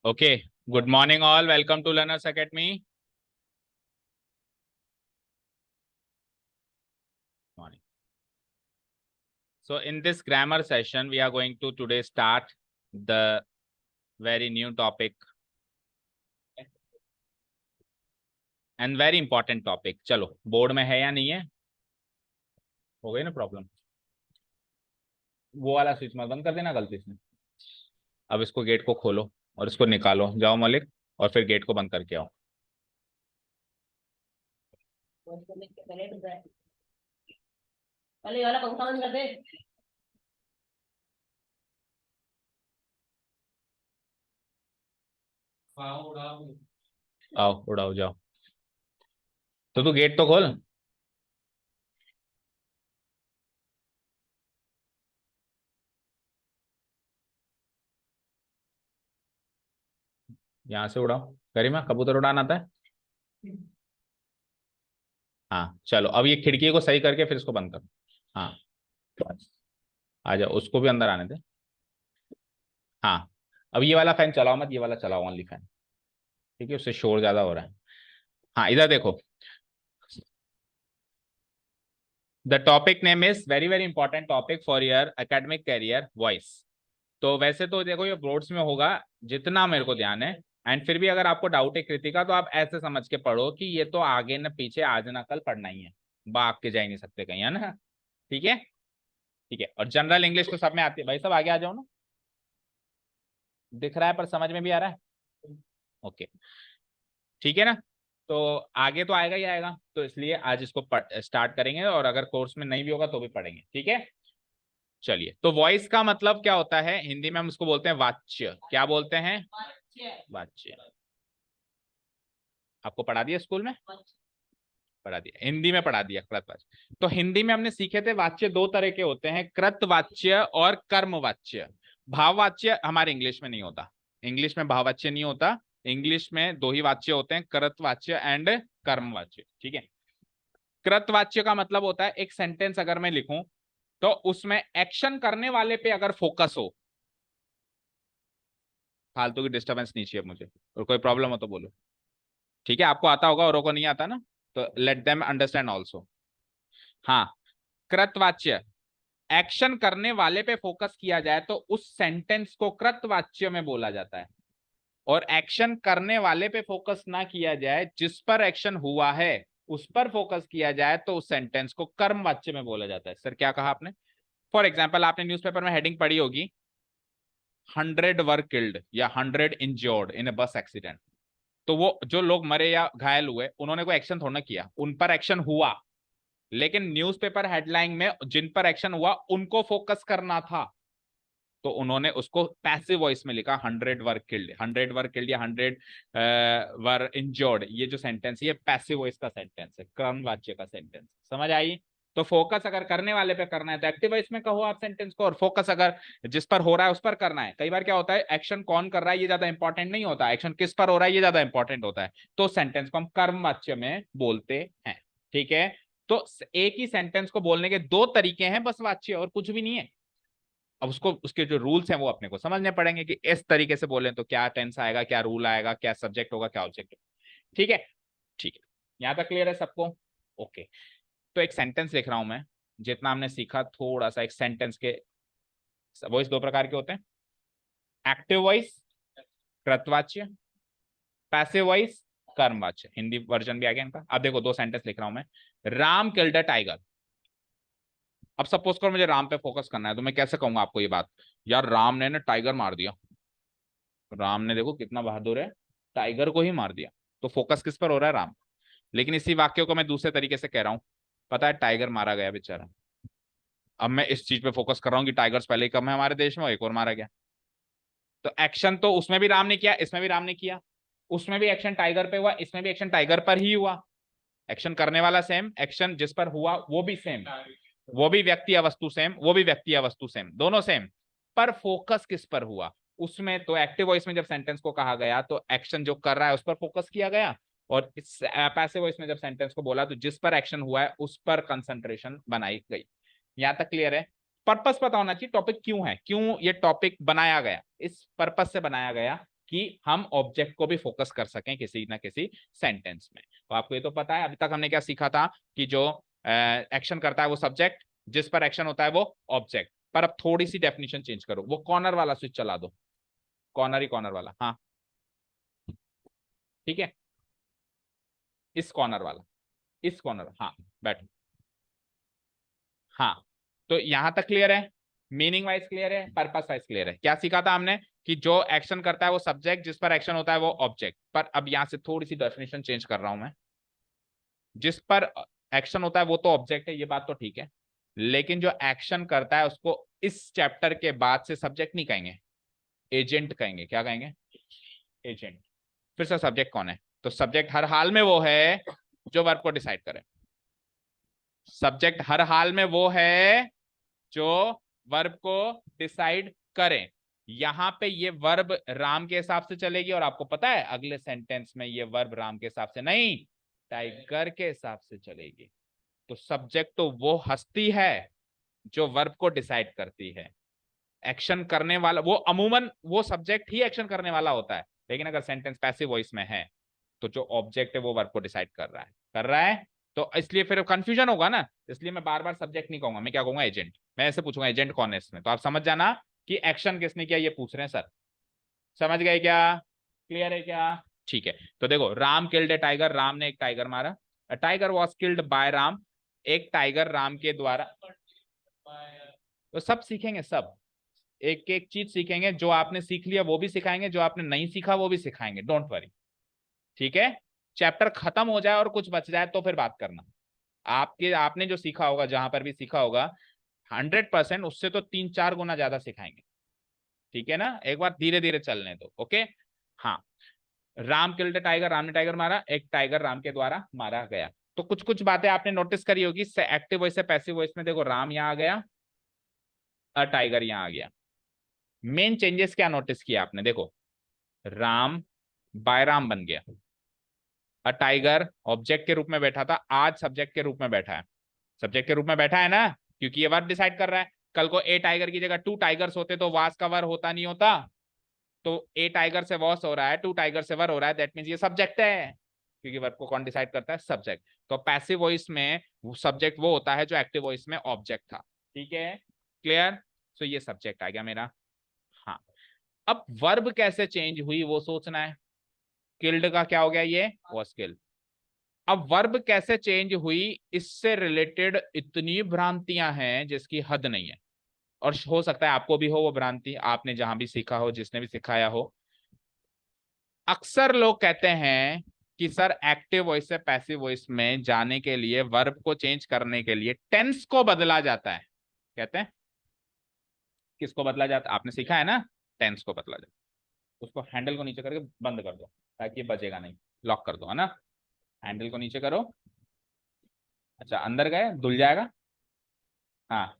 Okay, good morning all. Welcome to Learners Academy. Morning. So in this grammar session, we are going to today start the very new topic and very important topic. चलो board में है या नहीं है? हो गई ना problem? वो वाला स्विच मत बंद कर देना गलती से। अब इसको गेट को खोलो और इसको निकालो, जाओ मलिक, और फिर गेट को बंद करके आओ। पहले वाला पंखा बंद कर दे। आओ उड़ाओ जाओ। तो तू गेट तो खोल। यहाँ से उड़ाओ। करीमा, कबूतर उड़ाना आता है? हाँ चलो, अब ये खिड़की को सही करके फिर इसको बंद करो। हाँ आ जाओ, उसको भी अंदर आने दे। हाँ अब ये वाला फैन चलाओ मत, ये वाला चलाओ, ओनली फैन। ठीक है, उससे शोर ज्यादा हो रहा है। हाँ इधर देखो, the topic name is very very important topic for your academic career, voice. तो वैसे तो देखो ये बोर्ड्स में होगा जितना मेरे को ध्यान है, एंड फिर भी अगर आपको डाउट है कृतिका तो आप ऐसे समझ के पढ़ो कि ये तो आगे न पीछे आज न कल पढ़ना ही है, भाग के जा ही नहीं सकते कहीं, है ना? ठीक है ठीक है। और जनरल इंग्लिश तो सब में आती है भाई, सब आगे आ जाओ ना। दिख रहा है पर समझ में भी आ रहा है? ओके ठीक है ना। तो आगे तो आएगा ही आएगा, तो इसलिए आज इसको स्टार्ट करेंगे, और अगर कोर्स में नहीं भी होगा तो भी पढ़ेंगे। ठीक है चलिए। तो वॉइस का मतलब क्या होता है हिंदी में? हम उसको बोलते हैं वाच्य। क्या बोलते हैं? वाच्य। आपको पढ़ा दिया स्कूल में? पढ़ा दिया, हिंदी में पढ़ा दिया कृतवाच्य। तो हिंदी में हमने सीखे थे वाच्य दो तरह के होते हैं, कृतवाच्य और कर्मवाच्य। भाववाच्य हमारे इंग्लिश में नहीं होता, इंग्लिश में भाववाच्य नहीं होता। इंग्लिश में दो ही वाच्य होते हैं, कृतवाच्य एंड कर्मवाच्य। ठीक है। कृतवाच्य का मतलब होता है एक सेंटेंस अगर मैं लिखूं तो उसमें एक्शन करने वाले पे अगर फोकस हो। फालतू की डिस्टर्बेंस नहीं चाहिए मुझे, और कोई प्रॉब्लम हो तो बोलो। ठीक है, आपको आता होगा औरों को नहीं आता ना, तो लेट देम अंडरस्टैंड ऑल्सो। हाँ, कृतवाच्य एक्शन करने वाले पे फोकस किया जाए तो उस सेंटेंस को कृतवाच्य में बोला जाता है, और एक्शन करने वाले पे फोकस ना किया जाए, जिस पर एक्शन हुआ है उस पर फोकस किया जाए तो उस सेंटेंस को कर्मवाच्य में बोला जाता है। सर क्या कहा आपने? फॉर एग्जाम्पल आपने न्यूज़पेपर में हेडिंग पढ़ी होगी, 100 वर किल्ड या 100 इंजर्ड इन ए बस एक्सीडेंट। तो वो जो लोग मरे या घायल हुए उन्होंने कोई एक्शन थोड़ा ना किया, उन पर एक्शन हुआ, लेकिन न्यूज़पेपर हेडलाइन में जिन पर एक्शन हुआ उनको फोकस करना था, तो उन्होंने उसको पैसिव वॉइस में लिखा 100 वर किल्ड। 100 वर किल्ड या 100 वर इंजर्ड, ये जो सेंटेंस ये पैसिव वॉइस का सेंटेंस है, कर्मवाच्य का सेंटेंस। समझ आई? तो फोकस अगर करने वाले पे करना है तो एक्टिव वॉइस में कहो आप सेंटेंस को, और फोकस अगर जिस पर हो रहा है उस पर करना है। कई बार क्या होता है, एक्शन कौन कर रहा है ये ज्यादा इंपॉर्टेंट नहीं होता, एक्शन किस पर हो रहा है ये ज्यादा इंपॉर्टेंट होता है, तो सेंटेंस को हम कर्मवाच्य में बोलते हैं। ठीक है। तो एक ही सेंटेंस को बोलने के दो तरीके हैं बस, वाच्य और कुछ भी नहीं है। अब उसको उसके जो रूल्स हैं वो अपने को समझने पड़ेंगे कि इस तरीके से बोलें तो क्या टेंस आएगा, क्या रूल आएगा, क्या सब्जेक्ट होगा, क्या ऑब्जेक्ट होगा। ठीक है ठीक है, यहां तक क्लियर है सबको? ओके। तो एक सेंटेंस लिख रहा हूं मैं, जितना हमने सीखा थोड़ा सा। एक सेंटेंस के वॉइस दो प्रकार के होते हैं, एक्टिव वॉइस कृतवाच्य, पैसिव वॉइस कर्मवाच्य। हिंदी वर्जन भी आ गया इनका। अब देखो दो सेंटेंस लिख रहा हूं मैं, राम किल्ड अ टाइगर। अब सपोज करो मुझे राम पे फोकस करना है, तो मैं कैसे कहूंगा आपको ये बात, यार राम ने ना टाइगर मार दिया। राम ने देखो कितना बहादुर है, टाइगर को ही मार दिया। तो फोकस किस पर हो रहा है? राम। लेकिन इसी वाक्य को मैं दूसरे तरीके से कह रहा हूं, पता है टाइगर मारा गया बेचारा। अब मैं इस चीज पे फोकस कर रहा हूँ कि टाइगर्स पहले ही कम है हमारे देश में, एक और मारा गया। तो एक्शन तो उसमें भी राम ने किया, इसमें भी राम ने किया। उसमें भी एक्शन टाइगर पे हुआ, इसमें भी एक्शन टाइगर पर ही हुआ। एक्शन करने वाला सेम, एक्शन जिस पर हुआ वो भी सेम, वो भी व्यक्ति या वस्तु सेम, वो भी व्यक्ति या वस्तु सेम, दोनों सेम, पर फोकस किस पर हुआ उसमें। तो एक्टिव वॉइस में जब सेंटेंस को कहा गया तो एक्शन जो कर रहा है उस पर फोकस किया गया, और इस पैसिव वॉइस में जब सेंटेंस को बोला तो जिस पर एक्शन हुआ है उस पर कंसंट्रेशन बनाई गई। यहां तक क्लियर है? पर्पस पता होना चाहिए, टॉपिक क्यों है, क्यों ये टॉपिक बनाया गया, इस पर्पस से बनाया गया कि हम ऑब्जेक्ट को भी फोकस कर सकें किसी ना किसी सेंटेंस में। तो आपको ये तो पता है, अभी तक हमने क्या सीखा था कि जो एक्शन करता है वो सब्जेक्ट, जिस पर एक्शन होता है वो ऑब्जेक्ट। पर अब थोड़ी सी डेफिनेशन चेंज करो, वो कॉर्नर वाला स्विच चला दो, कॉर्नर ही कॉर्नर वाला, हाँ ठीक है, इस कॉर्नर वाला, इस कॉर्नर, हाँ बैठो, हाँ। तो यहां तक क्लियर है, मीनिंग वाइज क्लियर है, पर्पस वाइज क्लियर है। क्या सीखा था हमने कि जो एक्शन करता है वो सब्जेक्ट, जिस पर एक्शन होता है वो ऑब्जेक्ट। पर अब यहां से थोड़ी सी डेफिनेशन चेंज कर रहा हूं मैं, जिस पर एक्शन होता है वो तो ऑब्जेक्ट है, ये बात तो ठीक है, लेकिन जो एक्शन करता है उसको इस चैप्टर के बाद से सब्जेक्ट नहीं कहेंगे, एजेंट कहेंगे। क्या कहेंगे? एजेंट। फिर से सब्जेक्ट कौन है? तो सब्जेक्ट हर हाल में वो है जो वर्ब को डिसाइड करे। सब्जेक्ट हर हाल में वो है जो वर्ब को डिसाइड करें। यहां पे ये वर्ब राम के हिसाब से चलेगी, और आपको पता है अगले सेंटेंस में ये वर्ब राम के हिसाब से नहीं, टाइगर के हिसाब से चलेगी। तो सब्जेक्ट तो वो हस्ती है जो वर्ब को डिसाइड करती है। एक्शन करने वाला वो अमूमन वो सब्जेक्ट ही एक्शन करने वाला होता है, लेकिन अगर सेंटेंस पैसिव वॉइस में है तो जो ऑब्जेक्ट है वो वर्ब को डिसाइड कर रहा है, कर रहा है। तो इसलिए फिर कंफ्यूजन होगा ना, इसलिए मैं बार बार सब्जेक्ट नहीं कहूंगा, मैं क्या कहूंगा? एजेंट। मैं ऐसे पूछूंगा एजेंट कौन है इसमें, तो आप समझ जाना कि एक्शन किसने किया, ये पूछ रहे हैं सर। समझ गए क्या? क्लियर है क्या? ठीक है। तो देखो, राम किल्ड ए टाइगर, राम ने एक टाइगर मारा। A tiger was killed by Ram, एक टाइगर राम के द्वारा। तो सब सीखेंगे, सब एक एक चीज सीखेंगे, जो आपने सीख लिया वो भी सिखाएंगे, जो आपने नहीं सीखा वो भी सिखाएंगे, डोंट वरी। ठीक है, चैप्टर खत्म हो जाए और कुछ बच जाए तो फिर बात करना। आपके आपने जो सीखा होगा, जहां पर भी सीखा होगा, 100% उससे तो 3-4 गुना ज्यादा सिखाएंगे। ठीक है ना, एक बार धीरे धीरे चलने दो, ओके। हाँ, राम किल्ड टाइगर, राम ने टाइगर मारा, एक टाइगर राम के द्वारा मारा गया। तो कुछ कुछ बातें आपने नोटिस करी होगी, एक्टिव वॉइस से पैसिव वॉइस में। देखो, राम यहाँ आ गया, अ टाइगर यहाँ आ गया। मेन चेंजेस क्या नोटिस किया आपने? देखो, राम बाय राम बन गया, अ टाइगर ऑब्जेक्ट के रूप में बैठा था, आज सब्जेक्ट के रूप में बैठा है। सब्जेक्ट के रूप में बैठा है ना, क्योंकि ये वर्ब डिसाइड कर रहा है। कल को ए टाइगर की जगह 2 टाइगर्स होते तो वास का वर्ब होता नहीं होता? तो ए टाइगर से वॉस हो रहा है, 2 टाइगर से वर्ब हो रहा है, दैट मींस ये सब्जेक्ट है, क्योंकि वर्ब को कौन डिसाइड करता है? सब्जेक्ट। तो पैसिव वॉइस में सब्जेक्ट वो होता है जो एक्टिव वॉइस में ऑब्जेक्ट था। ठीक है, क्लियर? सो ये सब्जेक्ट आ गया मेरा। हाँ, अब वर्ब कैसे चेंज हुई वो सोचना है। किल्ड का क्या हो गया? ये वॉज किल्ड। अब वर्ब कैसे चेंज हुई, इससे रिलेटेड इतनी भ्रांतियां हैं जिसकी हद नहीं है। और हो सकता है आपको भी हो वो भ्रांति, आपने जहां भी सीखा हो, जिसने भी सिखाया हो। अक्सर लोग कहते हैं कि सर एक्टिव वॉइस से पैसिव वॉइस में जाने के लिए, वर्ब को चेंज करने के लिए टेंस को बदला जाता है। कहते हैं किसको बदला जाता है? आपने सीखा है ना, टेंस को बदला जाता है। उसको हैंडल को नीचे करके बंद कर दो, ताकि ये बजेगा नहीं। लॉक कर दो, है ना। हैंडल को नीचे करो। अच्छा, अंदर गए, धुल जाएगा। हाँ,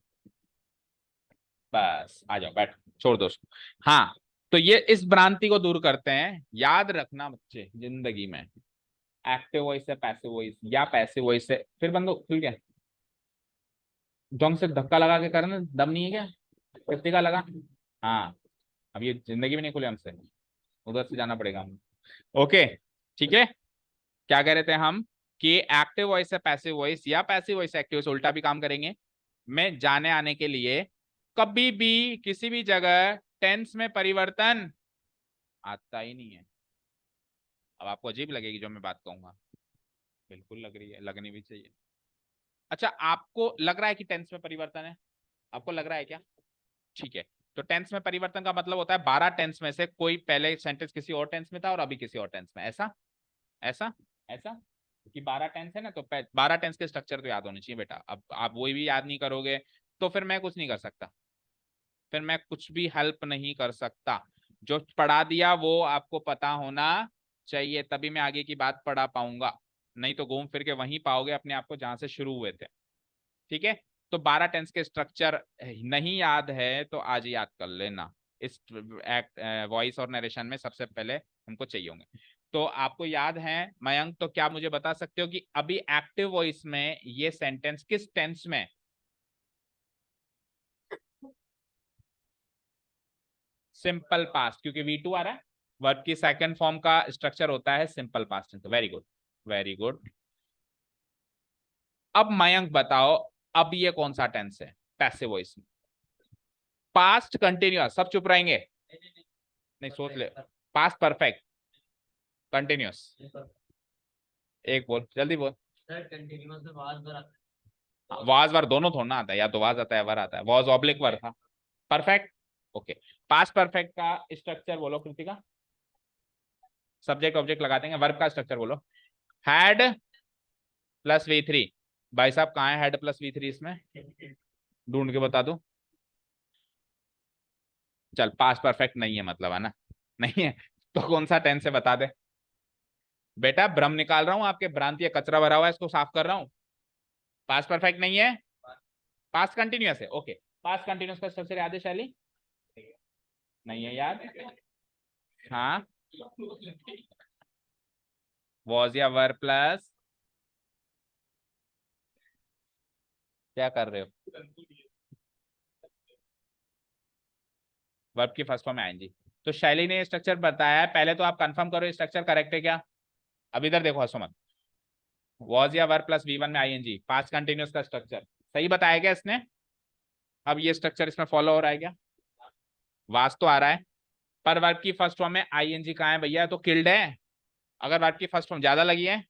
बस आ जाओ, बैठ, छोड़ दो उसको। हाँ, तो ये इस भ्रांति को दूर करते हैं। याद रखना बच्चे, जिंदगी में एक्टिव वॉइस से पैसिव वॉइस, या पैसिव वॉइस से, फिर बंदो खुल गया, ढंग से धक्का लगा के करना, दम नहीं है क्या? कितने का लगा? हाँ, अब ये जिंदगी में नहीं खुले हमसे, उधर से जाना पड़ेगा हम। ओके, ठीक है। क्या कह रहे थे हम? कि एक्टिव वॉइस से पैसिव वॉइस या पैसिव वॉइस से एक्टिव वॉइस उल्टा भी काम करेंगे। में जाने आने के लिए कभी भी किसी भी जगह टेंस में परिवर्तन आता ही नहीं है। अब आपको अजीब लगेगी जो मैं बात कहूंगा, बिल्कुल लग रही है, लगनी भी चाहिए। अच्छा, आपको लग रहा है कि टेंस में परिवर्तन है? आपको लग रहा है क्या? ठीक है। तो टेंस में परिवर्तन का मतलब होता है 12 टेंस में से कोई पहले सेंटेंस किसी और टेंस में था और अभी किसी और टेंस में। ऐसा ऐसा ऐसा कि 12 टेंस है ना, तो 12 टेंस के स्ट्रक्चर तो याद होने चाहिए बेटा। अब आप वही भी याद नहीं करोगे तो फिर मैं कुछ नहीं कर सकता, फिर मैं कुछ भी हेल्प नहीं कर सकता। जो पढ़ा दिया वो आपको पता होना चाहिए, तभी मैं आगे की बात पढ़ा पाऊंगा। नहीं तो घूम फिर के वहीं पाओगे अपने आप को जहां से शुरू हुए थे। ठीक है। तो 12 टेंस के स्ट्रक्चर नहीं याद है तो आज ही याद कर लेना। इस वॉइस और नरेशन में सबसे पहले हमको चाहिए होंगे। तो आपको याद है मयंक? तो क्या मुझे बता सकते हो कि अभी एक्टिव वॉइस में ये सेंटेंस किस टेंस में? सिंपल पास्ट, क्योंकि V2 आ रहा है। वर्ब की सेकंड फॉर्म का स्ट्रक्चर होता है simple past tense. Very good, very good. अब मयंक बताओ, अब ये कौन सा टेंस है पैसिव वॉइस में? पास्ट कंटिन्यूअस, सब चुप रहेंगे? नहीं सोच ले। पास्ट परफेक्ट, कंटिन्यूअस, एक बोल जल्दी बोल। वाज वर दोनों थोड़ा ना आता है, या तो वाज आता है वर आता है। वाज ऑब्लिक वर था। Perfect, okay. पास्ट परफेक्ट का स्ट्रक्चर बोलो कृतिका। सब्जेक्ट ऑब्जेक्ट लगा देंगे, वर्ब का स्ट्रक्चर बोलो। Had plus V3। भाई साहब कहाँ है हैड प्लस V3 इसमें? ढूंढ के बता दो। चल पास्ट परफेक्ट नहीं है मतलब, है ना? नहीं है तो कौन सा टेंस है बता दे बेटा। भ्रम निकाल रहा हूं आपके, भ्रांति या कचरा भरा हुआ है, इसको साफ कर रहा हूं। पास्ट परफेक्ट नहीं है, पास्ट कंटिन्यूअस है। ओके, पास्ट कंटिन्यूअस का स्ट्रक्चर याद है शैली? नहीं है याद? हाँ, वॉज या वर प्लस, क्या कर रहे हो? वर्ब की फर्स्ट फॉर्म में आएंगी। तो शैली ने स्ट्रक्चर बताया है, पहले तो आप कंफर्म करो स्ट्रक्चर करेक्ट है क्या। अब इधर देखो, हंसो मत। वॉज या वर प्लस V1 में ING, पास्ट कंटिन्यूअस का स्ट्रक्चर सही बताया क्या इसने? अब ये स्ट्रक्चर इसमें फॉलो हो रहा है क्या? वास तो आ रहा है, पर वर्ब की फर्स्ट फॉर्म में ING कहाँ है भैया? तो किल्ड है। अगर वर्ब की फर्स्ट फॉर्म ज्यादा लगी है,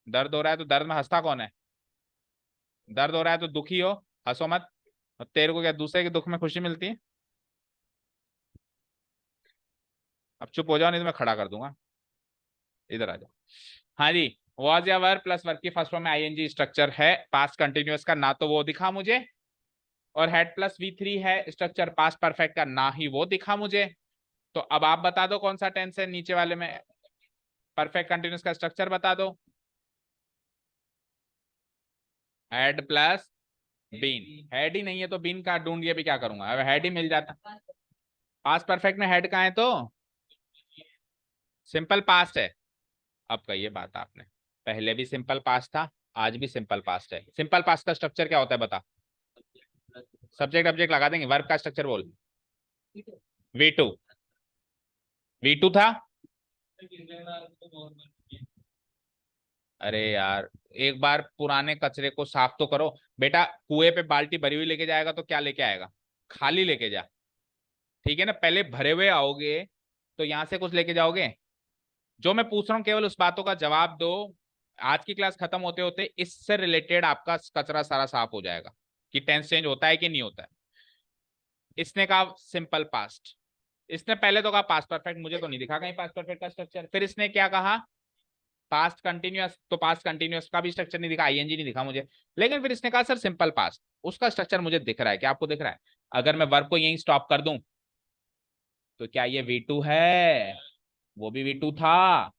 दर्द हो रहा है, तो दर्द में हंसता कौन है? दर्द हो रहा है तो दुखी हो, हंसो मत। और तेरे को क्या दूसरे के दुख में खुशी मिलती है? अब चुप हो जाओ, नहीं तो मैं खड़ा कर दूंगा। इधर आ जाओ। हाँ जी, वॉज या वर प्लस वर्ब की फर्स्ट फॉर्म में ING स्ट्रक्चर है पास्ट कंटिन्यूअस का, ना तो वो दिखा मुझे। और हेड प्लस V3 है स्ट्रक्चर पास्ट परफेक्ट का, ना ही वो दिखा मुझे। तो अब आप बता दो कौन सा टेंस है नीचे वाले में परफेक्ट कंटिन्यूअस का स्ट्रक्चर बता दो। हेड प्लस बीन, हेड ही नहीं है तो बीन का ढूंढिए भी क्या करूंगा, अब हेड ही मिल जाता। पास्ट परफेक्ट में हेड कहाँ है? तो सिंपल पास्ट है। अब कहिए बात आपने, पहले भी सिंपल पास्ट था, आज भी सिंपल पास्ट है। सिंपल पास्ट का स्ट्रक्चर क्या होता है बता? सब्जेक्ट ऑब्जेक्ट लगा देंगे, वर्ब का स्ट्रक्चर बोल। V2, V2 था। अरे यार, एक बार पुराने कचरे को साफ तो करो बेटा। कुएं पे बाल्टी भरी हुई लेके जाएगा तो क्या लेके आएगा? खाली लेके जा। ठीक है ना, पहले भरे हुए आओगे तो यहां से कुछ लेके जाओगे। जो मैं पूछ रहा हूँ केवल उस बातों का जवाब दो। आज की क्लास खत्म होते होते इससे रिलेटेड आपका कचरा सारा साफ हो जाएगा कि टेंस चेंज होता है कि नहीं होता है। इसने कहा सिंपल पास्ट, इसने पहले तो कहा पास्ट परफेक्ट, मुझे तो नहीं दिखा कहीं पास्ट परफेक्ट का स्ट्रक्चर। फिर इसने क्या कहा? पास्ट कंटिन्यूअस, तो पास्ट कंटिन्यूअस का भी स्ट्रक्चर नहीं दिखा, ING नहीं दिखा मुझे। लेकिन फिर इसने कहा सर सिंपल पास्ट, उसका स्ट्रक्चर मुझे दिख रहा है। क्या आपको दिख रहा है? अगर मैं वर्ब को यहीं स्टॉप कर दूं तो क्या ये V2 है? वो भी V2 था।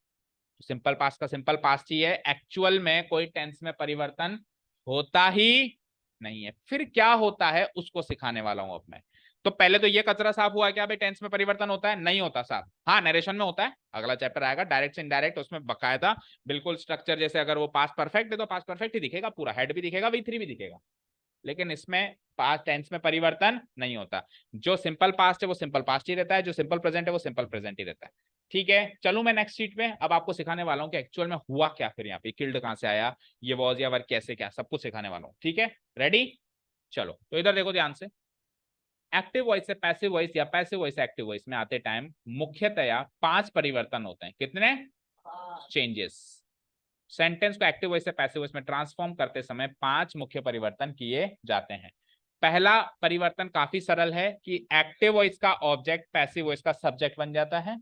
सिंपल पास्ट का सिंपल पास्ट ही है, एक्चुअल में कोई टेंस में परिवर्तन होता ही नहीं है। फिर क्या होता है उसको सिखाने वाला हूं अब मैं। तो पहले तो ये कचरा साफ हुआ क्या भाई, टेंस में परिवर्तन होता है? नहीं होता साफ। हाँ, नरेशन में होता है, अगला चैप्टर आएगा डायरेक्ट से इनडायरेक्ट, उसमें बकायदा बिल्कुल स्ट्रक्चर। जैसे अगर वो पास्ट परफेक्ट है तो पास्ट परफेक्ट ही दिखेगा, पूरा हेड भी दिखेगा, V3 भी दिखेगा। लेकिन इसमें पास्ट टेंस में परिवर्तन नहीं होता। जो सिंपल पास्ट है वो सिंपल पास्ट ही रहता है, जो सिंपल प्रेजेंट है वो सिंपल प्रेजेंट ही रहता है। ठीक है, चलूं मैं नेक्स्ट शीट पे। अब आपको सिखाने वाला हूं कि एक्चुअल में हुआ क्या, फिर यहाँ पे किल्ड कहां से आया, ये वॉज या वर्क कैसे, क्या सब कुछ सिखाने वाला हूं। ठीक है, रेडी? चलो तो इधर देखो ध्यान से। एक्टिव वॉइस से पैसिव वॉइस या पैसिव वॉइस से एक्टिव वॉइस में आते टाइम मुख्यतया 5 परिवर्तन होते हैं। कितने चेंजेस? सेंटेंस को एक्टिव वॉइस से पैसिव वॉइस में ट्रांसफॉर्म करते समय 5 मुख्य परिवर्तन किए जाते हैं। पहला परिवर्तन काफी सरल है कि एक्टिव वॉइस का ऑब्जेक्ट पैसिव वॉइस का सब्जेक्ट बन जाता है।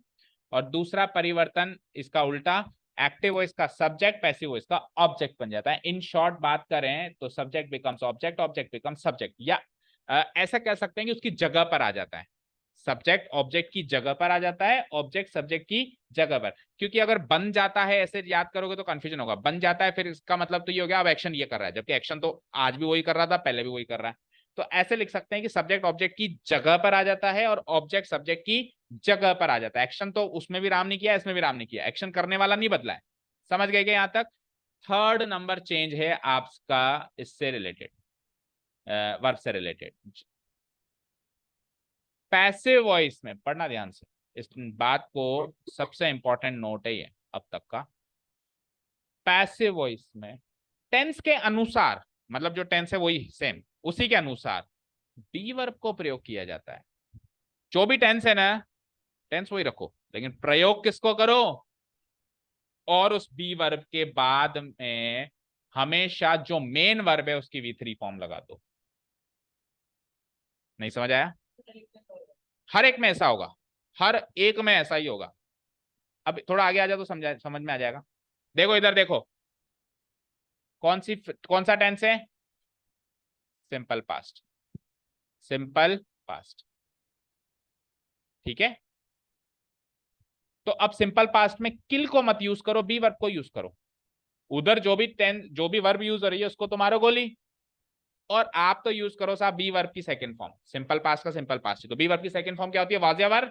और दूसरा परिवर्तन इसका उल्टा, एक्टिव वॉइस का सब्जेक्ट पैसिव वॉइस का ऑब्जेक्ट बन जाता है। इन शॉर्ट बात करें तो subject becomes object, object becomes subject, या ऐसा कह सकते हैं कि उसकी जगह पर आ जाता है। सब्जेक्ट ऑब्जेक्ट की जगह पर आ जाता है, ऑब्जेक्ट सब्जेक्ट की जगह पर। क्योंकि अगर बन जाता है ऐसे याद करोगे तो कंफ्यूजन होगा। बन जाता है फिर इसका मतलब तो ये हो गया अब एक्शन ये कर रहा है, जबकि एक्शन तो आज भी वही कर रहा था, पहले भी वही कर रहा है। तो ऐसे लिख सकते हैं कि सब्जेक्ट ऑब्जेक्ट की जगह पर आ जाता है और ऑब्जेक्ट सब्जेक्ट की जगह पर आ जाता है। एक्शन तो उसमें भी राम नहीं किया, इसमें भी राम नहीं किया, एक्शन करने वाला नहीं बदला है। समझ गए क्या यहां तक? थर्ड नंबर चेंज है आपका इससे रिलेटेड, वर्ब से रिलेटेड। पैसिव वॉइस में पढ़ना ध्यान से, इस बात को सबसे इंपॉर्टेंट नोट है ये अब तक का। पैसिव वॉइस में टेंस के अनुसार, मतलब जो टेंस है वही सेम, उसी के अनुसार बी वर्ब को प्रयोग किया जाता है। जो भी टेंस है ना, टेंस वही रखो, लेकिन प्रयोग किसको करो, और उस बी वर्ब के बाद में हमेशा जो मेन वर्ब है उसकी V3 फॉर्म लगा दो। नहीं समझ आया? हर एक में ऐसा होगा, हर एक में ऐसा ही होगा। अब थोड़ा आगे आ जाए तो समझ में आ जाएगा। देखो इधर देखो, कौन सा टेंस है? सिंपल पास्ट, सिंपल पास्ट, ठीक है। तो अब सिंपल पास्ट में किल को मत यूज करो, बी वर्ब को यूज करो। उधर जो भी वर्ब यूज हो रही है उसको तुम्हारो गोली, और आप तो यूज करो साहब बी वर्ब की सेकंड फॉर्म। सिंपल पास्ट का सिंपल पास्ट, तो बी वर्ब की सेकंड फॉर्म क्या होती है? वाज या वर।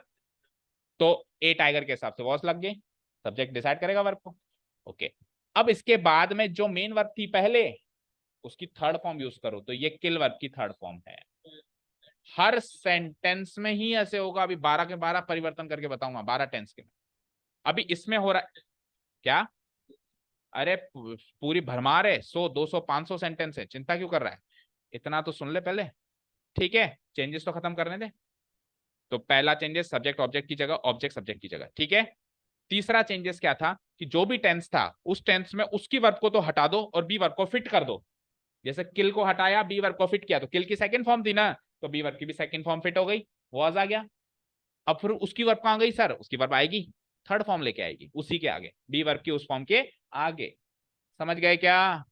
तो ए टाइगर के हिसाब से वॉज लग गई, सब्जेक्ट डिसाइड करेगा वर्ब को। ओके, अब इसके बाद में जो मेन वर्ब थी पहले, उसकी थर्ड फॉर्म यूज करो, तो ये किल वर्ब की थर्ड फॉर्म है। हर सेंटेंस में ही ऐसे होगा। अभी 12 के 12 परिवर्तन करके बताऊंगा, 12 टेंस के। अभी इसमें हो रहा है क्या? अरे पूरी भरमार है, 100 200 500 सेंटेंस है, चिंता क्यों कर रहा है? इतना तो सुन ले पहले, ठीक है। चेंजेस तो खत्म करने दे। तो पहला चेंजेस सब्जेक्ट ऑब्जेक्ट की जगह, ऑब्जेक्ट सब्जेक्ट की जगह, ठीक है। तीसरा चेंजेस क्या था कि जो भी टेंस था उस टेंस में उसकी वर्ब को तो हटा दो और बी वर्ब को फिट कर दो। जैसे किल को हटाया, बी वर्ब को फिट किया, तो किल की सेकंड फॉर्म थी ना, तो बी वर्ब की भी सेकंड फॉर्म फिट हो गई, वॉज आ गया। अब फिर उसकी वर्ब कहां गई सर? उसकी वर्ब आएगी थर्ड फॉर्म लेके आएगी उसी के आगे, बी वर्ब की उस फॉर्म के आगे। समझ गए क्या?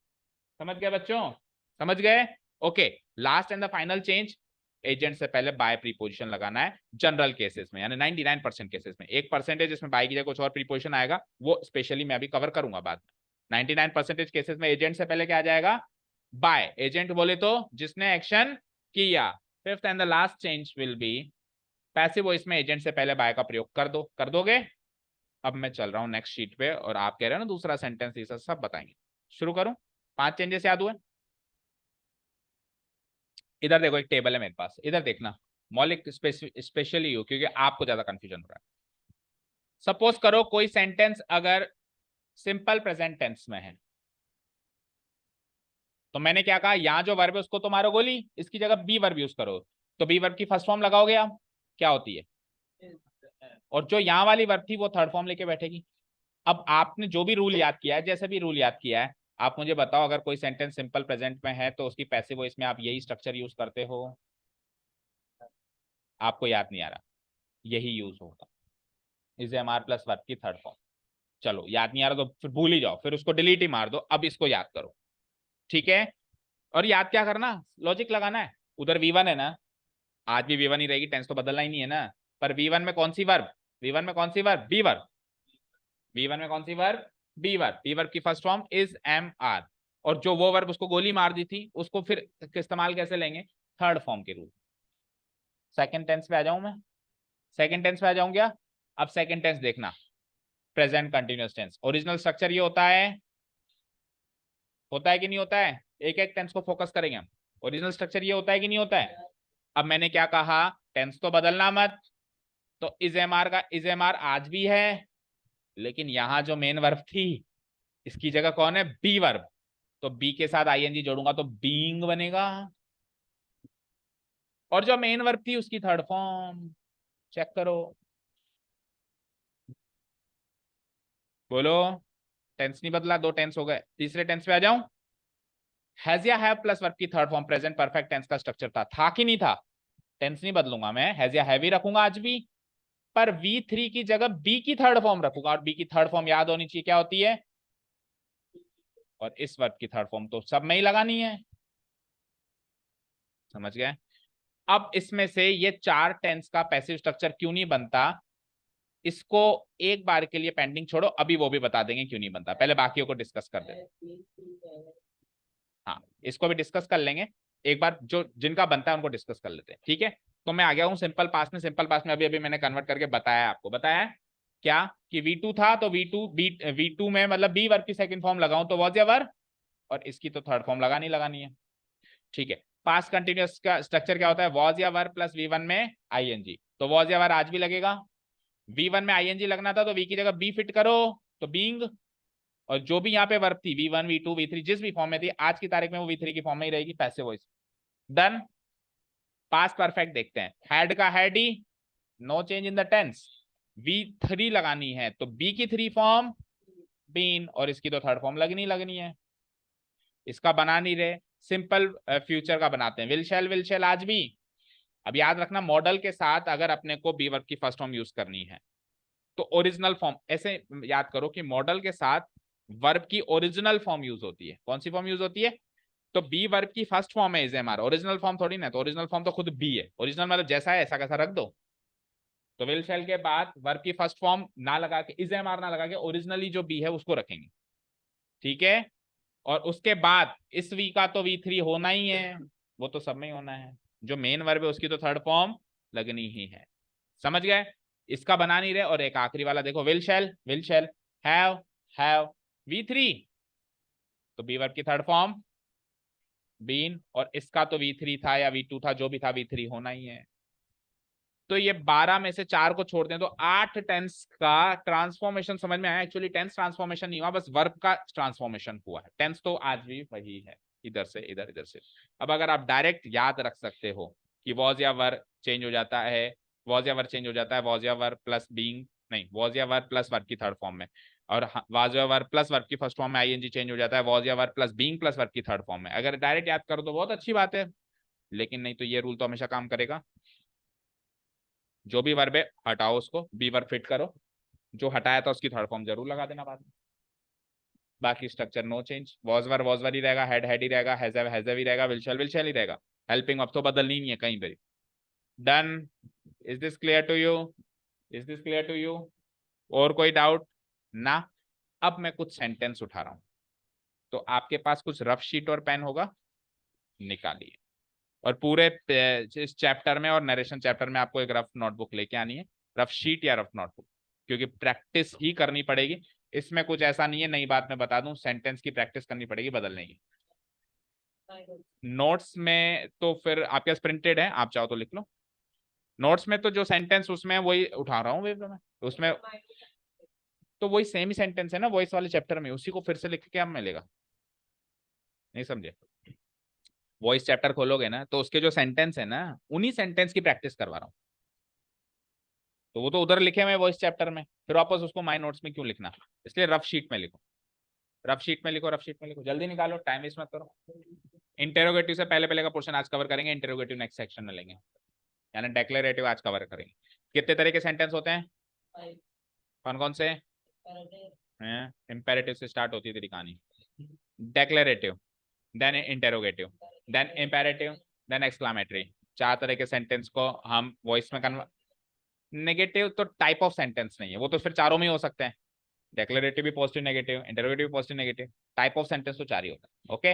समझ गए बच्चों? समझ गए? Okay. Last and the final change, agent से पहले बाय प्रीपोजिशन लगाना है जनरल केसेस में, यानी 99% केसेस में। 1% जिसमें बाय की जगह कुछ और प्रीपोजिशन आएगा, वो स्पेशली मैं अभी कवर करूंगा बाद में। 99% केसेस में एजेंट से पहले क्या आ जाएगा? बाय। एजेंट बोले तो जिसने एक्शन किया। Fifth and the last change will be passive voice में एजेंट से पहले बाय का प्रयोग कर दो, कर दोगे? अब मैं चल रहा हूं नेक्स्ट शीट पे, और आप कह रहे हो ना दूसरा सेंटेंस, ये सब बताएंगे। शुरू करूं? 5 चेंजेस याद हुए? इधर देखो, एक टेबल है मेरे पास, इधर देखना। मौलिक स्पेशली हो, क्योंकि आपको ज्यादा कंफ्यूजन हो रहा है। सपोज करो कोई सेंटेंस अगर सिंपल प्रेजेंट टेंस में है, तो मैंने क्या कहा, यहां जो वर्ब है उसको तो मारो गोली, इसकी जगह बी वर्ब यूज करो। तो बी वर्ब की फर्स्ट फॉर्म लगाओगे आप, क्या होती है? और जो यहां वाली वर्ब थी वो थर्ड फॉर्म लेके बैठेगी। अब आपने जो भी रूल याद किया है, जैसे भी रूल याद किया है, आप मुझे बताओ, अगर कोई सेंटेंस सिंपल प्रेजेंट में है तो उसकी पैसिव वॉइस में आप यही स्ट्रक्चर यूज करते हो? आपको याद नहीं आ रहा? यही यूज होगा, is am are plus verb की थर्ड फॉर्म। चलो याद नहीं आ रहा तो फिर भूल ही जाओ, फिर उसको डिलीट ही मार दो, अब इसको याद करो, ठीक है। और याद क्या करना, लॉजिक लगाना है। उधर V1 है ना, आज भी V1 ही रहेगी, टेंस तो बदलना ही नहीं है ना। पर V1 में कौन सी वर्ब? V1 में कौन सी वर्ब? Be verb. V1 में कौन सी verb? Be verb. Be verb की first form is am are, और जो वो वर्ब उसको गोली मार दी थी उसको फिर इस्तेमाल कैसे लेंगे? थर्ड फॉर्म के रूप। सेकंड टेंस पे आ जाऊं मैं? सेकंड टेंस पे आ जाऊं क्या? अब सेकंड टेंस देखना, present continuous tense. Original structure ये होता है कि नहीं होता है? एक एक टेंस को फोकस करेंगे हम। ओरिजिनल स्ट्रक्चर ये होता है कि नहीं होता है? अब मैंने क्या कहा, टेंस तो बदलना मत। तो इज एम आर का इज एम आर आज भी है, लेकिन यहां जो मेन वर्ब थी इसकी जगह कौन है? B verb. तो बी के साथ आईएनजी जोड़ूंगा तो बीइंग बनेगा, और जो मेन वर्ब थी उसकी थर्ड फॉर्म। चेक करो, बोलो। टेंस नहीं बदला, 2 टेंस हो गए। तीसरे टेंस पे आ जाऊं। हैज या हैव प्लस वर्ब की third form present perfect tense का स्ट्रक्चर था कि नहीं था? टेंस नहीं बदलूंगा मैं, हैज या हैव ही रखूंगा आज भी, पर V3 की जगह बी की थर्ड फॉर्म रखूंगा, और बी की थर्ड फॉर्म याद होनी चाहिए, क्या होती है? और इस वर्ब की थर्ड फॉर्म तो सब में ही लगानी है। समझ गए? अब इसमें से ये 4 टेंस का पैसिव स्ट्रक्चर क्यों नहीं बनता, इसको एक बार के लिए पेंडिंग छोड़ो, अभी वो भी बता देंगे क्यों नहीं बनता, पहले बाकियों को डिस्कस कर दे। हाँ, इसको भी डिस्कस कर लेंगे एक बार, जो जिनका बनता है उनको डिस्कस कर लेते हैं, ठीक है। तो मैं आ गया हूँ सिंपल पास्ट में। सिंपल पास्ट में अभी अभी मैंने कन्वर्ट करके बताया आपको, बताया क्या कि V2 था, तो V2 में मतलब बी वर्ब की सेकंड फॉर्म लगाऊं तो वॉज या वर, और इसकी तो थर्ड फॉर्म लगानी लगानी है, ठीक है। पास्ट कंटिन्यूअस का स्ट्रक्चर क्या होता है, वॉज या वर प्लस V1 में आईएनजी। तो वॉज या वर आज भी लगेगा, V1 में आईएनजी लगना था तो वी की जगह बी फिट करो तो बीइंग, और जो भी यहाँ पे वर्ब थी V1 V2 V3 जिस भी फॉर्म में थी आज की तारीख में वो V3 की फॉर्म में ही रहेगी, passive voice. Done. Past perfect देखते हैं, हैड का हैड ही, no change in the tense. V3 लगानी है तो बी की 3 फॉर्म बीन, और इसकी तो थर्ड फॉर्म लगनी है। इसका बना नहीं रहे, सिंपल फ्यूचर का बनाते हैं, विल शेल आज भी। अब याद रखना मॉडल के साथ अगर अपने को बी वर्ब की फर्स्ट फॉर्म यूज करनी है तो ओरिजिनल फॉर्म, ऐसे याद करो कि मॉडल के साथ वर्ब की ओरिजिनल फॉर्म यूज होती है। कौन सी फॉर्म यूज होती है, तो बी वर्ब की फर्स्ट फॉर्म है is am are, original form थोड़ी ना, तो ओरिजिनल फॉर्म तो खुद बी है, ओरिजिनल मतलब जैसा है ऐसा कैसा रख दो। तो विल शेल के बाद वर्ब की फर्स्ट फॉर्म ना लगा के, इज एम आर ना लगा के, ओरिजिनली जो बी है उसको रखेंगे, ठीक है। और उसके बाद इस वी का तो V3 होना ही है, वो तो सब में ही होना है, जो मेन वर्ब है उसकी तो थर्ड फॉर्म लगनी ही है। समझ गए, इसका बना नहीं रहे। और एक आखिरी वाला देखो, विल शेल हैव V3, तो बी वर्ब की थर्ड फॉर्म बीन, और इसका तो V3 था या V2 था, जो भी था V3 होना ही है। तो ये 12 में से 4 को छोड़ दें तो 8 टेंस का ट्रांसफॉर्मेशन समझ में आया। एक्चुअली टेंस ट्रांसफॉर्मेशन नहीं हुआ, बस वर्ब का ट्रांसफॉर्मेशन हुआ है। टेंस तो आज भी वही है, इधर से इधर, इधर से। अब अगर आप डायरेक्ट याद रख सकते हो कि वॉज या वर चेंज हो जाता है, वॉज या वर चेंज हो जाता है, वॉज या वर प्लस बीइंग, नहीं वॉज या वर प्लस वर्ब की थर्ड फॉर्म में, और वॉज या वर प्लस वर्ब की फर्स्ट फॉर्म में आईएनजी चेंज हो जाता है, वॉज या वर प्लस बीइंग प्लस वर्ब की थर्ड फॉर्म में। अगर डायरेक्ट याद करो तो बहुत अच्छी बात है, लेकिन नहीं तो ये रूल तो हमेशा काम करेगा। जो भी वर्ब है हटाओ, उसको बी वर्ब फिट करो, जो हटाया था उसकी थर्ड फॉर्म जरूर लगा देना बाद में। बाकी structure no change, was were ही रहेगा, हैड ही रहेगा, हैज ही रहेगा, विल शेल ही रहेगा। हेल्पिंग अब तो बदलनी नहीं है कहीं पर। Done. Is this clear to you, is this clear to you? और कोई डाउट ना? अब मैं कुछ सेंटेंस उठा रहा हूं, तो आपके पास कुछ रफ शीट और पेन होगा, निकालिए। और पूरे इस चैप्टर में और नरेशन चैप्टर में आपको एक रफ नोटबुक लेके आनी है, रफ शीट या रफ नोटबुक, क्योंकि प्रैक्टिस ही करनी पड़ेगी। इसमें कुछ ऐसा नहीं है, नई बात मैं बता दूं, सेंटेंस की प्रैक्टिस करनी पड़ेगी बदलने की। नोट्स में तो फिर आपके पास प्रिंटेड है, आप चाहो तो लिख लो। नोट्स में तो जो सेंटेंस उसमें वही उठा रहा हूँ वेब में, उसमें तो वही सेम ही सेंटेंस है ना, वॉइस वाले चैप्टर में, उसी को फिर से लिख के क्या मिलेगा, नहीं समझे? वॉइस चैप्टर खोलोगे ना तो उसके जो सेंटेंस है ना, उन्हीं सेंटेंस की प्रैक्टिस करवा रहा हूँ। तो वो तो उधर लिखे हुए वॉइस चैप्टर में, फिर वापस उसको माई नोट्स में क्यों लिखना? इसलिए रफ शीट में लिखो, रफ शीट में लिखो, रफ शीट में लिखो, जल्दी निकालो, टाइम वेस्ट मत करो। इंटेरोगेटिव से पहले पहले का पोर्शन आज कवर करेंगे, इंटेरोगेटिव नेक्स्ट सेक्शन में लेंगे, यानी डेक्लेरेटिव आज कवर करेंगे। कितने तरह के सेंटेंस होते हैं, कौन कौन से हैं? इंपेरेटिव से स्टार्ट होती है तेरी कहानी, declarative, then interrogative, then imperative, then exclamatory. 4 तरह के सेंटेंस को हम वॉइस में कन्वर्ट। नेगेटिव तो टाइप ऑफ सेंटेंस नहीं है, वो तो फिर चारों में ही हो सकते हैं, डेक्लेरेटिव भी पॉजिटिव नेगेटिव, इंटरोगेटिव भी positive negative, type of sentence तो 4 ही होता है। ओके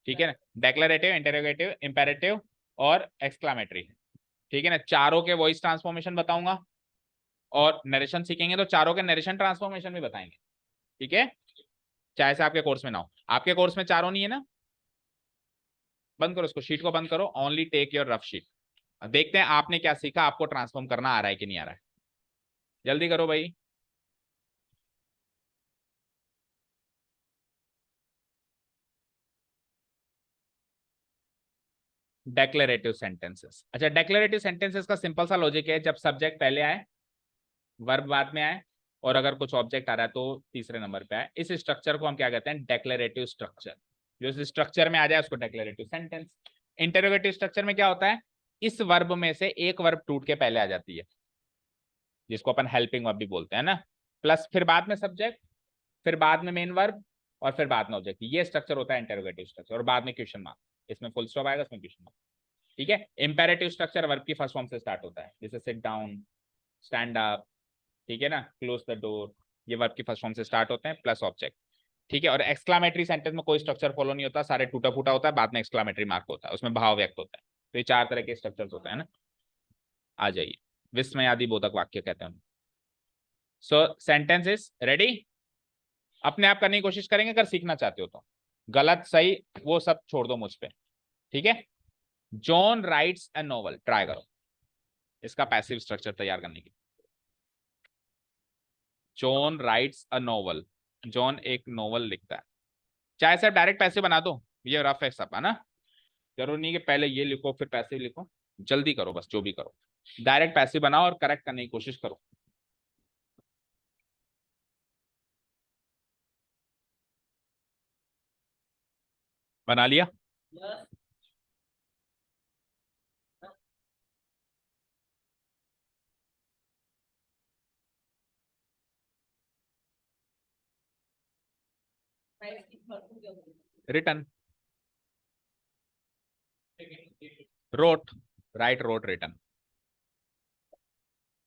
ठीक है ना, डेक्लेरेटिव, इंटरोगेटिव, इंपेरेटिव और एक्सक्लामेटरी, ठीक है ना। चारों के वॉइस ट्रांसफॉर्मेशन बताऊंगा, और नरेशन सीखेंगे तो चारों के नरेशन ट्रांसफॉर्मेशन भी बताएंगे, ठीक है। चाहे से आपके कोर्स में ना हो, आपके कोर्स में चारों नहीं है ना, बंद करो उसको, शीट को बंद करो, only take your rough sheet. देखते हैं आपने क्या सीखा, आपको ट्रांसफॉर्म करना आ रहा है कि नहीं आ रहा है, जल्दी करो भाई। डेक्लेरेटिव सेंटेंसेस, अच्छा डेक्लेरेटिव सेंटेंसेस का सिंपल सा लॉजिक है, जब सब्जेक्ट पहले आए, वर्ब बाद में आए, और अगर कुछ ऑब्जेक्ट आ रहा है तो तीसरे नंबर पे आए, इस स्ट्रक्चर को हम क्या कहते हैं, डेक्लेरेटिव स्ट्रक्चर। जो इस स्ट्रक्चर में आ जाए उसको डेक्लेरेटिव सेंटेंस। इंटरोगेटिव स्ट्रक्चर में क्या होता है, इस वर्ब में से एक वर्ब टूट के पहले आ जाती है, जिसको अपन हेल्पिंग वर्ब भी बोलते हैं ना, प्लस फिर बाद में सब्जेक्ट, फिर बाद में मेन वर्ब, और फिर बाद में ऑब्जेक्ट। ये स्ट्रक्चर होता है इंटरोगेटिव स्ट्रक्चर, और बाद में क्वेश्चन मार्क, इसमें फुल स्टॉप आएगा, इसमें क्वेश्चन मार्क, ठीक है। इंपेरेटिव स्ट्रक्चर वर्ब की फर्स्ट फॉर्म से स्टार्ट होता है, जैसे सिट डाउन, स्टैंड अप, ठीक है ना, क्लोज द डोर, ये वर्ब की फर्स्ट फॉर्म से स्टार्ट होते हैं, प्लस ऑब्जेक्ट, ठीक है। और एक्सक्लामेटरी सेंटेंस में कोई स्ट्रक्चर फॉलो नहीं होता, सारे टूटा फूटा होता है, बाद में एक्सक्लामेटरी मार्क होता है, उसमें भाव व्यक्त होता है। तो ये 4 तरह के स्ट्रक्चर्स होते हैं ना। आ जाइए, विस्मयादि बोधक वाक्य कहते हैं। सो सेंटेंसेस रेडी, अपने आप करने की कोशिश करेंगे अगर सीखना चाहते हो तो, गलत सही वो सब छोड़ दो मुझ पे, ठीक है। John rights a novel, try करो इसका पैसिव स्ट्रक्चर तैयार करने की। John rights a novel, John एक नॉवल लिखता है। चाहे सब डायरेक्ट पैसिव बना दो, ये रफ है सब, है ना। जरूरी नहीं कि पहले ये लिखो फिर पैसिव लिखो, जल्दी करो बस, जो भी करो डायरेक्ट पैसिव बनाओ और करेक्ट करने की कोशिश करो। बना लिया? Written, wrote, write wrote written.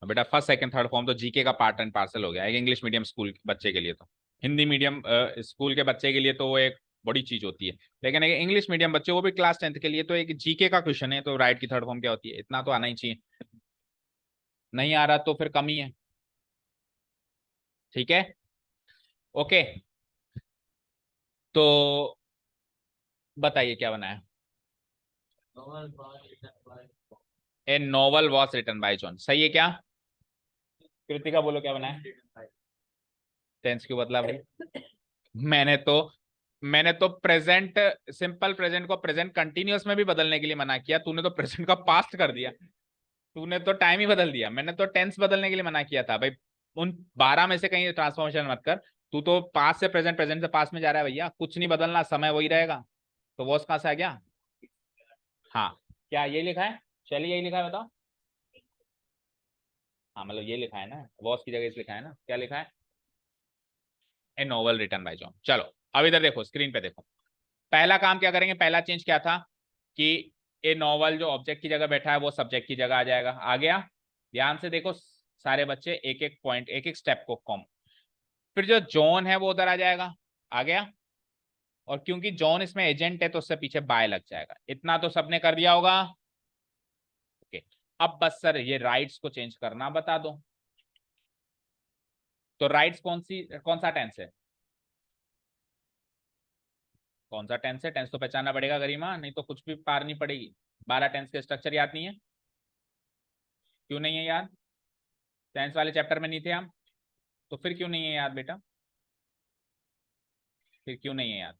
बेटा फर्स्ट सेकंड थर्ड फॉर्म तो जीके का पार्ट एंड पार्सल हो गया, एक इंग्लिश मीडियम स्कूल बच्चे के लिए तो, हिंदी मीडियम स्कूल के बच्चे के लिए तो वो एक बड़ी चीज होती है, लेकिन एक इंग्लिश मीडियम बच्चे, वो भी क्लास 10th के लिए, तो एक जीके का क्वेश्चन है, तो राइट की थर्ड फॉर्म क्या होती है, इतना तो आना ही चाहिए। नहीं आ रहा तो फिर कमी है। ठीक है, ओके। तो बताइए क्या बनाया। A novel was written by John, सही है क्या? कृतिका बोलो क्या बनाया। टेंस क्यों बदला भाई? मैंने तो मैंने तो प्रेजेंट सिंपल प्रेजेंट को प्रेजेंट कंटिन्यूअस में भी बदलने के लिए मना किया, तूने तो प्रेजेंट का पास्ट कर दिया, तूने तो टाइम ही बदल दिया, मैंने तो टेंस बदलने के लिए मना किया था भाई। उन 12 में से कहीं ट्रांसफॉर्मेशन मत कर, तू तो पास्ट से प्रेजेंट, प्रेजेंट से पास्ट में जा रहा है भैया, कुछ नहीं बदलना, समय वही रहेगा। तो वॉस कहां से आ गया? हाँ, क्या ये लिखा है? चलिए यही लिखा है, बताओ। हाँ मतलब ये लिखा है ना, वॉस की जगह इस लिखा है ना, क्या लिखा है? A novel written by John. चलो अब इधर देखो, स्क्रीन पे देखो, पहला काम क्या करेंगे, पहला चेंज क्या था कि ए नॉवल जो ऑब्जेक्ट की जगह बैठा है वो सब्जेक्ट की जगह आ जाएगा, आ गया। ध्यान से देखो सारे बच्चे, एक एक पॉइंट, एक एक स्टेप को कॉम। फिर जो जॉन है वो उधर आ जाएगा, आ गया। और क्योंकि जॉन इसमें एजेंट है तो उससे पीछे बाय लग जाएगा, इतना तो सबने कर दिया होगा। ओके, अब बस सर ये राइट्स को चेंज करना बता दो। तो राइट्स कौन सा टेंस है? कौन सा टेंस है? टेंस तो पहचानना पड़ेगा गरिमा, नहीं तो कुछ भी पार नहीं पड़ेगी। 12 टेंस के स्ट्रक्चर याद नहीं है? क्यों नहीं है याद? टेंस वाले चैप्टर में नहीं थे हम? तो फिर क्यों नहीं है याद बेटा? फिर क्यों नहीं है याद?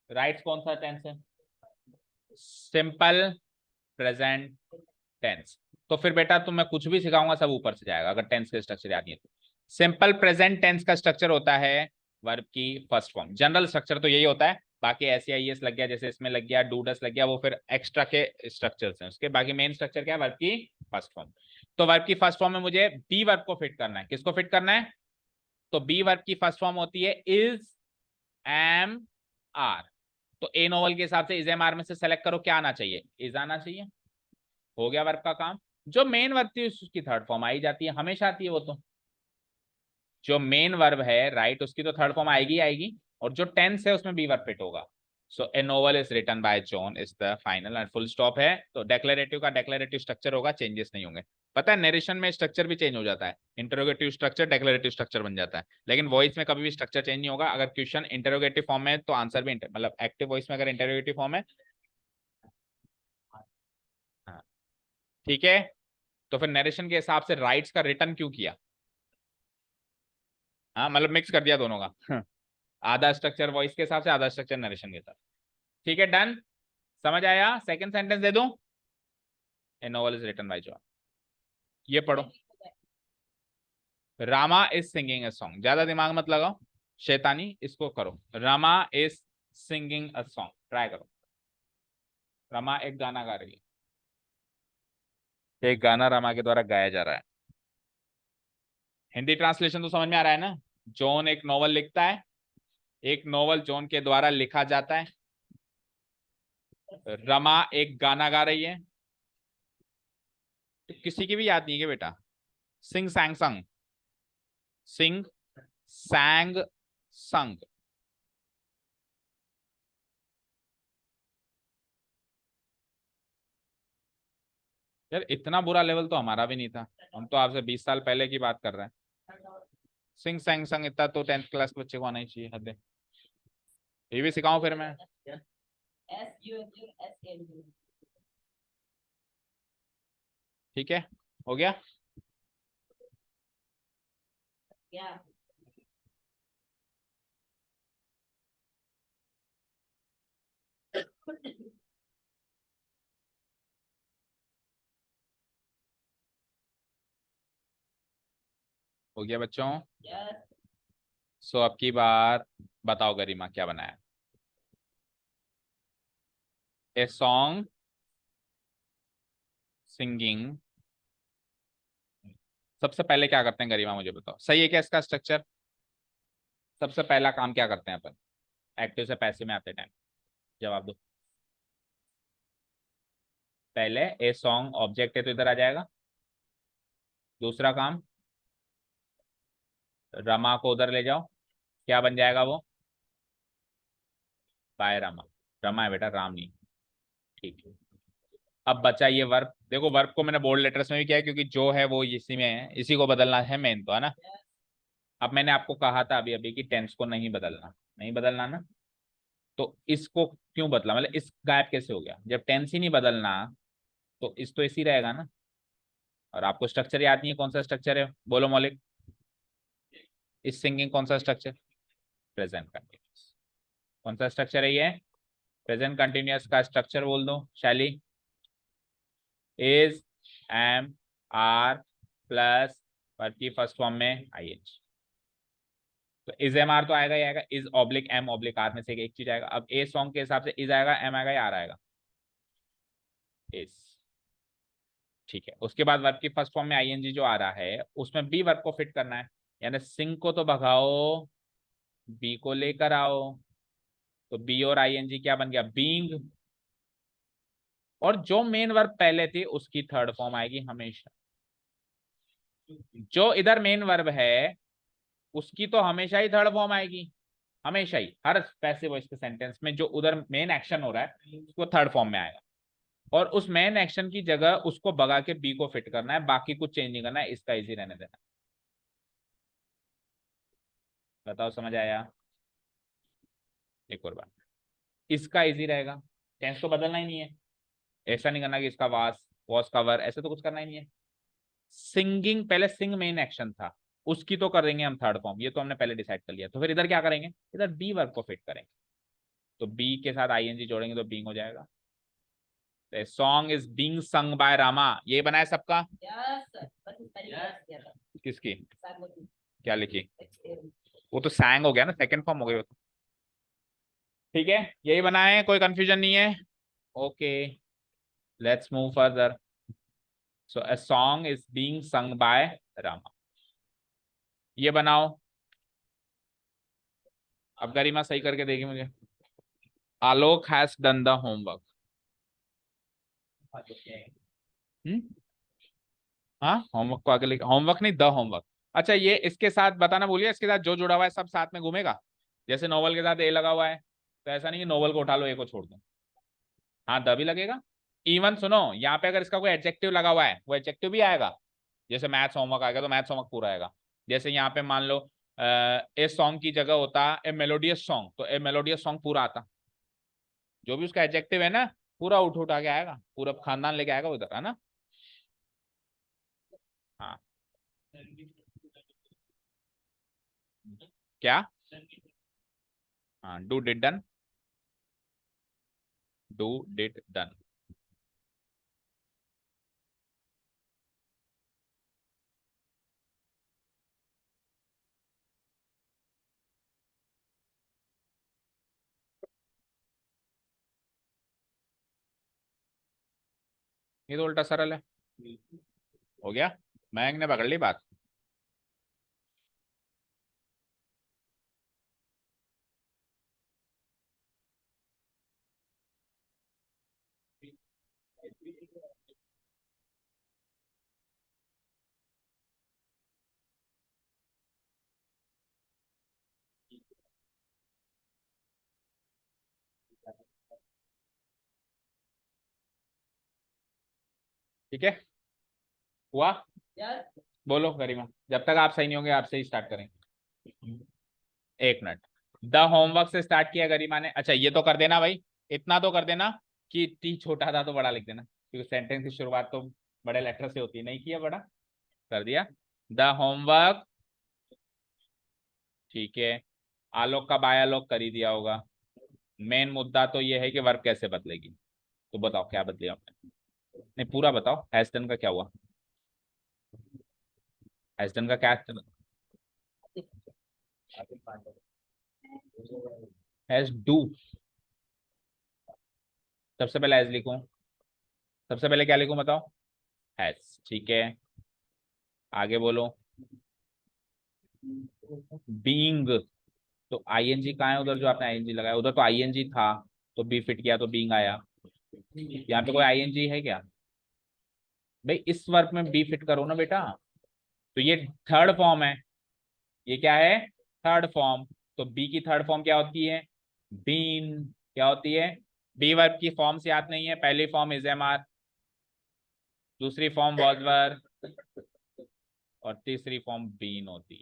राइट्स कौन सा टेंस है? Simple present tense. तो फिर बेटा तुम, मैं कुछ भी सिखाऊंगा सब ऊपर से जाएगा, अगर टेंस के स्ट्रक्चर याद नहीं है तो। सिंपल प्रेजेंट टेंस का स्ट्रक्चर होता है वर्ब की फर्स्ट फॉर्म, जनरल स्ट्रक्चर तो यही होता है। बाकी ऐसे आई एस लग गया, जैसे इसमें लग गया, डूडस लग गया, वो फिर एक्स्ट्रा के स्ट्रक्चर्स हैं उसके, बाकी मेन स्ट्रक्चर क्या है, वर्ब की फर्स्ट फॉर्म। तो वर्ब की फर्स्ट फॉर्म में मुझे बी वर्ब को फिट करना है, किसको फिट करना है? तो बी वर्ब की फर्स्ट फॉर्म होती है इज, एम, आर। तो ए नोवल के हिसाब से इज एम आर में से सेलेक्ट करो, क्या आना चाहिए? इज आना चाहिए। हो गया वर्ब का काम। जो मेन वर्ब थी उसकी थर्ड फॉर्म आई जाती है, हमेशा आती है वो तो। जो मेन वर्ब है राइट, उसकी तो थर्ड फॉर्म आएगी आएगी, और जो टेंस है उसमें बी वर्ब फिट होगा। So a novel is written by John is the final and full stop है। तो डेक्लेरेटिव का डेक्लेरेटिव स्ट्रक्चर होगा, चेंजेस नहीं होंगे। पता है नरेशन में स्ट्रक्चर भी चेंज हो जाता है, इंटरोगेटिव स्ट्रक्चर डेक्लेरेटिव स्ट्रक्चर बन जाता है, लेकिन वॉइस में कभी भी स्ट्रक्चर चेंज नहीं होगा। अगर क्वेश्चन इंटरोगेटिव फॉर्म में तो आंसर भी मतलब एक्टिव वॉइस में अगर इंटरोगेटिव फॉर्म है। हाँ, ठीक है। तो फिर नरेशन के हिसाब से राइट्स का रिटर्न क्यों किया? हाँ मतलब मिक्स कर दिया दोनों का आधा स्ट्रक्चर वॉइस के हिसाब से, आधा स्ट्रक्चर नरेशन के साथ। ठीक है, डन। समझ आया? सेकंड सेंटेंस दे दूं, a novel is written by John. ये पढ़ो, Rama is singing a song, ज्यादा दिमाग मत लगाओ शैतानी, इसको करो। Rama is singing a song, try करो। रमा एक गाना गा रही है, एक गाना रमा के द्वारा गाया जा रहा है। हिंदी ट्रांसलेशन तो समझ में आ रहा है ना? जॉन एक नॉवल लिखता है, एक नॉवल जॉन के द्वारा लिखा जाता है। रमा एक गाना गा रही है, तो किसी की भी याद नहीं है बेटा। सिंग सैंग संग, सिंग सैंग संग। यार इतना बुरा लेवल तो हमारा भी नहीं था, हम तो आपसे 20 साल पहले की बात कर रहे हैं। सिंग सैंग संग इतना तो 10th क्लास के बच्चे को आना ही चाहिए, हद है। ये भी सिखाऊं फिर मैं? ठीक है, हो गया। हो गया बच्चों। सो अब की बार बताओ गरिमा क्या बनाया। A song singing. सबसे पहले क्या करते हैं गरिमा, मुझे बताओ, सही है क्या इसका स्ट्रक्चर? सबसे पहला काम क्या करते हैं अपन, एक्टिव से पैसिव में आते टाइम? जवाब दो। पहले ए सॉन्ग ऑब्जेक्ट है तो इधर आ जाएगा। दूसरा काम, रमा को उधर ले जाओ, क्या बन जाएगा वो? बाय रमा। रमा है बेटा, राम नहीं। ठीक है। अब बचा ये वर्ब। देखो वर्ब को मैंने बोल्ड लेटर्स में भी किया है क्योंकि जो है वो इसी में है, इसी को बदलना है मेन तो, है ना। अब मैंने आपको कहा था अभी अभी कि टेंस को नहीं बदलना, नहीं बदलना ना। तो इसको क्यों बदला, मतलब इस गायब कैसे हो गया? जब टेंस ही नहीं बदलना तो इस तो इसी रहेगा ना। और आपको स्ट्रक्चर याद नहीं है, कौन सा स्ट्रक्चर है बोलो मौलिक? इस सिंगिंग कौन सा स्ट्रक्चर? Present continuous. कौन सा स्ट्रक्चर है ये? प्रेजेंट कंटिन्यूअस का स्ट्रक्चर बोल दो Shaili. Is, am, are plus verb की फर्स्ट फॉर्म में आईएनजी। तो इज एम आर तो आएगा ही आएगा, is oblique am oblique are में से एक चीज आएगा। अब ए सॉन्ग के हिसाब से इज आएगा, एम आएगा या आर आएगा? इज। ठीक है, उसके बाद वर्ब की फर्स्ट फॉर्म में आईएनजी जो आ रहा है उसमें बी वर्ब को फिट करना है, यानी सिंग को तो भगाओ, बी को लेकर आओ। तो बी और आईएनजी क्या बन गया? बीइंग। और जो मेन वर्ब पहले थी उसकी थर्ड फॉर्म आएगी हमेशा। जो इधर मेन वर्ब है उसकी तो हमेशा ही थर्ड फॉर्म आएगी, हमेशा ही, हर पैसिव वॉइस के सेंटेंस में जो उधर मेन एक्शन हो रहा है उसको थर्ड फॉर्म में आएगा। और उस मेन एक्शन की जगह उसको भगा के बी को फिट करना है, बाकी कुछ चेंज नहीं करना है, इसका इजी रहने देना। बताओ समझ आया? एक और बात, इसका इजी रहेगा, टेंस तो बदलना ही नहीं है। ऐसा नहीं करना कि इसका वास कवर, ऐसे तो कुछ करना ही नहीं है। सिंगिंग, पहले सिंग मेन एक्शन था, उसकी तो कर देंगे हम थर्ड फॉर्म, ये तो हमने पहले डिसाइड कर लिया। तो फिर इधर क्या करेंगे, इधर बी वर्ब को फिट करेंगे। तो बी के साथ आईएनजी जोड़ेंगे तो बीइंग हो जाएगा। Song is being sung by Rama, ये बनाया सबका? किसकी? क्या लिखी? वो तो सैंग हो गया ना, सेकंड फॉर्म हो गई वो तो। ठीक है, यही बनाए, कोई कंफ्यूजन नहीं है। Okay, let's move further. So a song is being sung by Rama, ये बनाओ। अब गरिमा सही करके देगी मुझे। आलोक हैज डन द होमवर्क। हम्म, हाँ होमवर्क को आगे लिखा, होमवर्क नहीं द होमवर्क। अच्छा ये इसके साथ बताना भूलिए, इसके साथ जो जुड़ा हुआ है सब साथ में घूमेगा। जैसे नोवेल के साथ ए लगा हुआ है, तो ऐसा नहीं कि नोवेल को उठा लो ए को छोड़ दो। हाँ द भी लगेगा। इवन सुनो, यहाँ पे अगर इसका कोई एडजेक्टिव लगा हुआ है वो एडजेक्टिव भी आएगा। जैसे मैथ्स होमवर्क आएगा तो मैथ्स होमवर्क पूरा आएगा। जैसे यहाँ पे मान लो ए सॉन्ग की जगह होता ए मेलोडियस सॉन्ग, तो ए मेलोडियस सॉन्ग पूरा आता। जो भी उसका एडजेक्टिव है ना, पूरा उठ उठा के आएगा, पूरा खानदान लेके आएगा उधर, है ना। हाँ। क्या? हाँ do did done. Do did done. ये तो उल्टा सरल है। हो गया, मयंक ने पकड़ ली बात। ठीक है, हुआ। बोलो गरिमा, जब तक आप सही नहीं होंगे आपसे ही स्टार्ट करेंगे। एक मिनट, द होमवर्क से स्टार्ट किया गरिमा ने, अच्छा ये तो कर देना भाई। इतना तो कर देना कि टी छोटा था तो बड़ा लिख देना, क्योंकि सेंटेंस की शुरुआत तो बड़े लेटर से होती है। नहीं किया बड़ा, कर दिया। द होमवर्क, ठीक है। आलोक का बायालोक कर ही दिया होगा। मेन मुद्दा तो ये है कि वर्ब कैसे बदलेगी। तो बताओ क्या बदले आपने। नहीं पूरा बताओ, हैज डन का क्या हुआ। हैज डन का क्या, हैज डू। सबसे पहले हैज लिखूं, सबसे पहले क्या लिखूं बताओ, हैज, ठीक है। आगे बोलो। बीइंग, तो आईएनजी कहाँ है उधर, जो आपने आईएनजी लगाया उधर तो आईएनजी था, तो बी फिट किया तो बीइंग आया। यहाँ पे कोई आईएनजी है क्या। भाई इस वर्ब में बी फिट करो ना बेटा। तो ये थर्ड फॉर्म है, ये क्या है, थर्ड फॉर्म। तो बी की थर्ड फॉर्म क्या होती है, बीन। क्या होती है, बी वर्ब की फॉर्म से याद नहीं है, पहली फॉर्म इज एम आर, दूसरी फॉर्म वॉज वर, और तीसरी फॉर्म बीन होती है।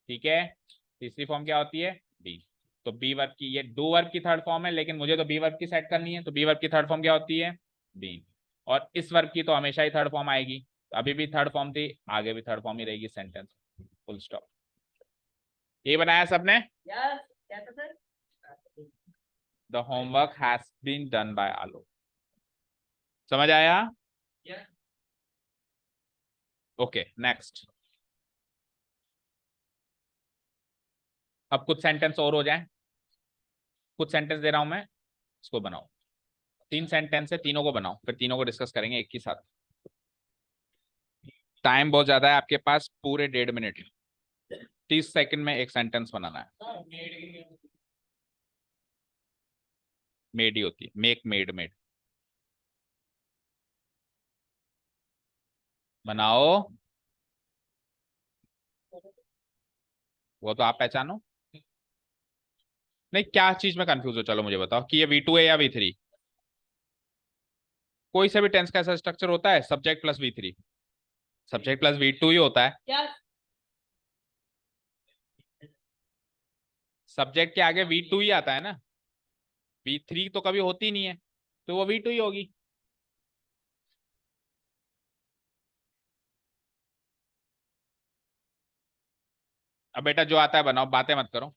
ठीक है, तीसरी फॉर्म क्या होती है, बी। तो बी वर्ब की, ये डू वर्ब की थर्ड फॉर्म है, लेकिन मुझे तो बी वर्ब की सेट करनी है, तो बी वर्ब की थर्ड फॉर्म क्या होती है, बी। और इस वर्ब की तो हमेशा ही थर्ड फॉर्म आएगी, तो अभी भी थर्ड फॉर्म थी, आगे भी थर्ड फॉर्म ही रहेगी सेंटेंस, फुल स्टॉप। ये बनाया सबने। यस, क्या था sir. The homework has been done by Alok. समझ आया। यस। Okay next. अब कुछ सेंटेंस और हो जाए, कुछ सेंटेंस दे रहा हूं मैं, इसको बनाओ। 3 सेंटेंस है, तीनों को बनाओ, फिर तीनों को डिस्कस करेंगे एक ही साथ। टाइम बहुत ज्यादा है आपके पास, पूरे 1.5 मिनट, 30 सेकंड में एक सेंटेंस बनाना है। मेड ही होती है, मेक मेड मेड। बनाओ, वो तो आप पहचानो। नहीं क्या चीज में कंफ्यूज हो, चलो मुझे बताओ कि ये V2 है या V3। कोई से भी टेंस का ऐसा स्ट्रक्चर होता है, subject plus V3, subject plus V2 ही होता है। क्या। सब्जेक्ट के आगे V2 ही आता है ना, V3 तो कभी होती नहीं है, तो वो V2 ही होगी। अब बेटा जो आता है बनाओ, बातें मत करो,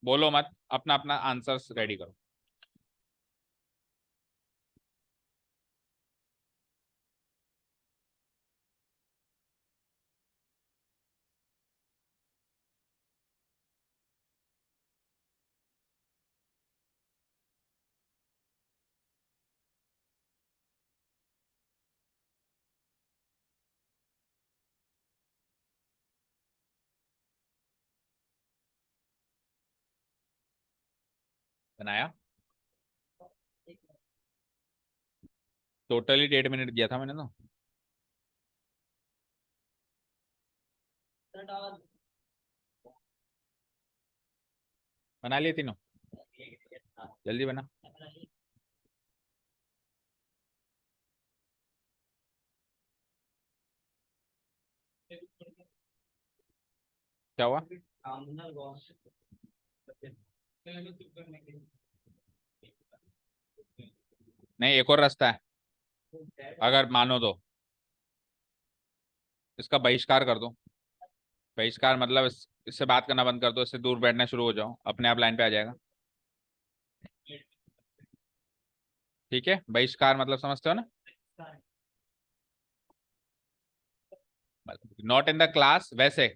बोलो मत, अपना अपना आंसर्स रेडी करो। बनाया, टोटली 1.5 मिनट दिया था मैंने तो। बना लिए तीनों, जल्दी बना। क्या हुआ, नहीं एक और रास्ता है, अगर मानो तो इसका बहिष्कार कर दो। बहिष्कार मतलब इससे बात करना बंद कर दो, इससे दूर बैठना शुरू हो जाओ, अपने आप लाइन पे आ जाएगा। ठीक है, बहिष्कार मतलब समझते हो ना, नॉट इन द क्लास, वैसे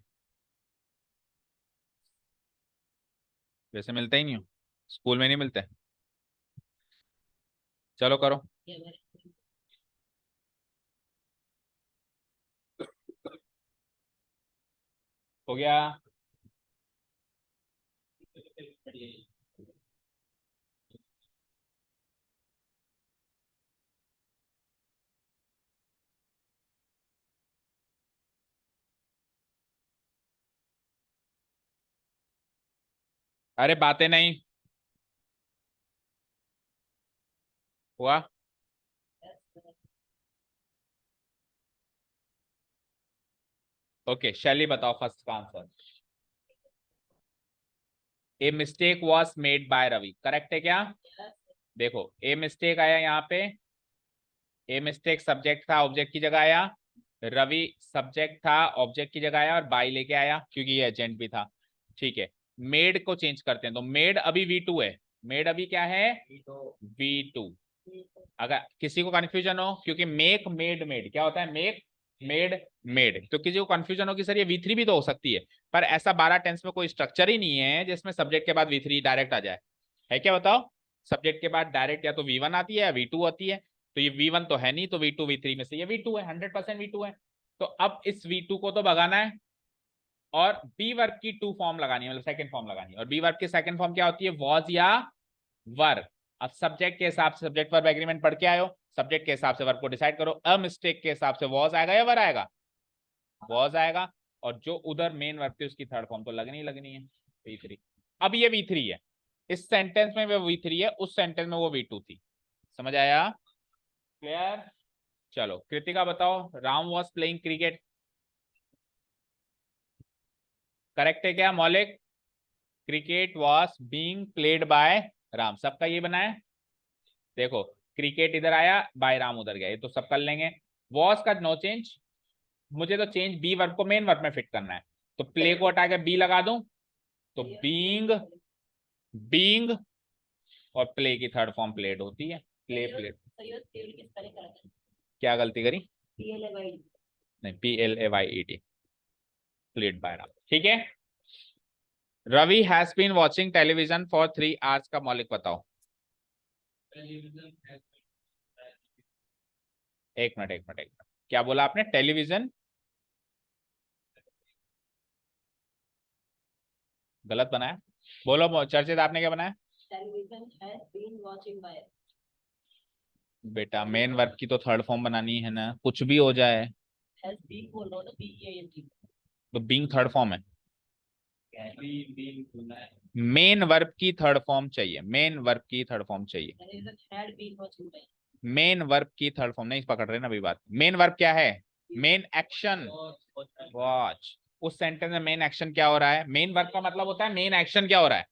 वैसे मिलते ही नहीं हो, स्कूल में नहीं मिलते। चलो करो। हो गया। अरे बातें नहीं हुआ। ओके शैली बताओ फर्स्ट का answer. A mistake was made by Ravi, correct है क्या? Yes. देखो ए मिस्टेक आया यहाँ पे, ए मिस्टेक सब्जेक्ट था, ऑब्जेक्ट की जगह आया, रवि सब्जेक्ट था, ऑब्जेक्ट की जगह आया, और बाई लेके आया क्योंकि ये एजेंट भी था। ठीक है, मेड को चेंज करते हैं, तो मेड अभी V2 है, मेड अभी क्या है? V2। अगर किसी को कंफ्यूजन हो, क्योंकि मेक मेड मेड क्या होता है? मेक मेड मेड, तो किसी को कंफ्यूजन हो कि सर ये V3 भी तो हो सकती है, पर ऐसा 12 टेंस में कोई स्ट्रक्चर ही नहीं है जिसमें सब्जेक्ट के बाद V3 डायरेक्ट आ जाए, है क्या बताओ? सब्जेक्ट के बाद डायरेक्ट या तो V1 आती है या V2 आती है, तो ये V1 तो है नहीं, तो V2 V3 में से ये V2 है, 100% V2 है। तो अब इस V2 को तो भगाना है, और बी वर्ब की 2 फॉर्म लगानी है, मतलब सेकंड फॉर्म लगानी है, और बी वर्ब की सेकंड फॉर्म क्या होती है? वॉज या वर। अब सब्जेक्ट के हिसाब से सब्जेक्ट वर्ब एग्रीमेंट पढ़ के आयो, सब्जेक्ट के हिसाब से वर्ब को डिसाइड करो। अ मिस्टेक के हिसाब से वॉज आएगा या वर आएगा? वॉज आएगा, और जो उधर मेन वर्ब थी उसकी थर्ड फॉर्म तो लगनी ही लगनी है, V3। अब ये V3 है, इस सेंटेंस में वो V3 है, उस सेंटेंस में वो V2 थी। समझ आया? क्लियर? चलो कृतिका बताओ, Ram was playing cricket, correct है क्या मौलिक? Cricket was being played by Ram, सबका ये बना है। देखो क्रिकेट इधर आया, बाय राम उधर गया, ये तो सब कर लेंगे। वॉज का नो चेंज, मुझे तो चेंज बी वर्ब को मेन वर्ब में फिट करना है, तो प्ले को हटा के बी लगा दूं, तो बीइंग बीइंग, और प्ले की थर्ड फॉर्म प्लेड होती है, प्ले प्लेड। क्या गलती करी? नहीं, PLAYED, प्लेड बाय राम, ठीक है। Ravi has been watching television for 3 hours का मौलिक बताओ। एक मिनट एक मिनट एक मिनट, क्या बोला आपने? टेलीविजन गलत बनाया, बोलो चर्चित, आपने क्या बनाया? Television has been watching by. बेटा मेन वर्ब की तो थर्ड फॉर्म बनानी है ना, कुछ भी हो जाए। Has been बोल रहा हूँ ना, BEANG. तो बीइंग थर्ड फॉर्म है, मेन वर्ब की थर्ड फॉर्म चाहिए, मेन वर्ब की थर्ड फॉर्म चाहिए, Television had been watching by. Main verb की थर्ड फॉर्म नहीं पकड़ रहे ना अभी बात। मेन वर्ब क्या है? Main action, watch. उस सेंटेंस में मेन एक्शन क्या हो रहा है? मेन वर्ब का मतलब होता है मेन एक्शन क्या हो रहा है।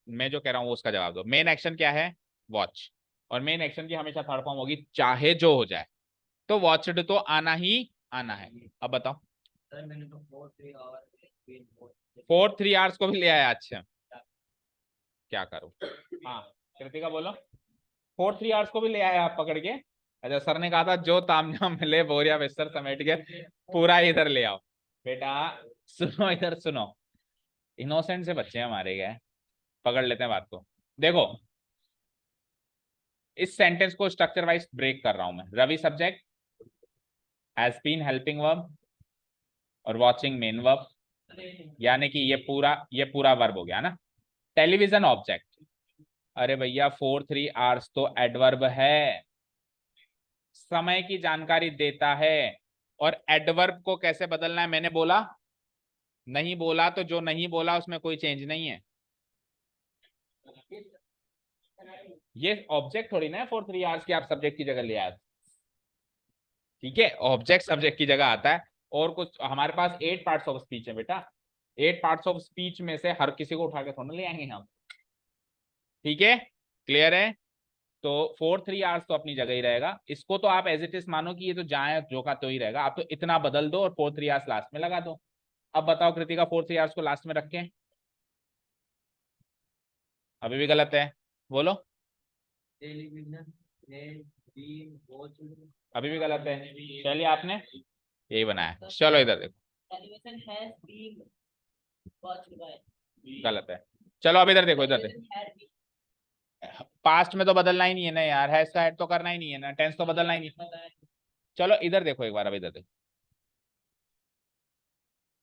मैं जो कह रहा हूं उसका जवाब दो। मेन एक्शन क्या है? वॉच। और मेन एक्शन की हमेशा थर्ड फॉर्म होगी, चाहे जो हो जाए, तो वॉच्ड तो आना ही आना है। अब बताओ। सर मैंने तो 4 3 आवर्स को भी ले आया, अच्छा क्या करूं। हाँ कृतिका बोलो। 4 3 आवर्स को भी ले आया आप पकड़ के। अच्छा सर ने कहा था जो तामझाम मिले बोरिया बिस्तर समेट के पूरा इधर ले आओ। बेटा सुनो, इधर सुनो, इनोसेंट से बच्चे हमारे गए, पकड़ लेते हैं बात को। देखो इस सेंटेंस को स्ट्रक्चर वाइज ब्रेक कर रहा हूं मैं। Ravi subject, has been helping verb, और वॉचिंग मेन वर्ब, यानी कि ये पूरा वर्ब हो गया ना। टेलीविजन ऑब्जेक्ट, अरे भैया 4 3 आवर्स तो एडवर्ब है, समय की जानकारी देता है। और एडवर्ब को कैसे बदलना है मैंने बोला? नहीं बोला, तो जो नहीं बोला उसमें कोई चेंज नहीं है। ये ऑब्जेक्ट थोड़ी ना है 4 3 आवर्स की आप सब्जेक्ट की जगह ले आए, ठीक है? ऑब्जेक्ट सब्जेक्ट की जगह आता है। और कुछ हमारे पास 8 पार्ट्स ऑफ स्पीच है बेटा, 8 पार्ट्स ऑफ स्पीच में से हर किसी को उठा के थोड़ा ले आएंगे हम, ठीक है? क्लियर है? तो 4 3 आवर्स तो अपनी जगह ही रहेगा, इसको तो आप एज इट इज मानो कि ये तो जाए जो का तो ही रहेगा, आप तो इतना बदल दो और 4 3 आवर्स लास्ट में लगा दो। अब बताओ कृतिका 4 3 आवर्स को लास्ट में रखें, अभी भी गलत है, बोलो। Television has been watching. अभी भी गलत है, चलिए आपने यही बनाया, चलो इधर देखो। Television has been watched by. गलत है, चलो अब इधर देखो, इधर देखो। Television had been. पास्ट में तो बदलना ही नहीं है ना यार, हैज का हेड तो करना ही नहीं है ना, टेंस तो बदलना ही नहीं। चलो इधर देखो एक बार, अब इधर देखो।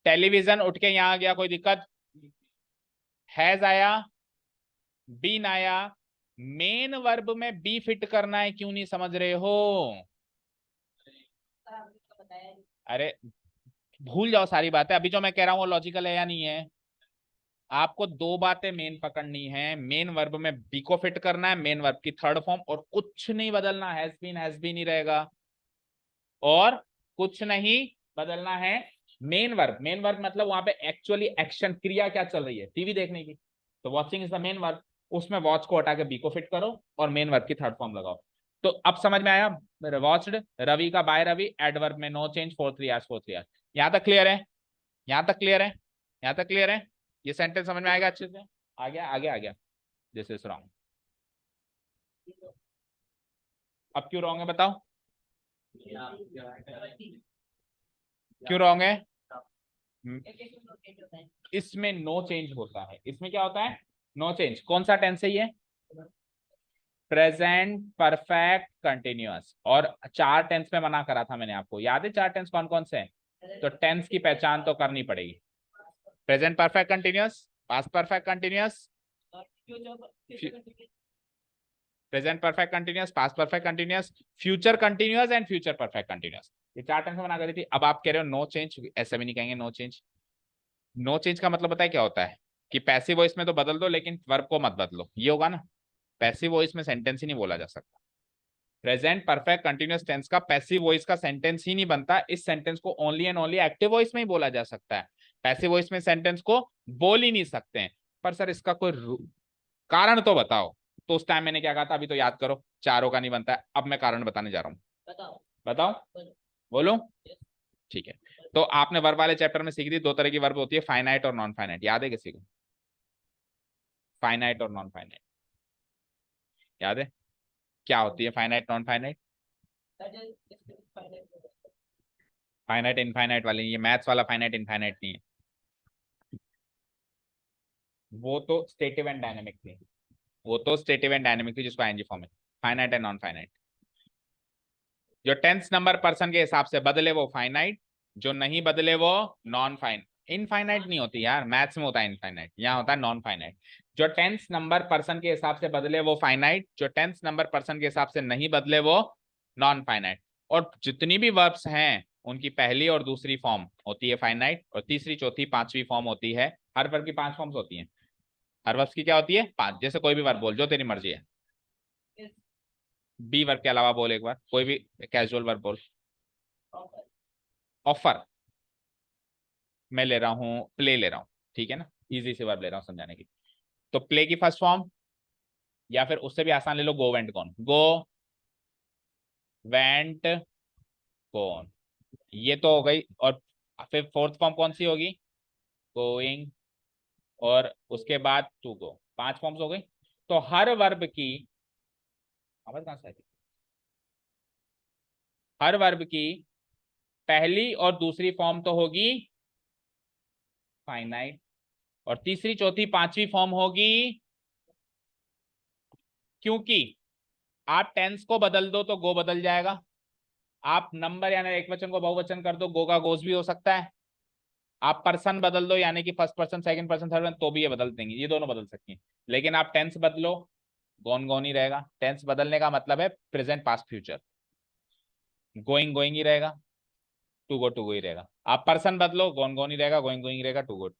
टेलीविजन उठ के यहां आ गया, कोई दिक्कत? हैज आया, बीन आया, मेन वर्ब में बी फिट करना है, क्यों नहीं समझ रहे हो? सर आपने तो बताया नहीं। अरे भूल जाओ सारी बातें, अभी जो मैं कह रहा हूँ वो लॉजिकल है या नहीं है? आपको 2 बातें मेन पकड़नी है, मेन वर्ब में बी को फिट करना है, मेन वर्ब की थर्ड फॉर्म, और कुछ नहीं बदलना, हैज बीन ही रहेगा, और कुछ नहीं बदलना है। मेन वर्ब मतलब वहां पे एक्चुअली एक्शन क्रिया क्या चल रही है, टीवी देखने की, तो watching is the main verb. उसमें वॉच को हटा के बी को फिट करो और मेन वर्ब की थर्ड फॉर्म लगाओ। तो अब समझ में आया, वॉच्ड रवि का बाय रवि, एडवर्ब में no change for 3 hours for 3 hours. यहां तक क्लियर है, यहां तक क्लियर है, यहां तक क्लियर है, ये सेंटेंस समझ में आएगा अच्छे से। आ गया आ गया आ गया। This is wrong. अब क्यों रॉन्ग है बताओ, क्यों रॉन्ग है? इसमें नो चेंज होता है, इसमें क्या होता है, नो चेंज। कौन सा टेंस है ये, प्रेजेंट परफेक्ट कंटिन्यूअस। और 4 टेंस में मना करा था मैंने आपको, याद है 4 टेंस कौन कौन से हैं? तो टेंस की पहचान तो करनी पड़ेगी। Present perfect continuous, past perfect continuous, present perfect continuous, past perfect continuous, future continuous and future perfect continuous. ये 4 टेंस में मना करी थी। अब आप कह रहे हो नो चेंज, ऐसा भी नहीं कहेंगे नो चेंज। नो चेंज का मतलब पता है क्या होता है, कि पैसिव वॉइस में तो बदल दो लेकिन वर्ब को मत बदलो, ये होगा ना। पैसिव वॉइस में सेंटेंस ही नहीं बोला जा सकता। प्रेजेंट परफेक्ट कंटिन्यूअस टेंस का पैसिव वॉइस का सेंटेंस ही नहीं बनता। इस सेंटेंस को only and only active voice में ही बोला जा सकता है। पैसिव वॉइस में सेंटेंस को बोल ही नहीं सकते हैं। पर सर इसका कोई कारण तो बताओ। तो उस टाइम मैंने क्या कहा था, अभी तो याद करो, चारों का नहीं बनता है। अब मैं कारण बताने जा रहा हूं, बताओ बताओ, बोलो। ठीक है, तो आपने वर्ब वाले चैप्टर में सीख दी 2 तरह की वर्ब होती है, फाइनाइट और नॉन फाइनाइट। याद है किसी को, फाइनाइट और नॉन फाइनाइट याद है? क्या होती है finite non finite? Finite infinite वाली, ये मैथ्स वाला फाइनाइट इनफाइनाइट नहीं है, वो तो स्टेटिव एंड डायनेमिक थी, वो तो स्टेटिव एंड डायनेमिक थी जिसको आईएनजी फॉर्म है। फाइनाइट एंड नॉन फाइनाइट, जो टेंस नंबर पर्सन के हिसाब से बदले वो फाइनाइट, जो नहीं बदले वो नॉन फाइन। इनफाइनाइट नहीं होती यार, मैथ्स में होता है इनफाइनाइट, यहाँ होता है नॉन फाइनाइट। जो टेंस नंबर पर्सन के हिसाब से बदले वो फाइनाइट, जो टेंस नंबर पर्सन के हिसाब से नहीं बदले वो नॉन फाइनाइट। और जितनी भी वर्ब्स हैं उनकी पहली और दूसरी फॉर्म होती है फाइनाइट, और तीसरी चौथी पांचवी फॉर्म होती है। हर वर्ब की 5 फॉर्म्स होती हैं, हर वर्ब की क्या होती है 5। जैसे कोई भी वर्ब बोल, जो तेरी मर्जी है, बी वर्ब के अलावा बोल, एक बार कोई भी कैजुअल वर्ब बोल। ऑफर, मैं ले रहा हूं प्ले ले रहा हूं, ठीक है ना, इजी से वर्ब ले रहा हूं समझाने की। तो प्ले की फर्स्ट फॉर्म, या फिर उससे भी आसान ले लो, go went gone, go went gone, ये तो हो गई। और फिर फोर्थ फॉर्म कौन सी होगी, गोइंग, और उसके बाद टू गो, 5 फॉर्म्स हो गई। तो हर वर्ब की, आवाज कहां से आई? हर वर्ब की पहली और दूसरी फॉर्म तो होगी फाइनाइट, और तीसरी चौथी पांचवी फॉर्म होगी, क्योंकि आप टेंस को बदल दो तो गो बदल जाएगा, आप नंबर यानी एक वचन को बहुवचन कर दो, गो का गोस भी हो सकता है, आप पर्सन बदल दो यानी कि first person second person third person, तो भी ये बदल देंगे, ये दोनों बदल सकती हैं। लेकिन आप टेंस बदलो, गोन गोन ही रहेगा। टेंस बदलने का मतलब है present past future, going going ही रहेगा, टू गो ही रहेगा। आप पर्सन बदलो, गोन गोन ही रहेगा, गोइंग गोइंग रहेगा, टू गो।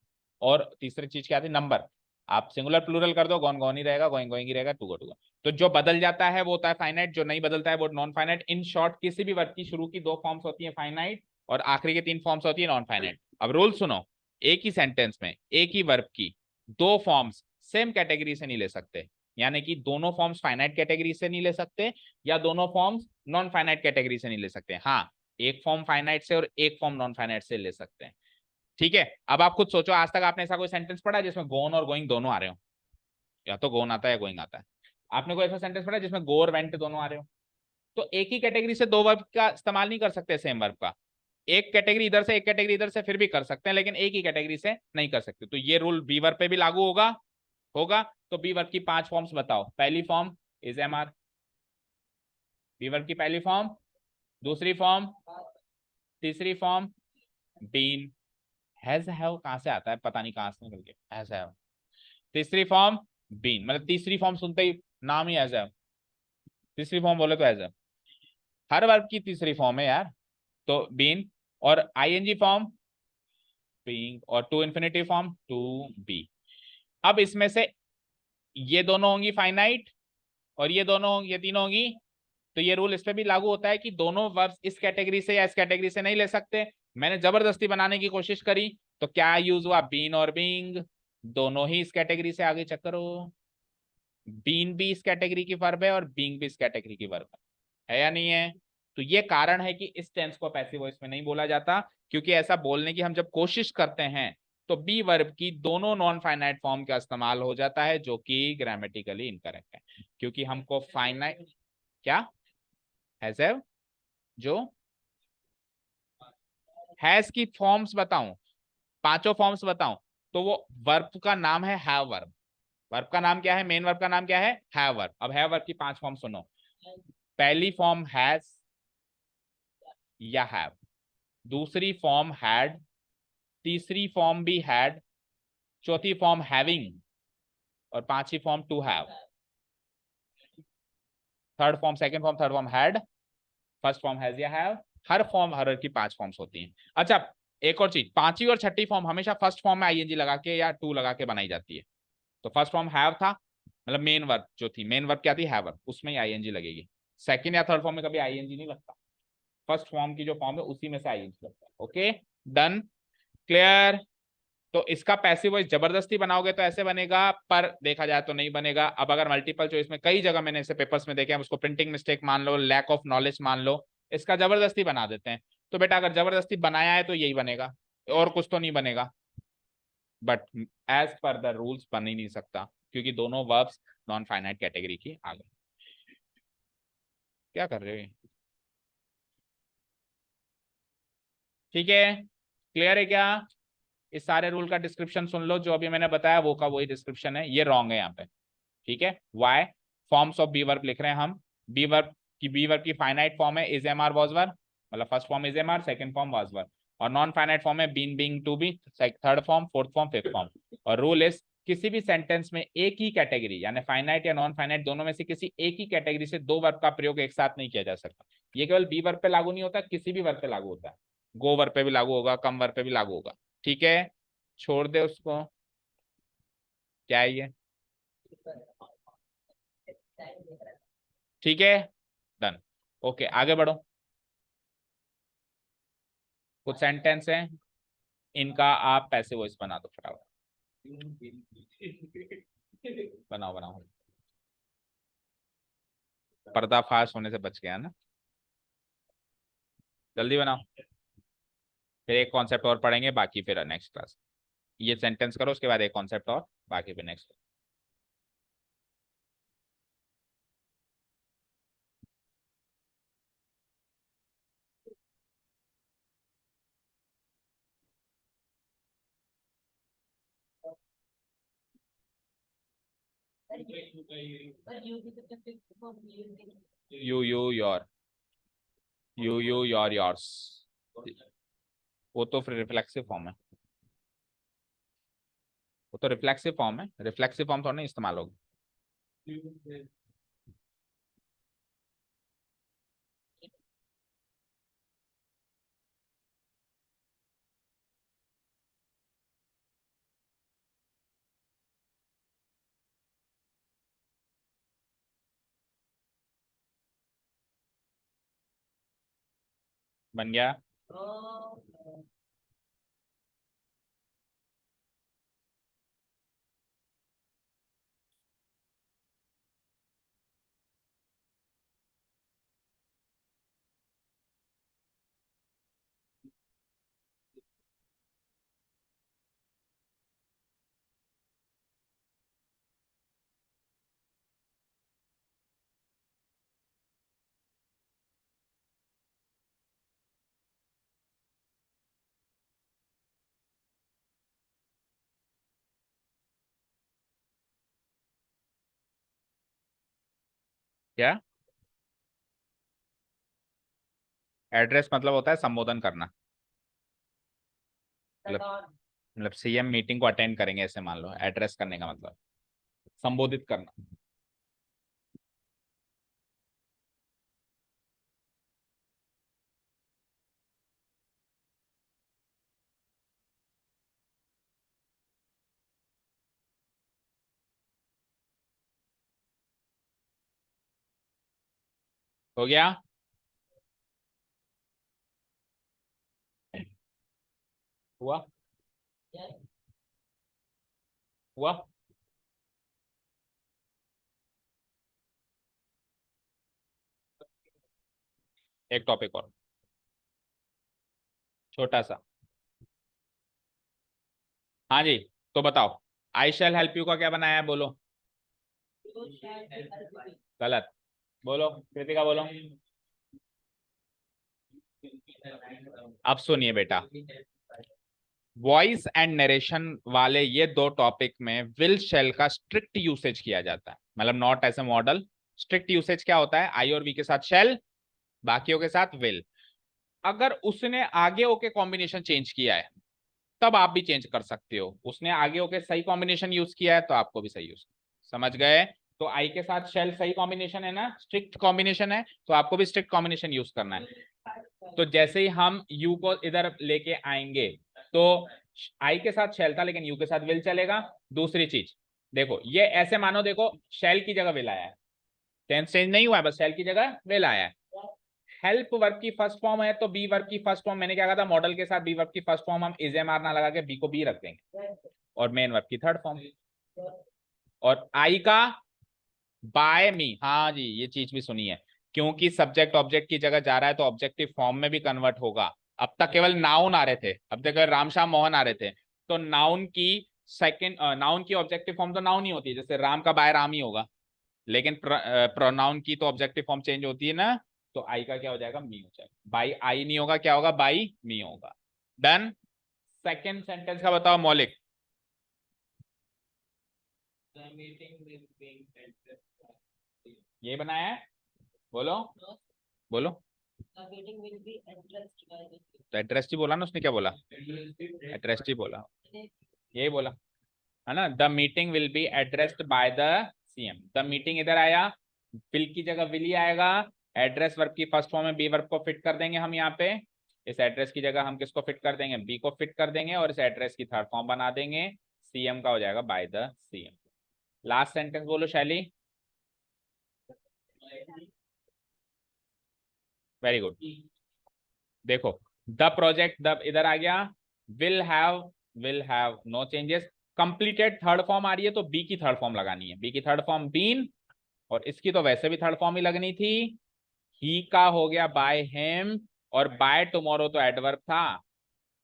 और तीसरी चीज क्या आती है, नंबर, आप सिंगुलर प्लूरल कर दो, गोन गोन ही रहेगा, गोइंग गोइंग ही रहेगा, टू गो। तो जो बदल जाता है वो होता है फाइनाइट, जो नहीं बदलता है वो नॉन फाइनाइट। इन शॉर्ट किसी भी वर्ब की शुरू की 2 फॉर्म्स होती है फाइनाइट, और आखिरी की 3 फॉर्म्स होती है नॉन फाइनाइट। अब रूल सुनो, एक ही सेंटेंस में एक ही वर्ब की 2 फॉर्म्स सेम कैटेगरी से नहीं ले सकते, यानी कि दोनों फॉर्म्स फाइनाइट कैटेगरी से नहीं ले सकते, या दोनों फॉर्म्स नॉन फाइनाइट कैटेगरी से नहीं ले सकते। हाँ, एक फॉर्म फाइनाइट से और एक फॉर्म नॉन फाइनाइट से ले सकते हैं, ठीक है। अब आप खुद सोचो, आज तक आपने ऐसा कोई सेंटेंस पढ़ा है जिसमें गोन और गोइंग दोनों आ रहे हो? या तो गोन आता है या गोइंग आता है। आपने कोई ऐसा सेंटेंस पढ़ा है जिसमें गो और वेंट दोनों आ रहे हो? तो एक ही कैटेगरी से 2 वर्ब का इस्तेमाल नहीं कर सकते सेम वर्ब का। एक कैटेगरी इधर से एक कैटेगरी इधर से फिर भी कर सकते हैं, लेकिन एक ही कैटेगरी से नहीं कर सकते। तो ये रूल बी वर्ब पे भी लागू होगा, होगा। तो बी वर्ब की 5 फॉर्म्स बताओ। पहली form is am are, be verb की पहली फॉर्म, दूसरी फॉर्म, तीसरी फॉर्म बीन, हैज हैव कहां से आता है पता नहीं, कहां से निकल के हैज हैव। तीसरी फॉर्म बीन, मतलब तीसरी फॉर्म सुनते ही नाम ही हैज हैव, तीसरी फॉर्म बोले तो हैज हैव। हर वर्ब की तीसरी फॉर्म है यार, तो बीन। और आईएनजी फॉर्म बीइंग, और to infinitive form to be. अब इसमें से ये दोनों होंगी फाइनाइट, और ये दोनों होंगी, ये तीनों होंगी। तो ये रूल इस पे भी लागू होता है कि दोनों वर्ब्स इस कैटेगरी से या इस कैटेगरी से नहीं ले सकते। मैंने जबरदस्ती बनाने की कोशिश करी तो क्या यूज हुआ, बीन और बीइंग, दोनों ही इस कैटेगरी से आगे चेक करो। बीन भी इस कैटेगरी की वर्ब है और बीइंग भी इस कैटेगरी की वर्ब है या नहीं है? तो ये कारण है कि इस टेंस को पैसिव वॉइस में नहीं बोला जाता, क्योंकि ऐसा बोलने की हम जब कोशिश करते हैं तो बी वर्ब की दोनों नॉन फाइनाइट फॉर्म का इस्तेमाल हो जाता है, जो कि ग्रामेटिकली इनकरेक्ट है, क्योंकि हमको फाइनाइट क्या हैज हैव, जो हैज की फॉर्म्स बताऊं, पांचों फॉर्म्स बताऊं, तो वो वर्ब का नाम है हैव वर्ब। वर्ब का नाम क्या है, मेन वर्ब का नाम क्या है, हैव वर्ब। अब हैव वर्ब की पांच फॉर्म सुनो। पहली फॉर्म हैज या हैव, दूसरी फॉर्म हैड, तीसरी फॉर्म भी हैड, चौथी फॉर्म हैविंग, और पांचवी form to have. Third form, second form, third form had, first form has या हैव। हर फॉर्म, हर की पांच फॉर्म्स होती हैं। अच्छा, एक और चीज, पांचवी और छठी फॉर्म हमेशा फर्स्ट फॉर्म में आईएनजी लगा के या टू लगा के बनाई जाती है। तो फर्स्ट फॉर्म हैव था, मतलब मेन वर्ब जो थी, मेन वर्ब क्या थी, हैव वर्ब, उसमें ही आईएनजी लगेगी। सेकंड या थर्ड फॉर्म में कभी आईएनजी नहीं लगता, फर्स्ट फॉर्म की जो फॉर्म है उसी में से आईएनजी लगता है। Okay, done, clear. तो इसका पैसिव वॉइस जबरदस्ती बनाओगे तो ऐसे बनेगा, पर देखा जाए तो नहीं बनेगा। अब अगर मल्टीपल चॉइस में, कई जगह मैंने इसे पेपर्स में देखे हैं, उसको प्रिंटिंग मिस्टेक मान लो, लैक ऑफ नॉलेज मान लो, इसका जबरदस्ती बना देते हैं। तो बेटा अगर जबरदस्ती बनाया है तो यही बनेगा, और कुछ तो नहीं बनेगा। But as per the rules बन ही नहीं सकता, क्योंकि दोनों वर्ब्स नॉन फाइनाइट कैटेगरी की आ गए। क्या कर रहे हो? ठीक है, क्लियर है क्या? इस सारे रूल का डिस्क्रिप्शन सुन लो, जो अभी मैंने बताया वो का वही डिस्क्रिप्शन है, ये रॉन्ग है यहाँ पे। ठीक है, why, forms of be verb लिख रहे हैं हम। बी वर्ब की फाइनाइट फॉर्म है is am are was verb, मतलब first form is am are, second form was verb. और नॉन फाइनाइट फॉर्म है been, being, to be, third form, fourth form, fifth form. और rule is, किसी भी sentence में एक ही कैटेगरी, यानी फाइनाइट या नॉन फाइनाइट, दोनों में से किसी एक ही कैटेगरी से दो वर्ब का प्रयोग एक साथ नहीं किया जा सकता। ये केवल बी वर्ब पे लागू नहीं होता, किसी भी वर्ब पे लागू होता है। गो वर्ब पे भी लागू होगा, कम वर्ब पे भी लागू होगा। ठीक है, छोड़ दे उसको, क्या है ये? ठीक है, डन। ओके, आगे बढ़ो। कुछ सेंटेंस हैं, इनका आप पैसे वॉइस बना दो फटाफट। बनाओ बनाओ, पर्दाफाश होने से बच गया ना, जल्दी बनाओ। फिर एक कॉन्सेप्ट और पढ़ेंगे, बाकी फिर नेक्स्ट क्लास। ये सेंटेंस करो, उसके बाद एक कॉन्सेप्ट और, बाकी फिर next. But you did the fifth form, you did. You your, you your yours, वो तो फिर रिफ्लेक्सिव फॉर्म है, वो तो रिफ्लेक्सिव फॉर्म है, रिफ्लेक्सिव फॉर्म थोड़ा नहीं इस्तेमाल होगा। बन गया। Oh, क्या? एड्रेस मतलब होता है संबोधन करना, मतलब salon. सीएम मीटिंग को अटेंड करेंगे ऐसे मान लो, एड्रेस करने का मतलब संबोधित करना। हो गया? हुआ Yes. हुआ। एक टॉपिक और छोटा सा। हाँ जी, तो बताओ, आई शैल हेल्प यू का क्या बनाया है, बोलो। You shall be helpful. गलत, बोलो कृतिका बोलो। अब सुनिए बेटा, वॉइस एंड नरेशन वाले ये दो टॉपिक में विल शेल का स्ट्रिक्ट यूसेज किया जाता है, मतलब not as a modal. Strict usage क्या होता है, आई और वी के साथ शेल, बाकियों के साथ विल। अगर उसने आगे ओके कॉम्बिनेशन चेंज किया है तब आप भी चेंज कर सकते हो। उसने आगे ओके सही कॉम्बिनेशन यूज किया है तो आपको भी सही यूज, समझ गए। तो आई के साथ शेल सही कॉम्बिनेशन है ना, स्ट्रिक्ट कॉम्बिनेशन है, तो आपको भी स्ट्रिक्ट कॉम्बिनेशन यूज करना है। तो जैसे ही हम यू को इधर लेके आएंगे तो आई के साथ शेल था लेकिन यू के साथ विल चलेगा। दूसरी चीज देखो, ये ऐसे मानो, देखो शेल की जगह विल आया है, टेंस चेंज नहीं हुआ है, बस शेल की जगह विल आया है। हेल्प वर्ब की फर्स्ट फॉर्म है तो बी वर्ब की फर्स्ट फॉर्म, मैंने क्या कहा था, मॉडल के साथ बी वर्ब की फर्स्ट फॉर्म हम इज एम आर ना लगा के बी को बी रख देंगे, और मेन वर्ब की थर्ड फॉर्म। और आई का बाय मी, हाँ जी ये चीज भी सुनी है, क्योंकि सब्जेक्ट ऑब्जेक्ट की जगह जा रहा है तो ऑब्जेक्टिव फॉर्म में भी कन्वर्ट होगा। अब तक केवल नाउन आ रहे थे, अब तक केवल रामश्याम मोहन आ रहे थे, तो नाउन की सेकंड, नाउन की ऑब्जेक्टिव फॉर्म तो नाउन ही होती है, जैसे राम का बाय राम ही होगा, लेकिन प्रोनाउन की तो ऑब्जेक्टिव फॉर्म चेंज होती है ना, तो आई का क्या हो जाएगा, मी हो जाएगा। बाई आई नहीं होगा, क्या होगा, बाई मी होगा। डन। सेकंड सेंटेंस का बताओ मौलिक। The meeting will be addressed. ये बनाया है, बोलो बोलो। The meeting will be addressed by the. तो एड्रेस ही बोला ना उसने, क्या बोला, एड्रेस ही बोला, यही बोला है ना। The meeting will be addressed by the CM. The meeting इधर आया, विल की जगह विल ही आएगा। एड्रेस वर्ब की फर्स्ट फॉर्म में बी वर्ब को फिट कर देंगे हम यहाँ पे, इस एड्रेस की जगह हम किसको फिट कर देंगे, बी को फिट कर देंगे, और इस एड्रेस की थर्ड फॉर्म बना देंगे, सीएम का हो जाएगा by the CM. Last sentence बोलो शैली। Very good. देखो, द प्रोजेक्ट, द इधर आ गया, will have no changes. Completed third form आ रही है तो बी की थर्ड फॉर्म लगानी है, बी की थर्ड फॉर्म बीन, और इसकी तो वैसे भी थर्ड फॉर्म ही लगनी थी। ही का हो गया बाय हिम, और बाय टुमारो तो एडवर्ब था,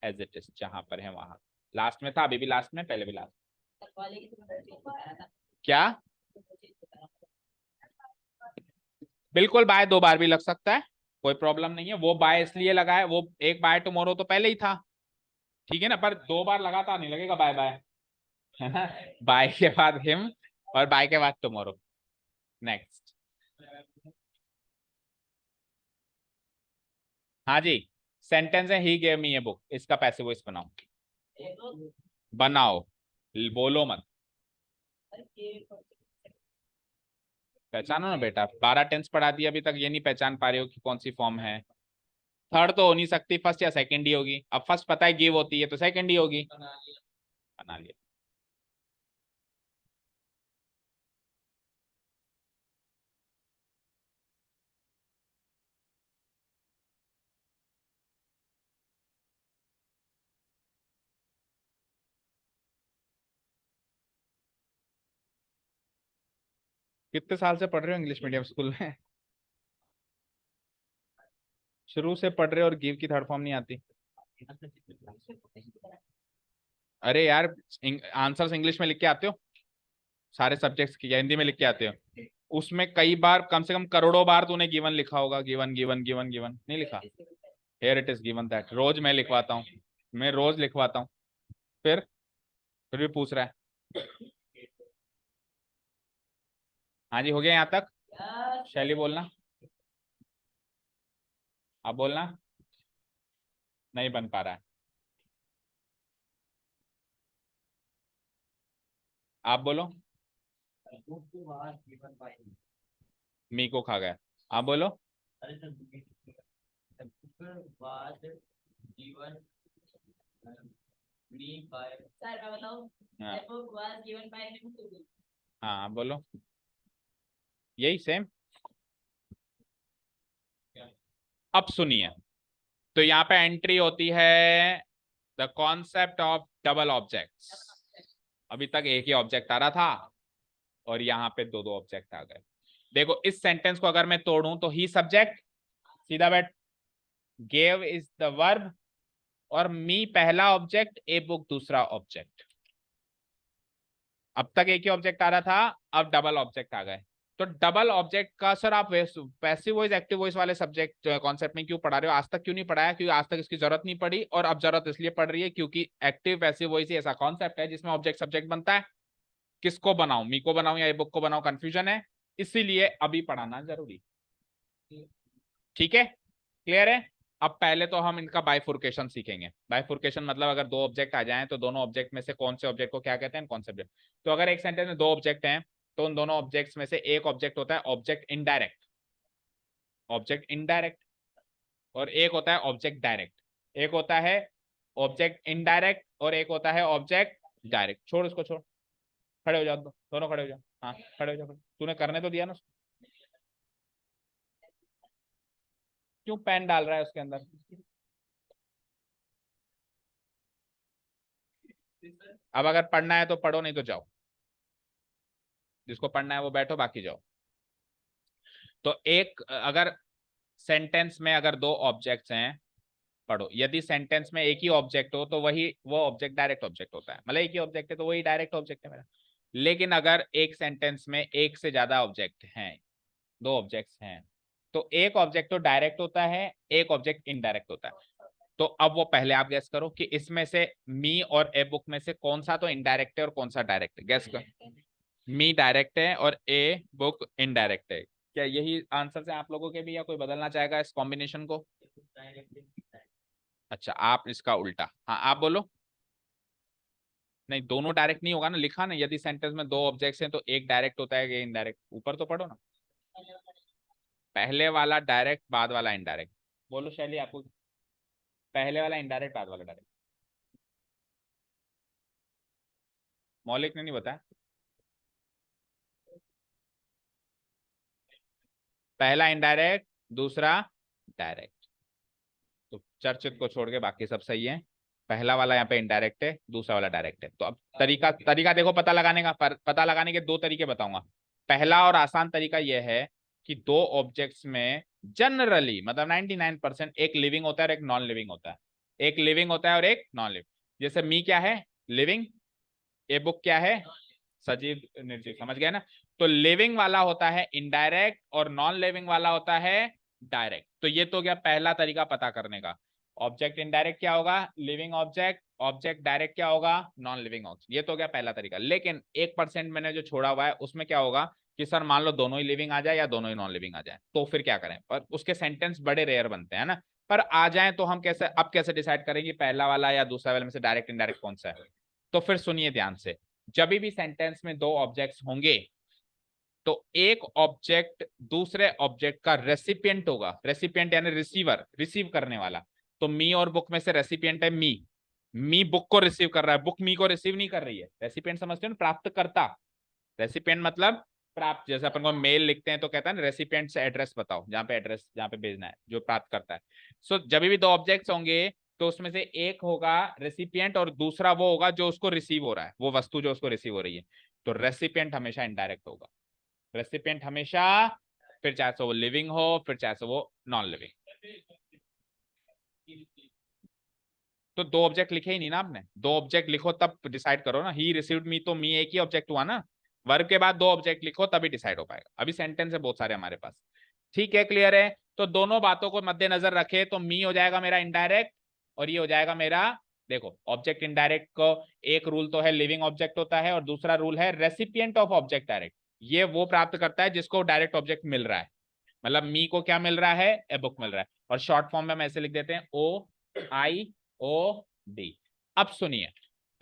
एज इट इज जहां पर है वहां, लास्ट में था, अभी भी लास्ट में, पहले भी लास्ट। वाले की तो चेंज होता था। क्या, बिल्कुल बाय दो बार भी लग सकता है, कोई प्रॉब्लम नहीं है। वो बाय इसलिए लगा है, वो एक बाय टुमारो तो पहले ही था, ठीक है ना, पर दो बार लगातार नहीं लगेगा बाय बाय, है ना। बाय के बाद हिम और बाय के बाद टुमारो। नेक्स्ट। हाँ जी, सेंटेंस है he gave me a book, इसका पैसे वॉइस बनाओ, बनाओ, बोलो मत, पहचानो ना बेटा, 12 टेंस पढ़ा दिया अभी तक, ये नहीं पहचान पा रहे हो कि कौन सी फॉर्म है। थर्ड तो हो नहीं सकती, फर्स्ट या सेकंड ही होगी। अब फर्स्ट पता है गिव होती है तो सेकंड ही होगी, बना लिया। कितने साल से पढ़ रहे हो इंग्लिश मीडियम स्कूल में, शुरू से पढ़ रहे हो और गिव की थर्ड फॉर्म नहीं आती। अरे यार, आंसर्स इंग्लिश में लिख के आते हो, सारे सब्जेक्ट्स की, या हिंदी में लिख के आते हो, उसमें कई बार, कम से कम करोड़ों बार तूने गिवन लिखा होगा, गिवन गिवन गिवन गिवन नहीं लिखा। Here it is given that, रोज मैं लिखवाता हूँ, मैं रोज लिखवाता हूँ। फिर भी पूछ रहा है। हाँ जी, हो गया यहाँ तक। शैली बोलना, आप बोलना, नहीं बन पा रहा है, आप बोलो। मी को खा गया, आप बोलो। सर मैं बताऊं, हाँ the book was given by him to me. हाँ, आप बोलो, यही सेम। अब सुनिए, तो यहाँ पे एंट्री होती है the concept of double objects. अभी तक एक ही ऑब्जेक्ट आ रहा था और यहाँ पे दो दो ऑब्जेक्ट आ गए। देखो इस सेंटेंस को अगर मैं तोड़ूं तो ही सब्जेक्ट, सीधा बैठ, गेव इज द वर्ब, और मी पहला ऑब्जेक्ट, ए बुक दूसरा ऑब्जेक्ट। अब तक एक ही ऑब्जेक्ट आ रहा था, अब डबल ऑब्जेक्ट आ गए। तो डबल ऑब्जेक्ट का सर आप पैसिव वॉइस एक्टिव वॉइस वाले सब्जेक्ट कॉन्सेप्ट में क्यों पढ़ा रहे हो? आज तक क्यों नहीं पढ़ाया? क्योंकि आज तक इसकी जरूरत नहीं पड़ी, और अब जरूरत इसलिए पड़ रही है क्योंकि एक्टिव पैसिव वॉइस ही ऐसा कॉन्सेप्ट है जिसमें ऑब्जेक्ट सब्जेक्ट बनता है। किसको बनाऊं, मी को बनाऊं या ए बुक को बनाऊं, कंफ्यूजन है, इसीलिए अभी पढ़ाना जरूरी। ठीक है, क्लियर है? अब पहले तो हम इनका बाइफुर्केशन सीखेंगे। बाइफुर्केशन मतलब अगर दो ऑब्जेक्ट आ जाएं तो दोनों ऑब्जेक्ट में से कौन से ऑब्जेक्ट को क्या कहते हैं, कौन से। तो अगर एक सेंटेंस में दो ऑब्जेक्ट हैं तो उन दोनों ऑब्जेक्ट्स में से एक ऑब्जेक्ट होता है ऑब्जेक्ट इनडायरेक्ट, ऑब्जेक्ट इनडायरेक्ट, और एक होता है ऑब्जेक्ट डायरेक्ट। एक होता है ऑब्जेक्ट इनडायरेक्ट और एक होता है ऑब्जेक्ट डायरेक्ट। छोड़ उसको, छोड़, खड़े हो जाओ, दोनों खड़े हो जाओ। हाँ खड़े हो जाओ, तूने करने तो दिया ना। क्यों पेन डाल रहा है उसके अंदर? अब अगर पढ़ना है तो पढ़ो, नहीं तो जाओ। जिसको पढ़ना है वो बैठो, बाकी जाओ। तो एक अगर सेंटेंस में अगर दो ऑब्जेक्ट्स हैं, पढ़ो, यदि सेंटेंस में एक ही ऑब्जेक्ट हो तो वही वो ऑब्जेक्ट डायरेक्ट ऑब्जेक्ट होता है, मतलब एक ही ऑब्जेक्ट है तो वही डायरेक्ट ऑब्जेक्ट है मेरा। लेकिन अगर एक सेंटेंस में एक से ज्यादा ऑब्जेक्ट हैं, दो ऑब्जेक्ट्स हैं, तो एक ऑब्जेक्ट तो डायरेक्ट होता है, एक ऑब्जेक्ट इनडायरेक्ट होता है। तो अब वो पहले आप गैस करो कि इसमें से मी और ए बुक में से कौन सा तो इनडायरेक्ट है और कौन सा डायरेक्ट है, गैस करो। मी डायरेक्ट है और ए बुक इनडायरेक्ट है। क्या यही आंसर है आप लोगों के भी, या कोई बदलना चाहेगा इस कॉम्बिनेशन को? अच्छा, आप इसका उल्टा, हाँ आप बोलो। नहीं, दोनों डायरेक्ट नहीं होगा ना, लिखा ना, यदि सेंटेंस में दो ऑब्जेक्ट्स हैं तो एक डायरेक्ट होता है कि इनडायरेक्ट, ऊपर तो पढ़ो ना। पहले वाला डायरेक्ट, बाद वाला इनडायरेक्ट। बोलो शैली, आपको पहले वाला इनडायरेक्ट, बाद वाला डायरेक्ट। मौलिक ने नहीं बताया। पहला इनडायरेक्ट, दूसरा डायरेक्ट। तो चर्चित को छोड़ के बाकी सब सही है। पहला वाला यहाँ पे इनडायरेक्ट है, दूसरा वाला डायरेक्ट है। तो अब तरीका तरीका देखो पता लगाने का, पता लगाने के दो तरीके बताऊंगा। पहला और आसान तरीका यह है कि दो ऑब्जेक्ट्स में जनरली, मतलब 99% एक लिविंग होता है और एक नॉन लिविंग होता है। एक लिविंग होता है और एक नॉन लिविंग। जैसे मी क्या है, लिविंग, ए बुक क्या है, सजीव निर्जीव, समझ गए ना? तो लिविंग वाला होता है इनडायरेक्ट और नॉन लिविंग वाला होता है डायरेक्ट। तो ये तो गया पहला तरीका पता करने का। ऑब्जेक्ट इनडायरेक्ट क्या होगा, लिविंग ऑब्जेक्ट, ऑब्जेक्ट डायरेक्ट क्या होगा, नॉन लिविंग ऑब्जेक्ट। ये तो गया पहला तरीका। लेकिन 1% मैंने जो छोड़ा हुआ है उसमें क्या होगा कि सर मान लो दोनों ही लिविंग आ जाए या दोनों ही नॉन लिविंग आ जाए, तो फिर क्या करें? पर उसके सेंटेंस बड़े रेयर बनते हैं ना। पर आ जाए तो हम कैसे, अब कैसे डिसाइड करेंगे पहला वाला या दूसरा वाले में से डायरेक्ट इनडायरेक्ट कौन सा है? तो फिर सुनिए ध्यान से। जब भी सेंटेंस में दो ऑब्जेक्ट्स होंगे तो एक ऑब्जेक्ट दूसरे ऑब्जेक्ट का रेसिपिएंट होगा। रेसिपिएंट यानी रिसीवर, रिसीव करने वाला। तो मी और बुक में से रेसिपिएंट है मी। मी बुक को रिसीव कर रहा है, बुक मी को रिसीव नहीं कर रही है। रेसिपिएंट समझते हो ना, प्राप्त करता। रेसिपिएंट मतलब प्राप्त। जैसे अपन को मेल लिखते हैं तो कहता है ना रेसिपिएंट से एड्रेस बताओ, जहां पे एड्रेस, जहां पे भेजना है, जो प्राप्त करता है। सो जब भी दो ऑब्जेक्ट्स होंगे तो उसमें से एक होगा रेसिपिएंट और दूसरा वो होगा जो उसको रिसीव हो रहा है, वो वस्तु जो उसको रिसीव हो रही है। तो रेसिपिएंट हमेशा इनडायरेक्ट होगा। रेसिपिएंट हमेशा, फिर चाहे से वो लिविंग हो फिर चाहे से वो नॉन लिविंग। तो दो ऑब्जेक्ट लिखे ही नहीं ना आपने, दो ऑब्जेक्ट लिखो तब डिसाइड करो ना। ही रिसीव्ड मी, तो मी एक ही ऑब्जेक्ट हुआ ना। वर्ब के बाद दो ऑब्जेक्ट लिखो तभी डिसाइड हो पाएगा। अभी सेंटेंस है बहुत सारे हमारे पास। ठीक है, क्लियर है? तो दोनों बातों को मद्देनजर रखे तो मी हो जाएगा मेरा इनडायरेक्ट और ये हो जाएगा मेरा, देखो ऑब्जेक्ट इनडायरेक्ट को एक रूल तो है लिविंग ऑब्जेक्ट होता है और दूसरा रूल है रेसिपिएंट ऑफ ऑब्जेक्ट डायरेक्ट। ये वो प्राप्त करता है जिसको डायरेक्ट ऑब्जेक्ट मिल रहा है। मतलब मी को क्या मिल रहा है, ए बुक मिल रहा है। और शॉर्ट फॉर्म में हम ऐसे लिख देते हैं ओ आई ओ डी। अब सुनिए,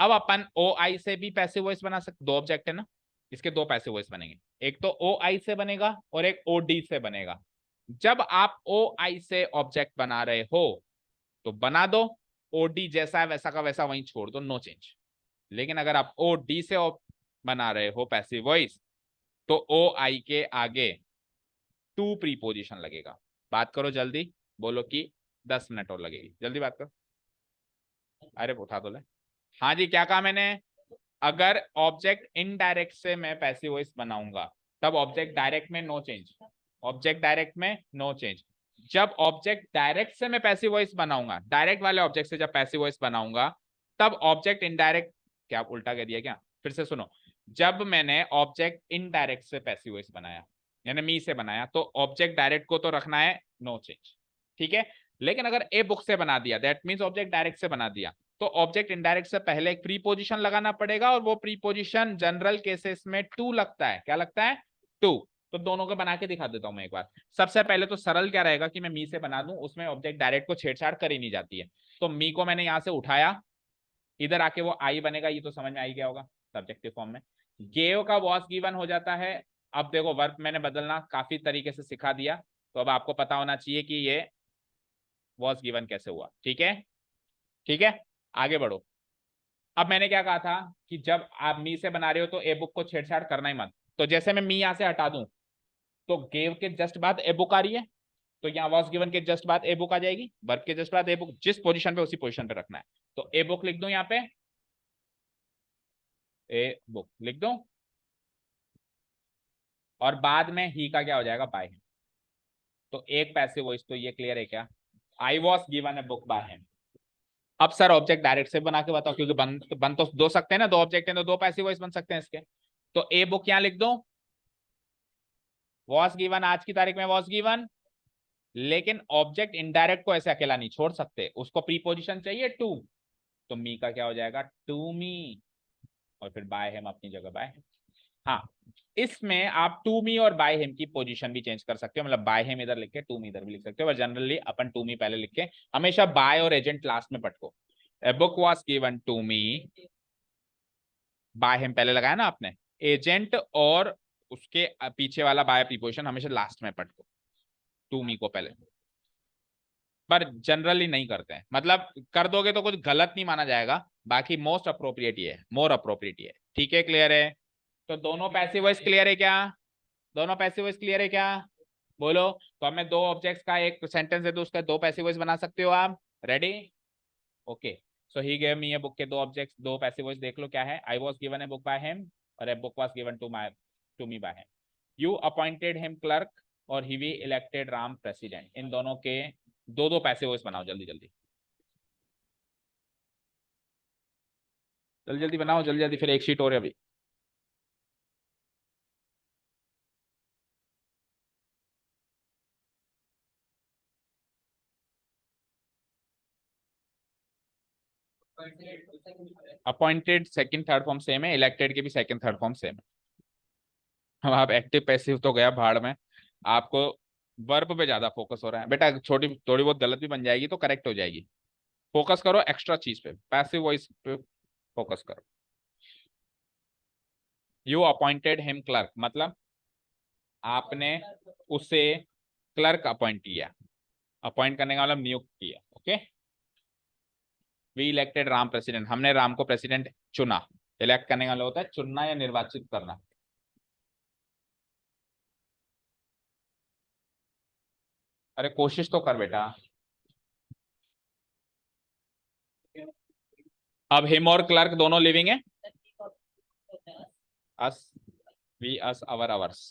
अब अपन ओ आई से भी पैसिव वॉइस बना सकते, दो ऑब्जेक्ट है ना, इसके दो पैसिव वॉइस बनेंगे। एक तो ओ आई से बनेगा और एक ओ डी से बनेगा। जब आप ओ आई से ऑब्जेक्ट बना रहे हो तो बना दो, ओ डी जैसा है वैसा का वैसा वहीं छोड़ दो, नो चेंज। लेकिन अगर आप ओ डी से बना रहे हो पैसिव वॉइस तो ओ आई के आगे टू प्रीपोजिशन लगेगा। बात करो जल्दी, बोलो कि 10 मिनट और लगेगी, जल्दी बात करो। अरे उठा तो ले। हाँ जी, क्या कहा मैंने? अगर ऑब्जेक्ट इनडायरेक्ट से मैं पैसिव वॉइस बनाऊंगा तब ऑब्जेक्ट डायरेक्ट में नो चेंज। ऑब्जेक्ट डायरेक्ट में नो चेंज। जब ऑब्जेक्ट डायरेक्ट से मैं पैसिव वॉइस बनाऊंगा, डायरेक्ट वाले ऑब्जेक्ट से जब पैसिव वॉइस बनाऊंगा, तब ऑब्जेक्ट इनडायरेक्ट, क्या उल्टा कह दिया क्या? फिर से सुनो। जब मैंने ऑब्जेक्ट इनडायरेक्ट से पैसिव वॉइस बनाया, यानी मी से बनाया, तो ऑब्जेक्ट डायरेक्ट को तो रखना है नो चेंज, ठीक है। लेकिन अगर ए बुक से बना दिया, दैट मीन्स ऑब्जेक्ट डायरेक्ट से बना दिया, तो ऑब्जेक्ट इनडायरेक्ट से पहले एक प्रीपोजिशन लगाना पड़ेगा, और वो प्रीपोजिशन जनरल केसेस में टू लगता है। क्या लगता है? टू। तो दोनों को बना के दिखा देता हूं मैं एक बार। सबसे पहले तो सरल क्या रहेगा कि मैं मी से बना दूं, उसमें ऑब्जेक्ट डायरेक्ट को छेड़छाड़ कर ही नहीं जाती है। तो मी को मैंने यहां से उठाया, इधर आके वो आई बनेगा, ये तो समझ में आई गया होगा सब्जेक्टिव फॉर्म में। गेव का वॉस गिवन हो जाता है। अब देखो वर्ब मैंने बदलना काफी तरीके से सिखा दिया, तो अब आपको पता होना चाहिए कि ये वॉस गिवन कैसे हुआ। ठीक है, ठीक है, आगे बढ़ो। अब मैंने क्या कहा था कि जब आप मी से बना रहे हो तो ए बुक को छेड़छाड़ करना ही मत। तो जैसे मैं मी यहां से हटा दूं, तो गेव के जस्ट बाद ए बुक आ रही है, तो यहाँ वॉस गिवन के जस्ट बाद ए बुक आ जाएगी, वर्ब के जस्ट बाद ए बुक, जिस पोजीशन पे उसी पोजीशन पे रखना है। तो ए बुक लिख दूं यहाँ पे, ए बुक लिख दूं, और बाद में ही का क्या हो जाएगा? बाय। तो एक पैसिव वॉइस तो ये क्लियर है क्या? I was given a book by him. अब सर ऑब्जेक्ट डायरेक्ट से बना के बताओ, क्योंकि बन तो दो सकते हैं ना, दो ऑब्जेक्ट हैं तो दो पैसिव वॉइस बन सकते हैं इसके। तो ए बुक यहां लिख दो, वॉज गिवन आज की तारीख में वॉज गिवन, लेकिन ऑब्जेक्ट इनडायरेक्ट को ऐसे अकेला नहीं छोड़ सकते, उसको प्रीपोजिशन चाहिए टू। तो मी का क्या हो जाएगा? टू मी, और फिर बाय हिम अपनी जगह बाय। हाँ, इसमें आप टू मी और बाय हिम की पोजीशन भी चेंज कर सकते हो, मतलब बाय हिम इधर लिख के टू मी इधर भी लिख सकते हो, पर जनरली अपन टू मी पहले लिख के हमेशा बाय और एजेंट लास्ट में पटको। A book was given to me, by him पहले लगाया ना आपने, एजेंट और उसके पीछे वाला बाय प्रीपोजिशन हमेशा लास्ट में पटको, टू मी को पहले। पर जनरली नहीं करते हैं, मतलब कर दोगे तो कुछ गलत नहीं माना जाएगा, बाकी मोस्ट अप्रोप्रिएट ही है, मोर अप्रोप्रिएट ही है। ठीक है, क्लियर है? तो दोनों पैसिव वॉइस क्लियर है क्या? दोनों पैसिव वॉइस क्लियर है क्या? बोलो। तो हमें दो ऑब्जेक्ट्स का एक सेंटेंस है तो उसका दो पैसिव वॉइस बना सकते हो आप। Ready? Okay. So he gave me a book के दो ऑब्जेक्ट्स, दो पैसिव वॉइस देख लो क्या है। I was given a book by him, और a book was given to me by him. You appointed him clerk, और he we elected Ram president. इन दोनों के दो दो पैसिव वॉइस बनाओ, जल्दी जल्दी, जल्दी जल्दी बनाओ, जल्दी जल्दी, फिर एक शीट और है अभी। Appointed second third form same है, इलेक्टेड के भी सेकंड थर्ड फॉर्म सेम है। अब आप एक्टिव पैसिव तो गया भाड़ में, आपको वर्ब पे ज्यादा फोकस हो रहा है बेटा। छोटी थोड़ी बहुत गलत भी बन जाएगी तो करेक्ट हो जाएगी। फोकस करो एक्स्ट्रा चीज पे, पैसिव वॉइस पे फोकस करो। यू अपॉइंटेड हिम क्लर्क, मतलब आपने उसे क्लर्क अपॉइंट किया। अपॉइंट करने का मतलब नियुक्त किया। Okay. We elected Ram president, हमने राम को प्रेसिडेंट चुना। इलेक्ट करने का मतलब होता है चुनना या निर्वाचित करना। अरे कोशिश तो कर बेटा। अब हिम और क्लर्क दोनों लिविंग है। अस, वी अस अवर अवर्स।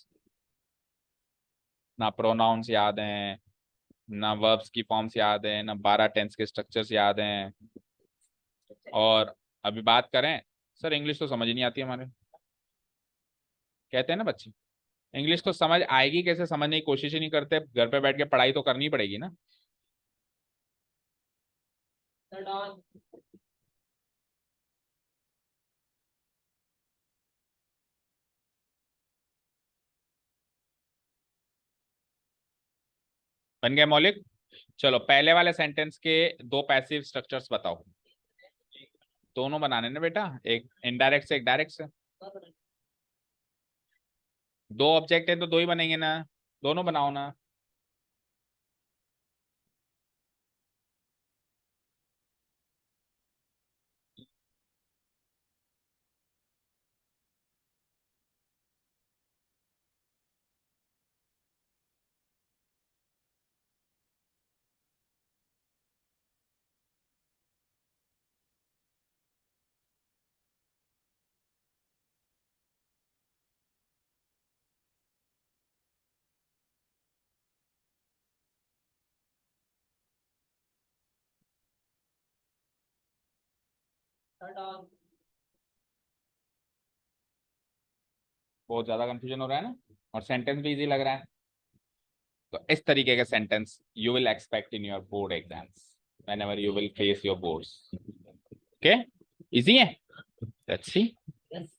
ना प्रोनाउंस याद हैं, ना वर्ब्स की फॉर्म्स याद हैं, ना 12 टेंस के स्ट्रक्चर्स याद हैं। और अभी बात करें, सर इंग्लिश तो समझ ही नहीं आती हमारे, कहते हैं ना बच्चे, इंग्लिश तो समझ आएगी कैसे, समझने की कोशिश ही नहीं करते। घर पे बैठ के पढ़ाई तो करनी पड़ेगी ना। बन गए मौलिक? चलो पहले वाले सेंटेंस के दो पैसिव स्ट्रक्चर्स बताओ। दोनों बनाने ना बेटा, एक इनडायरेक्ट से एक डायरेक्ट से। दो ऑब्जेक्ट है तो दो ही बनेंगे ना, दोनों बनाओ ना। Turn on. बहुत ज्यादा कंफ्यूजन हो रहा है ना, और सेंटेंस भी इजी लग रहा है। तो इस तरीके के sentence you will expect in your board exams whenever you will face your boards. Okay, easy है, let's see. Yes.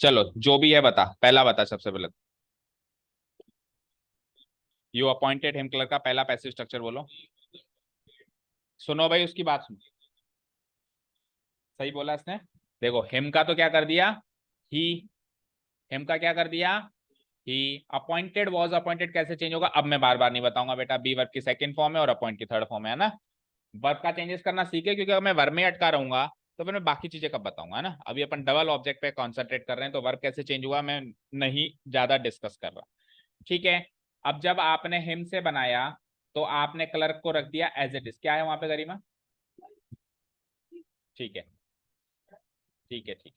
चलो जो भी है बता, पहला बता सबसे पहले। यू अपॉइंटेड हिम क्लर्क का पहला पैसिव स्ट्रक्चर बोलो। सुनो भाई उसकी बात सुनो, सही बोला इसने। देखो हिम का तो क्या कर दिया, ही, हिम का क्या कर दिया, ही। अपॉइंटेड वॉज अपॉइंटेड कैसे चेंज होगा, अब मैं बार बार नहीं बताऊंगा बेटा, बी वर्ब की सेकंड फॉर्म है और अपॉइंट की थर्ड फॉर्म है ना। वर्ब का चेंजेस करना सीखे, क्योंकि अगर मैं वर्ब में अटका रहूंगा तो फिर मैं बाकी चीजें कब बताऊंगा, है ना। अभी अपन डबल ऑब्जेक्ट पे कॉन्सेंट्रेट कर रहे हैं, तो वर्ब कैसे चेंज हुआ मैं नहीं ज्यादा डिस्कस कर रहा। ठीक है, अब जब आपने हिम से बनाया तो आपने क्लर्क को रख दिया एज इट इज, क्या है वहां पे गरिमा। ठीक है, ठीक है, ठीक।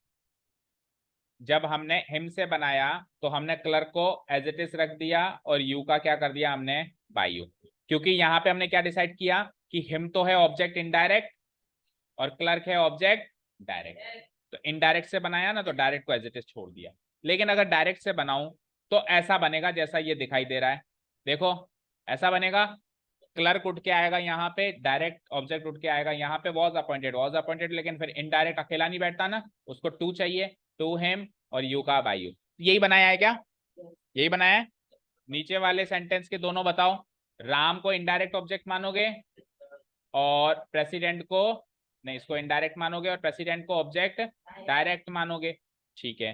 जब हमने हिम से बनाया तो हमने क्लर्क को एज इट इज रख दिया और यू का क्या कर दिया हमने, बाय यू। क्योंकि यहाँ पे हमने क्या डिसाइड किया कि हिम तो है ऑब्जेक्ट इनडायरेक्ट और क्लर्क है ऑब्जेक्ट डायरेक्ट। तो इनडायरेक्ट से बनाया ना तो डायरेक्ट को एज इट इज छोड़ दिया। लेकिन अगर डायरेक्ट से बनाऊं तो ऐसा बनेगा जैसा ये दिखाई दे रहा है, देखो ऐसा बनेगा। क्लर्क उठ के आएगा यहाँ पे, डायरेक्ट ऑब्जेक्ट उठ के आएगा यहाँ पे, वॉज अपॉइंटेड वॉज अपॉइंटेड, लेकिन फिर इनडायरेक्ट अकेला नहीं बैठता ना, उसको टू चाहिए, टू हिम और यू का बाय यू। यही बनाया है क्या, यही बनाया है। नीचे वाले सेंटेंस के दोनों बताओ, राम को इनडायरेक्ट ऑब्जेक्ट मानोगे और प्रेसिडेंट को नहीं, इसको इनडायरेक्ट मानोगे और प्रेसिडेंट को ऑब्जेक्ट डायरेक्ट मानोगे। ठीक है,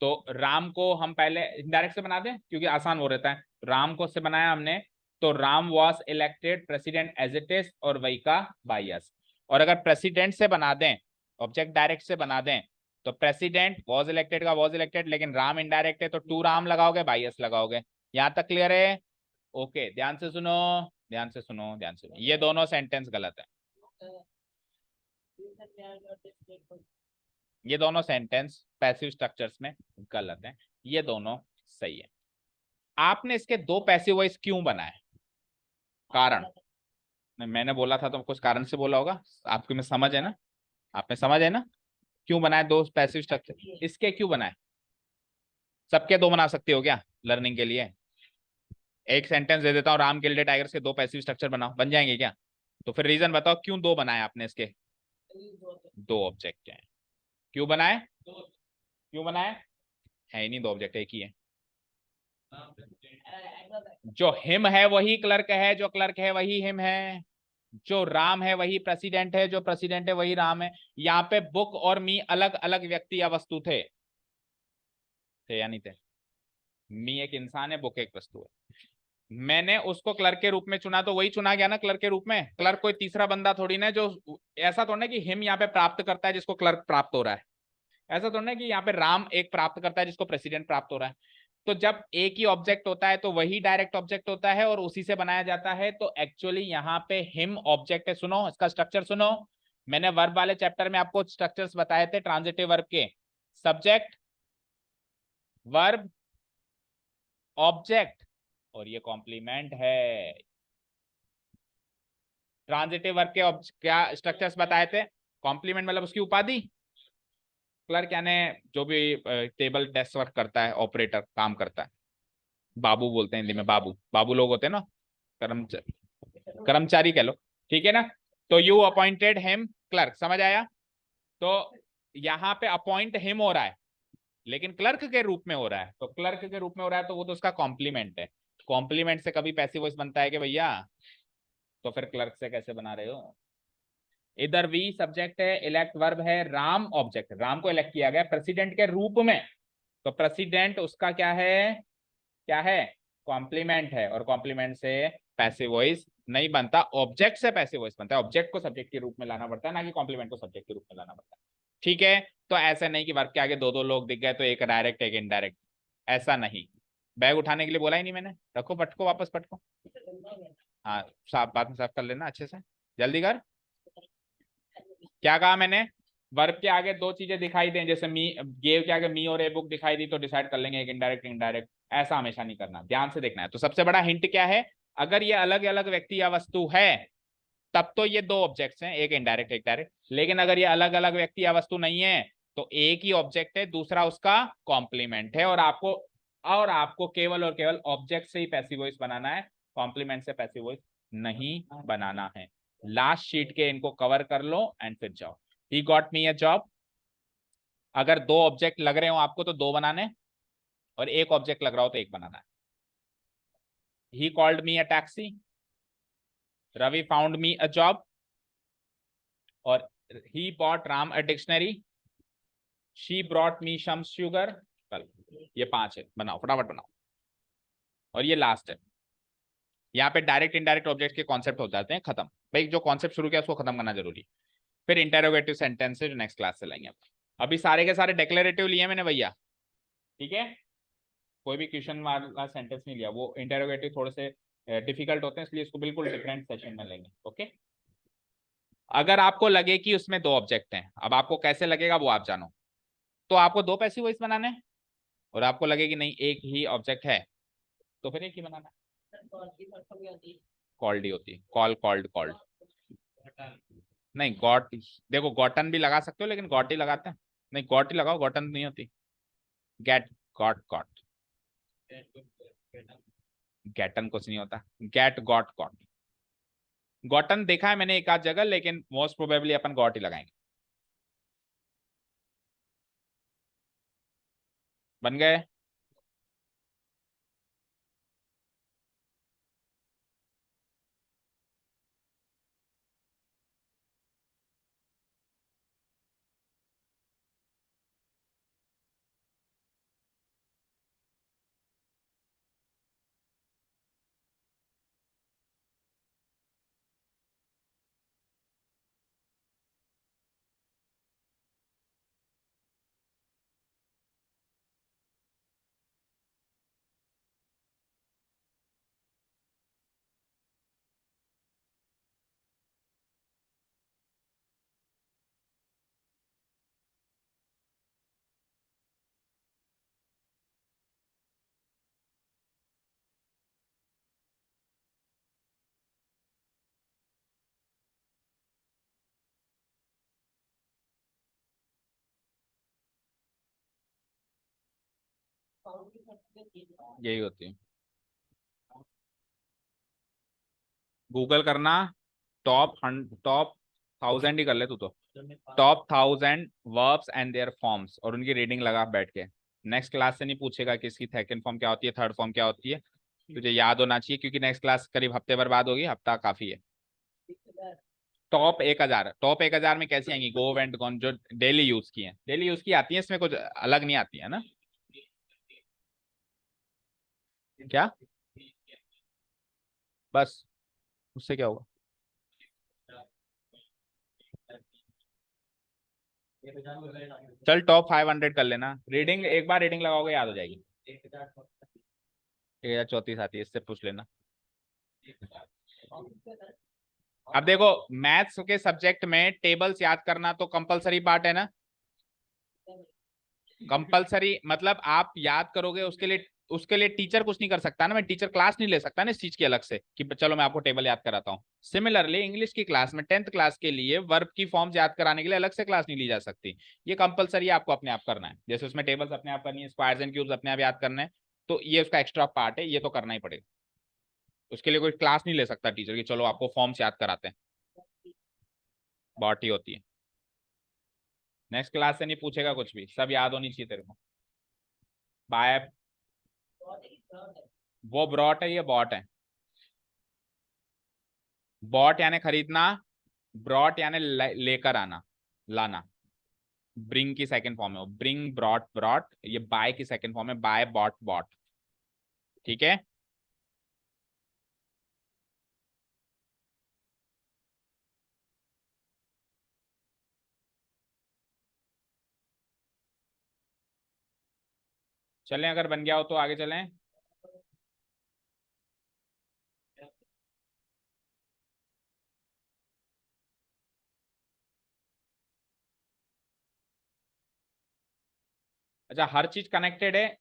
तो राम को हम पहले इनडायरेक्ट से बना दें क्योंकि आसान हो रहता है। राम को से बनाया हमने, तो Ram was elected president as it is और वही का बायस। और अगर प्रेसिडेंट से बना दें, ऑब्जेक्ट डायरेक्ट से बना दें, तो प्रेसिडेंट वॉज इलेक्टेड का वॉज इलेक्टेड, लेकिन राम इनडायरेक्ट है तो टू राम लगाओगे, बायस लगाओगे। यहां तक क्लियर है। ओके, ध्यान से सुनो, ध्यान से सुनो, ध्यान से सुनो, ये दोनों सेंटेंस गलत है। ये दोनों सेंटेंस पैसिव स्ट्रक्चर्स में गलत हैं, ये दोनों सही है। आपने इसके दो पैसिव वॉइस क्यों बनाए, कारण मैंने बोला था तो कुछ कारण से बोला होगा, आपके में समझ है ना, आप में समझ है ना, क्यों बनाए दो पैसिव स्ट्रक्चर, इसके क्यों बनाए। सबके दो बना सकते हो क्या लर्निंग के लिए। एक सेंटेंस दे देता हूँ, राम किल्ड टाइगर्स के दो पैसिव स्ट्रक्चर बनाओ, बन जाएंगे क्या। तो फिर रीजन बताओ क्यों दो बनाए आपने इसके, दो ऑब्जेक्ट हैं, क्यों बनाए, क्यों बनाए, है ही नहीं, दो ऑब्जेक्ट एक ही है। जो हिम है वही क्लर्क है, जो क्लर्क है वही हिम है, जो राम है वही प्रेसिडेंट है, जो प्रेसिडेंट है वही राम है। यहाँ पे बुक और मी अलग अलग व्यक्ति या वस्तु थे या नहीं थे। मी एक इंसान है, बुक एक वस्तु है। मैंने उसको क्लर्क के रूप में चुना तो वही चुना गया ना क्लर्क के रूप में। क्लर्क कोई तीसरा बंदा थोड़ी ना, जो ऐसा थोड़ा ना कि हिम यहाँ पे प्राप्त करता है जिसको क्लर्क प्राप्त हो रहा है, ऐसा थोड़ा ना कि यहाँ पे राम एक प्राप्त करता है जिसको प्रेसिडेंट प्राप्त हो रहा है। तो जब एक ही ऑब्जेक्ट होता है तो वही डायरेक्ट ऑब्जेक्ट होता है और उसी से बनाया जाता है। तो एक्चुअली यहाँ पे हिम ऑब्जेक्ट है। सुनो इसका स्ट्रक्चर सुनो, मैंने वर्ब वाले चैप्टर में आपको स्ट्रक्चर्स बताए थे ट्रांजिटिव वर्ब के, सब्जेक्ट, वर्ब, ऑब्जेक्ट और ये कॉम्प्लीमेंट है। ट्रांजिटिव वर्ब के क्या स्ट्रक्चर्स बताए थे, कॉम्प्लीमेंट मतलब उसकी उपाधि, क्लर्क यानी जो भी टेबल डेस्क वर्क करता है, ऑपरेटर काम करता है, बाबू बोलते हैं हिंदी में, बाबू बाबू लोग होते हैं ना, कर्मचारी, कर्मचारी कह लो, ठीक है ना। तो यू अपॉइंटेड हिम क्लर्क, समझ आया। तो यहाँ पे अपॉइंट हिम हो रहा है लेकिन क्लर्क के रूप में हो रहा है, तो क्लर्क के रूप में हो रहा है तो वो तो उसका कॉम्प्लीमेंट है। कॉम्प्लीमेंट से कभी पैसिव वॉइस बनता है कि भैया, तो फिर क्लर्क से कैसे बना रहे हो। इधर वी सब्जेक्ट है, इलेक्ट वर्ब है, राम ऑब्जेक्ट, राम को इलेक्ट किया गया प्रेसिडेंट के रूप में, तो प्रेसिडेंट उसका क्या है, क्या है, कॉम्प्लीमेंट है। और कॉम्प्लीमेंट से पैसिव वॉइस नहीं बनता, ऑब्जेक्ट से पैसिव वॉइस बनता है। ऑब्जेक्ट को सब्जेक्ट के रूप में लाना पड़ता है, ना कि कॉम्प्लीमेंट को सब्जेक्ट के रूप में लाना पड़ता है। ठीक है, तो ऐसा नहीं कि वर्ब के आगे दो दो लोग दिख गए तो एक डायरेक्ट एक इनडायरेक्ट, ऐसा नहीं। बैग उठाने के लिए बोला ही नहीं मैंने, रखो पटको वापस पटको। हाँ साफ, बात में साफ कर लेना अच्छे से, जल्दी कर। क्या कहा मैंने, वर्ब के आगे दो चीजें दिखाई दें, जैसे मी, गेव के आगे मी और ए बुक दिखाई दी तो डिसाइड कर लेंगे एक इनडायरेक्ट इनडायरेक्ट, ऐसा हमेशा नहीं करना, ध्यान से देखना है। तो सबसे बड़ा हिंट क्या है, अगर ये अलग अलग व्यक्ति या वस्तु है तब तो ये दो ऑब्जेक्ट्स हैं, एक इनडायरेक्ट एक डायरेक्ट। लेकिन अगर ये अलग अलग व्यक्ति या वस्तु नहीं है तो एक ही ऑब्जेक्ट है, दूसरा उसका कॉम्प्लीमेंट है। और आपको केवल और केवल ऑब्जेक्ट से ही पैसिव वॉइस बनाना है, कॉम्प्लीमेंट से पैसिव वॉइस नहीं बनाना है। लास्ट शीट के इनको कवर कर लो एंड फिर जाओ। He got me a job, अगर दो ऑब्जेक्ट लग रहे हो आपको तो दो बनाने, और एक ऑब्जेक्ट लग रहा हो तो एक बनाना है। He called me a taxi, Ravi found me a job, और he bought Ram a dictionary, she brought me some sugar. कल ये 5 है, बनाओ फटाफट बनाओ। और ये लास्ट है। यहाँ पे डायरेक्ट इनडायरेक्ट ऑब्जेक्ट के कॉन्सेप्ट हो जाते हैं खत्म। भाई जो कॉन्सेप्ट शुरू किया उसको खत्म करना जरूरी। फिर इंटेरोगेटिव सेंटेंस जो नेक्स्ट क्लास से लेंगे। अभी सारे के सारे डिक्लेरेटिव लिए मैंने भैया, ठीक है। कोई भी क्वेश्चन वाला सेंटेंस नहीं लिया, वो इंटेरोगेटिव थोड़े से डिफिकल्ट होते हैं, इसलिए इसको बिल्कुल डिफरेंट सेशन में लेंगे। ओके, अगर आपको लगे कि उसमें दो ऑब्जेक्ट हैं, अब आपको कैसे लगेगा वो आप जानो, तो आपको दो पैसिव वॉइस बनाने हैं, और आपको लगे कि नहीं एक ही ऑब्जेक्ट है तो फिर एक ही बनाना है। कॉल्ड ही होती है, कॉल्ड कॉल्ड नहीं गॉट। देखो गॉटन भी लगा सकते हो, लेकिन गॉट ही लगाते हैं। नहीं गॉट ही लगाओ, गॉटन नहीं होती। गेट, गॉट गॉट, गैटन कुछ नहीं होता। गेट गॉट गॉट, गॉटन देखा है मैंने एक आध जगह, लेकिन मोस्ट प्रोबेबली अपन गॉट ही लगाएंगे। बन गए। यही होती है। गूगल करना, टॉप 1000 ही कर ले तू तो, top 1000 verbs and their forms, और उनकी रीडिंग लगा बैठ के। नेक्स्ट क्लास से नहीं पूछेगा कि इसकी सेकंड फॉर्म क्या होती है, थर्ड फॉर्म क्या होती है, तुझे याद होना चाहिए, क्योंकि नेक्स्ट क्लास करीब हफ्ते भर बाद होगी, हफ्ता काफी है। टॉप 1000 में कैसी आएंगी, गो वेंट गॉन, जो डेली यूज की है, डेली यूज की आती है, इसमें कुछ अलग नहीं आती है ना। क्या, बस उससे क्या होगा। चल टॉप 500 कर लेना, रीडिंग एक बार रीडिंग लगाओगे याद हो जाएगी। 1034 आती है, इससे पूछ लेना। अब देखो मैथ्स के सब्जेक्ट में टेबल्स याद करना तो कंपलसरी पार्ट है ना। कंपलसरी मतलब आप याद करोगे, उसके लिए टीचर कुछ नहीं कर सकता ना, मैं टीचर क्लास नहीं ले सकता ना इस चीज की अलग से कि चलो मैं आपको टेबल याद कराता हूँ। सिमिलरली इंग्लिश की क्लास में 10th क्लास के लिए वर्ब की फॉर्म्स याद कराने के लिए अलग से क्लास नहीं ली जा सकती। ये कंपलसरी आपको अपने आप करना है, जैसे उसमें टेबल्स अपने आप करनी है, स्क्वायर्स एंड क्यूब्स अपने आप याद करना है, तो ये उसका एक्स्ट्रा पार्ट है, ये तो करना ही पड़ेगा। उसके लिए कोई क्लास नहीं ले सकता टीचर की चलो आपको फॉर्म्स याद कराते हैं, बॉट ही होती है। नेक्स्ट क्लास से नहीं पूछेगा कुछ भी, सब याद होनी चाहिए तेरे को। बाय, वो ब्रॉट है, ये बॉट है। बॉट यानी खरीदना, ब्रॉट यानी लेकर आना, लाना। ब्रिंग की सेकंड फॉर्म है, ब्रिंग ब्रॉट ब्रॉट, ये बाय की सेकंड फॉर्म है, बाय बॉट बॉट। ठीक है। चलें, अगर बन गया हो तो आगे चलें। अच्छा, हर चीज कनेक्टेड है,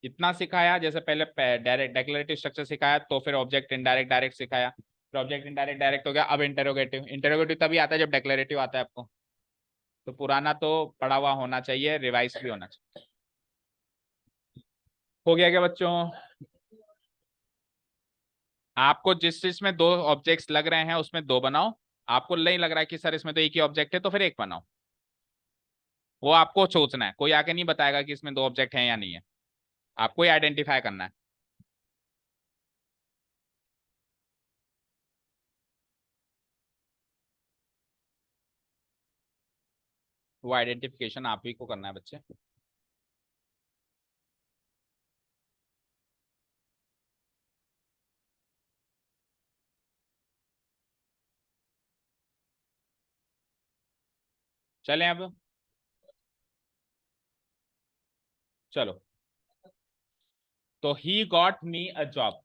इतना सिखाया, जैसे पहले डायरेक्ट डेक्लरेटिव स्ट्रक्चर सिखाया, तो फिर ऑब्जेक्ट इनडायरेक्ट डायरेक्ट सिखाया, ऑब्जेक्ट इनडायरेक्ट डायरेक्ट हो गया। अब इंटेरोगेटिव, इंटेरोगेटिव तभी आता है जब डिक्लेरेटिव आता है आपको। तो पुराना तो पढ़ा हुआ होना चाहिए, रिवाइज भी होना चाहिए। हो गया क्या बच्चों? आपको जिस चीज में दो ऑब्जेक्ट्स लग रहे हैं उसमें दो बनाओ। आपको नहीं लग रहा है कि सर इसमें तो एक ही ऑब्जेक्ट है, तो फिर एक बनाओ। वो आपको सोचना है, कोई आके नहीं बताएगा कि इसमें दो ऑब्जेक्ट हैं या नहीं है, आपको ही आइडेंटिफाई करना है। वो आइडेंटिफिकेशन आप ही को करना है बच्चे। चलें अब, चलो। तो he got me a job.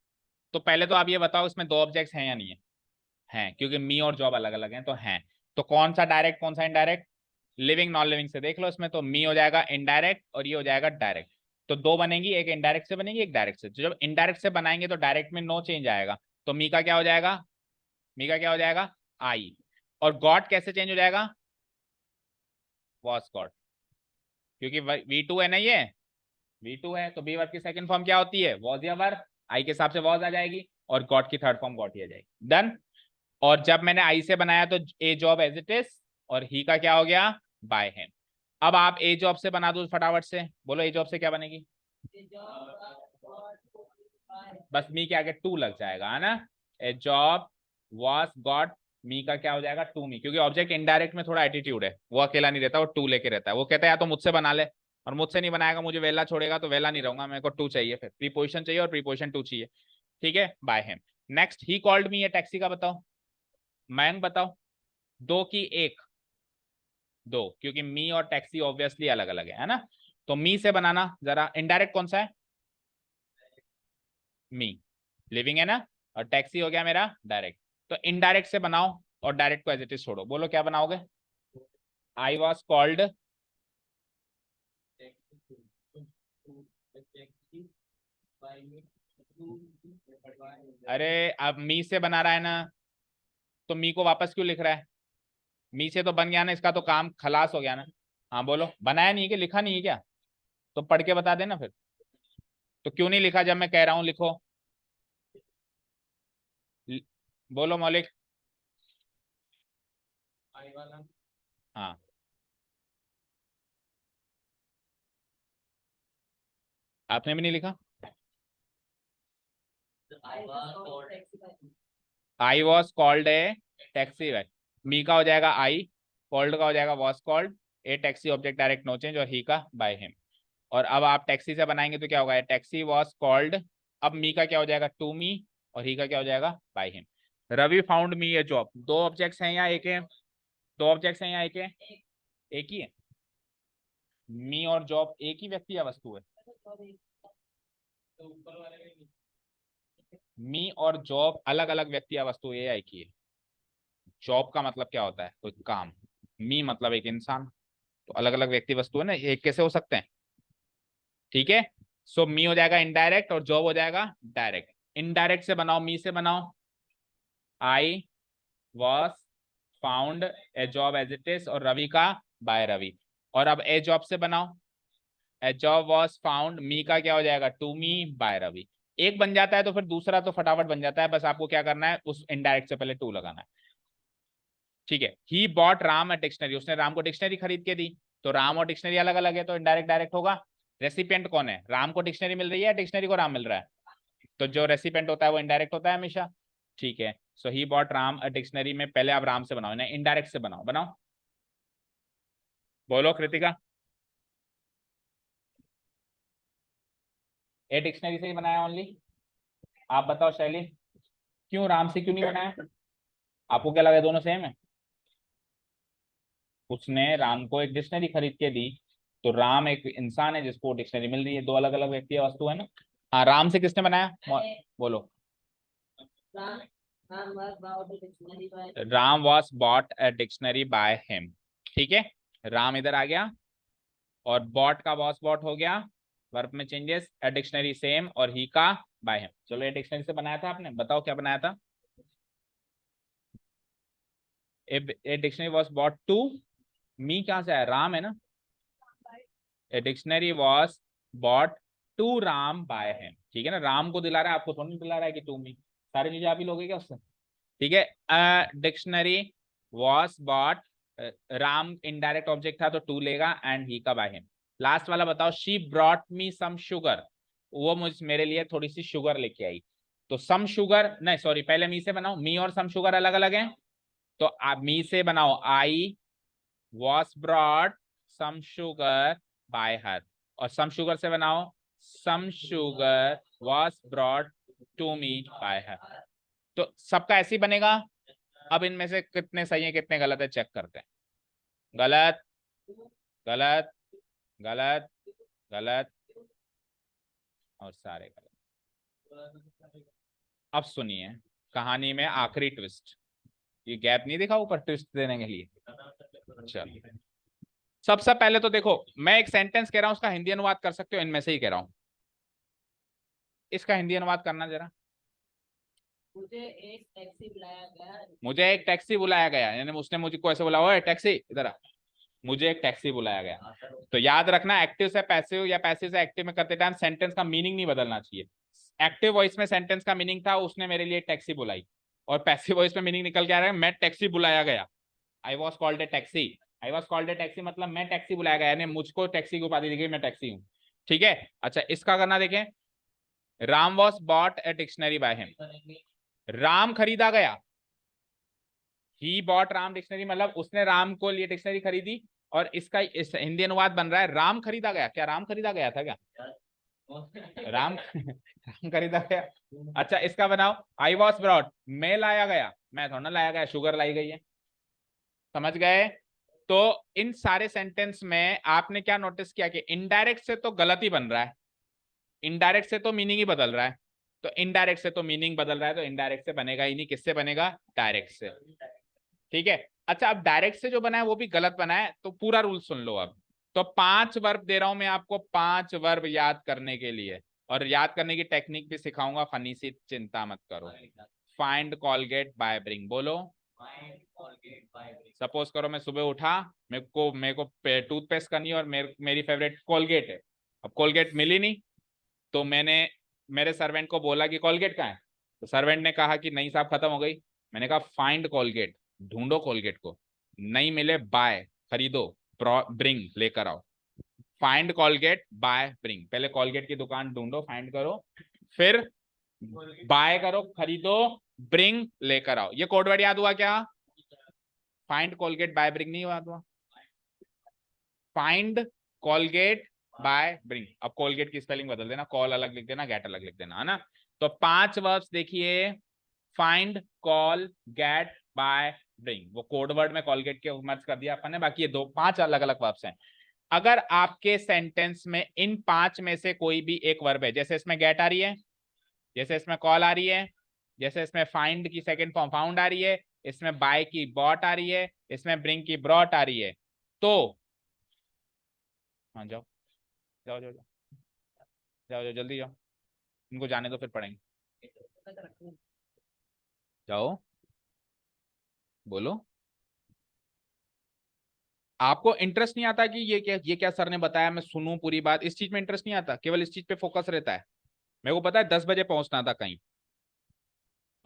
तो पहले तो आप ये बताओ इसमें दो ऑब्जेक्ट्स हैं या नहीं है? हैं, क्योंकि मी और जॉब अलग अलग हैं, तो हैं। तो कौन सा डायरेक्ट कौन सा इनडायरेक्ट? लिविंग नॉन लिविंग से देख लो इसमें, तो मी हो जाएगा इनडायरेक्ट और ये हो जाएगा डायरेक्ट। तो दो बनेगी, एक इनडायरेक्ट से बनेगी, एक डायरेक्ट से। तो जब इनडायरेक्ट से बनाएंगे तो डायरेक्ट में नो चेंज आएगा। तो मी का क्या हो जाएगा? मी का क्या हो जाएगा? आई। और गॉट कैसे चेंज हो जाएगा? वॉज गॉट, क्योंकि V2 है ना ये, V2 है, तो बी वर्ब की सेकंड फॉर्म क्या होती है? वॉज या वर। आई के हिसाब से वॉज आ जाएगी, और गॉट की थर्ड फॉर्म गॉट ही आ जाएगी। डन। और जब मैंने आई से बनाया तो a job as it is, और ही का क्या हो गया? By him. अब आप ए जॉब से बना दो फटाफट से, बोलो ए जॉब से क्या बनेगी? बस मी के आगे टू लग जाएगा, है ना। ए जॉब वॉज गॉट, मी का क्या हो जाएगा? टू मी, क्योंकि ऑब्जेक्ट इनडायरेक्ट में थोड़ा एटीट्यूड है, वो अकेला नहीं रहता, वो टू लेके रहता है। वो कहता है या तो मुझसे बना ले, और मुझसे नहीं बनाएगा, मुझे वेला छोड़ेगा तो वेला नहीं रहूंगा, मेरे को टू चाहिए, फिर प्रीपोजिशन चाहिए और प्रीपोजिशन टू चाहिए। ठीक है, by him. Next, he called मी, ये टैक्सी का बताओ। मयंक बताओ। दो की एक? दो, क्योंकि मी और टैक्सी ऑब्वियसली अलग अलग है ना। तो मी से बनाना जरा, इनडायरेक्ट कौन सा है? मी, लिविंग है ना, और टैक्सी हो गया मेरा डायरेक्ट। तो इनडायरेक्ट से बनाओ, और डायरेक्ट को एज इट इज छोड़ो। बोलो क्या बनाओगे? आई वॉज कॉल्ड, अरे अब मी से बना रहा है ना, तो मी को वापस क्यों लिख रहा है? मी से तो बन गया ना, इसका तो काम खलास हो गया ना। हाँ बोलो, बनाया नहीं है कि लिखा नहीं है क्या? तो पढ़ के बता देना फिर। तो क्यों नहीं लिखा जब मैं कह रहा हूं लिखो? बोलो मौलिक। हाँ, आपने भी नहीं लिखा। I was called a taxi by, me का हो जाएगा आई, कॉल्ड का हो जाएगा was called, a taxi object direct no change, और ही का बाय हिम। और अब आप टैक्सी से बनाएंगे तो क्या होगा? टैक्सी वॉज कॉल्ड, अब मी का क्या हो जाएगा? टू मी, और ही का क्या हो जाएगा? By him. Ravi found me a job, दो ऑब्जेक्ट्स हैं या एक है? दो ऑब्जेक्ट्स हैं या एक है? एक ही है। मी और जॉब एक ही व्यक्ति या वस्तु है? मी और जॉब अलग अलग व्यक्ति या वस्तु, ये एक ही है। जॉब का मतलब क्या होता है? कोई काम। मी मतलब एक इंसान। तो अलग अलग व्यक्ति वस्तु है ना, एक कैसे हो सकते हैं? ठीक है। सो मी हो जाएगा इनडायरेक्ट और जॉब हो जाएगा डायरेक्ट। इनडायरेक्ट से बनाओ, मी से बनाओ। I was found a job as it is, और रवि का बाय रवि। और अब ए जॉब से बनाओ। A job was found, me का क्या हो जाएगा? To me by Ravi. एक बन जाता है तो फिर दूसरा तो फटाफट बन जाता है, बस आपको क्या करना है, उस इनडायरेक्ट से पहले टू लगाना है। ठीक है। ही बॉट राम अ डिक्शनरी, उसने राम को डिक्शनरी खरीद के दी। तो राम और डिक्शनरी अलग अलग है, तो इनडायरेक्ट डायरेक्ट होगा। रेसिपिएंट कौन है? राम को डिक्शनरी मिल रही है या डिक्शनरी को राम मिल रहा है? तो जो रेसिपिएंट होता है वो इनडायरेक्ट होता है हमेशा। ठीक है। So he bought Ram a dictionary में पहले आप राम से बनाओ ना, इनडायरेक्ट से बनाओ, बनाओ। बोलो कृतिका। ए डिक्शनरी से ही बनाया ओनली? आप बताओ शैली, क्यों राम से क्यों नहीं बनाया? आपको क्या लगा दोनों सेम है? उसने राम को एक डिक्शनरी खरीद के दी, तो राम एक इंसान है जिसको डिक्शनरी मिल रही है, दो अलग अलग व्यक्ति या वस्तु है ना। हाँ, राम से किसने बनाया? बोलो। Ram was bought a dictionary bye him. ठीक है, राम इधर आ गया, और बॉट का वॉज बॉट हो गया, वर्ब में चेंजेस, अ डिक्शनरी सेम, और ही का बाय हिम। चलो, ये डिक्शनरी से बनाया था आपने, बताओ क्या बनाया था? A dictionary was bought to me, कहां से आया, राम है ना, a dictionary was bought to Ram by him, ठीक है ना, राम को दिला रहा है, आपको थोड़ा नहीं दिला रहा है कि टू मी, सारी चीजें आप ही लोगे क्या उससे, ठीक है। Dictionary was bot, Ram indirect object था तो टू लेगा, एंड ही का बाय हिम। लास्ट वाला बताओ, she brought me some sugar, वो मुझ मेरे लिए थोड़ी सी शुगर लेके आई, तो सम शुगर नहीं, सॉरी, पहले मी से बनाओ, मी और सम शुगर अलग अलग हैं, तो आप मी से बनाओ, I was brought some sugar by her, और सम शुगर से बनाओ, some sugar was brought to me by her, तो सबका ऐसे ही बनेगा। अब इनमें से कितने सही है कितने गलत है चेक करते हैं, गलत, गलत, गलत, गलत, और सारे गलत। अब सुनिए कहानी में आखिरी ट्विस्ट, ये गैप नहीं दिखा ऊपर ट्विस्ट देने के लिए, चलो सबसे पहले तो देखो, मैं एक सेंटेंस कह रहा हूं, उसका हिंदी अनुवाद कर सकते हो, इनमें से ही कह रहा हूं, इसका हिंदी अनुवाद करना जरा। मुझे एक टैक्सी बुलाया गया। मुझे एक टैक्सी बुलाया गया, यानी उसने मुझको ऐसे बोला, ओए टैक्सी इधर आ, मुझे एक टैक्सी बुलाया गया। तो याद रखना, एक्टिव से पैसिव या पैसिव से एक्टिव में करते टाइम सेंटेंस का मीनिंग नहीं बदलना चाहिए। एक्टिव वॉइस में सेंटेंस का मीनिंग था उसने मेरे लिए टैक्सी बुलाई, और पैसिव वॉइस में मीनिंग निकल के आ रहा है मैं टैक्सी बुलाया गया, आई was called a taxi, I was called a taxi मतलब मैं टैक्सी बुलाया गया, यानी मुझको टैक्सी की उपाधि दी गई, मैं टैक्सी हूँ, ठीक है। अच्छा इसका करना देखें, Ram was bought a dictionary by him, Ram खरीदा गया, ही बॉट राम डिक्शनरी मतलब उसने राम को लिए डिक्शनरी खरीदी, और इसका इस हिंदी अनुवाद बन रहा है राम खरीदा गया, क्या राम खरीदा गया था क्या, राम राम खरीदा गया। अच्छा इसका बनाओ, आई वॉज ब्रॉट, मैं लाया गया, मैं थोड़ा ना लाया गया, शुगर लाई गई है, समझ गए। तो इन सारे सेंटेंस में आपने क्या नोटिस किया कि इनडायरेक्ट से तो गलत ही बन रहा है, इनडायरेक्ट से तो मीनिंग ही बदल रहा है, तो इनडायरेक्ट से तो मीनिंग बदल रहा है, तो इनडायरेक्ट से बनेगा ही नहीं, किससे बनेगा, डायरेक्ट से, ठीक है। अच्छा अब डायरेक्ट से जो बना है वो भी गलत बना है, तो पूरा रूल सुन लो अब। तो 5 वर्ब दे रहा हूं मैं आपको, 5 वर्ब याद करने के लिए, और याद करने की टेक्निक भी सिखाऊंगा, फनी सी चिंता मत करो। फाइंड, कॉलगेट, बाय, ब्रिंग, बोलो। सपोज करो मैं सुबह उठा, मेरे को टूथपेस्ट करनी है, और मेरी फेवरेट कोलगेट है, अब कोलगेट मिली नहीं, तो मैंने मेरे सर्वेंट को बोला कि कोलगेट कहाँ है, तो सर्वेंट ने कहा कि नहीं साहब खत्म हो गई, मैंने कहा फाइंड कोलगेट, ढूंढो कोलगेट को, नहीं मिले बाय, खरीदो, ब्रिंग, लेकर आओ, फाइंड कोलगेट बाय ब्रिंग, पहले कोलगेट की दुकान ढूंढो, फाइंड करो, फिर बाय करो, खरीदो, ब्रिंग, लेकर आओ। ये कोडवर्ड याद हुआ क्या, फाइंड कोलगेट बाय ब्रिंग नहीं याद हुआ, फाइंड कोलगेट बाय ब्रिंग, अब कोलगेट की स्पेलिंग बदल देना, कॉल अलग लिख देना, गेट अलग लिख देना, है ना। तो 5 वर्ब्स देखिए, find, call, get, buy, bring, वो कोड वर्ड में कॉलगेट के मर्ज कर दिया अपन ने, बाकी ये 5 अलग अलग वर्ब्स हैं। अगर आपके सेंटेंस में इन 5 में से कोई भी एक वर्ब है, जैसे इसमें गेट आ रही है, जैसे इसमें कॉल आ रही है, जैसे इसमें फाइंड की सेकंड फॉर्म फाउंड आ रही है, इसमें बाय की बॉट आ रही है, इसमें ब्रिंग की ब्रॉट आ रही है, तो हाँ जाओ, जाओ जाओ जाओ, जाओ जाओ जल्दी जाओ, इनको जाने दो फिर पढ़ेंगे, जाओ, बोलो। आपको इंटरेस्ट नहीं आता कि ये क्या सर ने बताया मैं सुनूं पूरी बात, इस चीज में इंटरेस्ट नहीं आता, केवल इस चीज पे फोकस रहता है। मेरे को पता है 10 बजे पहुंचना था कहीं,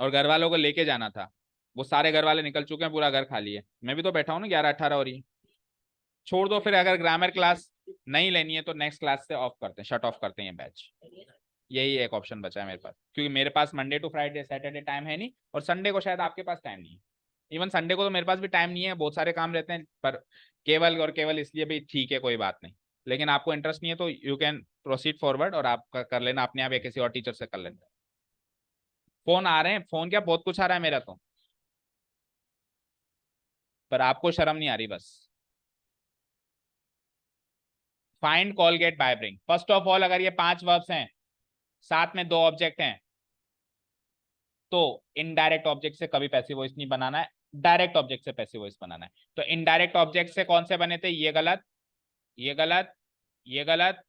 और घर वालों को लेके जाना था, वो सारे घर वाले निकल चुके हैं, पूरा घर खाली है, मैं भी तो बैठा हूँ ना, 11-18 हो रही है, छोड़ दो, फिर अगर ग्रामर क्लास नहीं लेनी है तो नेक्स्ट क्लास से ऑफ करते हैं, शट ऑफ करते हैं ये बैच, यही एक ऑप्शन बचा है मेरे पास, क्योंकि मेरे पास Monday to Friday Saturday time है नहीं, और संडे को शायद आपके पास टाइम नहीं है, इवन संडे को तो मेरे पास भी टाइम नहीं है, बहुत सारे काम रहते हैं, पर केवल और केवल इसलिए भी ठीक है, कोई बात नहीं, लेकिन आपको इंटरेस्ट नहीं है तो यू कैन प्रोसीड फॉरवर्ड, और आप कर लेना अपने आप या किसी और टीचर से कर लेना। फोन आ रहे हैं, फोन क्या बहुत कुछ आ रहा है मेरा तो, पर आपको शर्म नहीं आ रही बस। Find, call, get, buy, bring, first of all अगर ये 5 वर्ब्स हैं, साथ में 2 ऑब्जेक्ट हैं, तो इनडायरेक्ट ऑब्जेक्ट से कभी पैसिव वॉइस नहीं बनाना है, डायरेक्ट ऑब्जेक्ट से पैसिव वॉइस बनाना है। तो इनडायरेक्ट ऑब्जेक्ट से कौन से बने थे, ये गलत, ये गलत, ये गलत,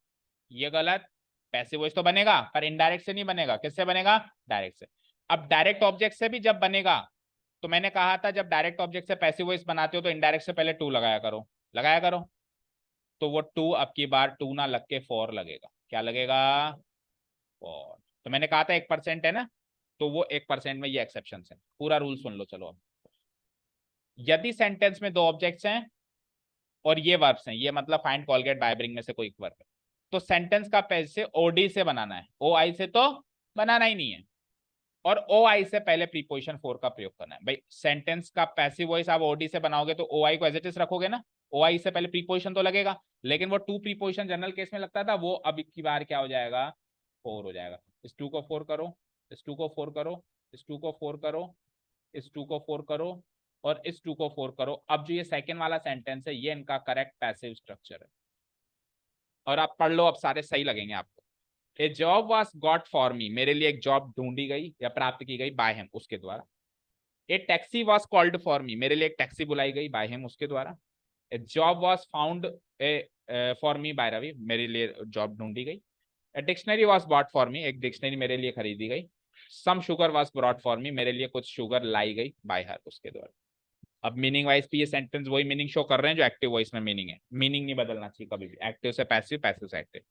ये गलत, पैसिव वॉइस तो बनेगा पर इनडायरेक्ट से नहीं बनेगा, किससे बनेगा, डायरेक्ट से। अब डायरेक्ट ऑब्जेक्ट से भी जब बनेगा तो मैंने कहा था जब डायरेक्ट ऑब्जेक्ट से पैसिव वॉइस बनाते हो तो इनडायरेक्ट से पहले टू लगाया करो, लगाया करो। तो वो टू अब की बार टू ना लग के फोर लगेगा। क्या लगेगा? फोर। तो मैंने कहा था 1% है ना, तो वो 1% में ये एक्सेप्शन है। पूरा रूल सुन लो चलो। अब यदि सेंटेंस में दो ऑब्जेक्ट्स हैं और ये वर्ब्स हैं, ये मतलब फाइंड, कॉलगेट, बाय, ब्रिंग में से कोई एक वर्ब है, तो सेंटेंस का पैसे ओडी से बनाना है, ओ आई से तो बनाना ही नहीं है। और ओ आई से पहले प्रीपोजिशन फोर का प्रयोग करना है। भाई सेंटेंस का पैसिव वॉइस आप ओडी से बनाओगे तो ओ आई को एज इट इज रखोगे ना, ओ आई से पहले प्रीपोजिशन तो लगेगा, लेकिन वो टू प्रीपोजिशन जनरल केस में लगता था, वो अब की बार क्या हो जाएगा? फोर हो जाएगा। इस टू को फोर करो, इस टू को फोर करो, इस टू को फोर करो, इस टू को फोर करो और इस टू को फोर करो। अब जो ये सेकंड वाला सेंटेंस है ये इनका करेक्ट पैसिव स्ट्रक्चर है। और आप पढ़ लो, अब सारे सही लगेंगे आपको। ए job was got for me, मेरे लिए एक जॉब ढूंढी गई या प्राप्त की गई बाय हिम, उसके द्वारा। A taxi was called for me, मेरे लिए एक टैक्सी बुलाई गई बाय हिम, उसके द्वारा। A job was found a for me by Ravi, मेरे लिए जॉब ढूंढी गई। A dictionary was bought for me, एक डिक्शनरी मेरे लिए खरीदी गई। Some sugar was brought for me, मेरे लिए कुछ शुगर लाई गई बाय हर, उसके द्वारा। अब मीनिंग वाइज भी ये सेंटेंस वही मीनिंग शो कर रहे हैं जो एक्टिव वॉइस में मीनिंग है। मीनिंग नहीं बदलना चाहिए कभी भी, एक्टिव से पैसिव, पैसिव से एक्टिव।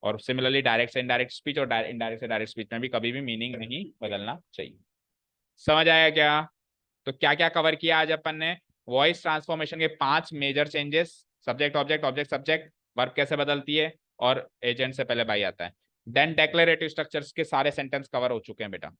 और सिमिलरली डायरेक्ट से इनडायरेक्ट स्पीच और इनडायरेक्ट से डायरेक्ट स्पीच में भी कभी भी मीनिंग नहीं बदलना चाहिए। समझ आया क्या? तो क्या क्या कवर किया आज अपन ने? वॉइस ट्रांसफॉर्मेशन के 5 major changes, subject object, object subject, verb कैसे बदलती है, और एजेंट से पहले बाई आता है। देन डेक्लेरेटिव स्ट्रक्चर्स के सारे सेंटेंस कवर हो चुके हैं बेटा,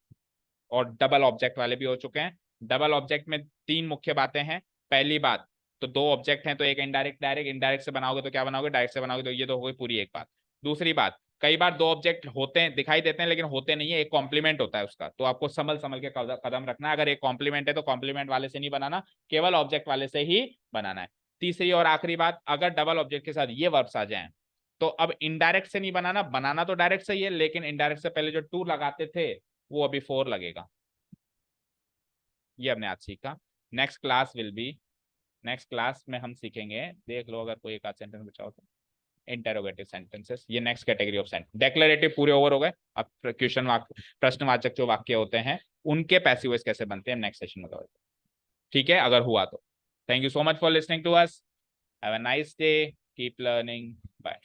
और डबल ऑब्जेक्ट वाले भी हो चुके हैं। डबल ऑब्जेक्ट में 3 मुख्य बातें हैं। पहली बात, तो दो ऑब्जेक्ट हैं तो एक इनडायरेक्ट, डायरेक्ट। इनडायरेक्ट से बनाओगे तो क्या बनाओगे? डायरेक्ट से बनाओगे तो ये तो हो गई पूरी एक बात। दूसरी बात, कई बार दो ऑब्जेक्ट होते हैं, दिखाई देते हैं लेकिन होते नहीं है, एक कॉम्प्लीमेंट होता है उसका, तो आपको संभल संभल के कदम रखना है। अगर एक कॉम्प्लीमेंट है तो कॉम्प्लीमेंट वाले से नहीं बनाना, केवल ऑब्जेक्ट वाले से ही बनाना है। तीसरी और आखिरी बात, अगर डबल ऑब्जेक्ट के साथ ये वर्ब्स आ जाएं तो अब इनडायरेक्ट से नहीं बनाना, बनाना तो डायरेक्ट से ही है, लेकिन इनडायरेक्ट से पहले जो टू लगाते थे वो अभी फोर लगेगा। ये हमने आज सीखा। Next class will be, next class में हम सीखेंगे, देख लो अगर कोई एक आध सेंटेंस बचा हो तो, इंटेरोगेटिव सेंटेंसेस। ये next category of sentence. Declarative पूरे ओवर हो गए। अब क्वेश्चन वाक्य, प्रश्नवाचक जो वाक्य होते हैं उनके पैसिव वॉइस कैसे बनते हैं नेक्स्ट सेशन में कवर। ठीक है, अगर हुआ तो। Thank you so much for listening to us. Have a nice day, keep learning, bye.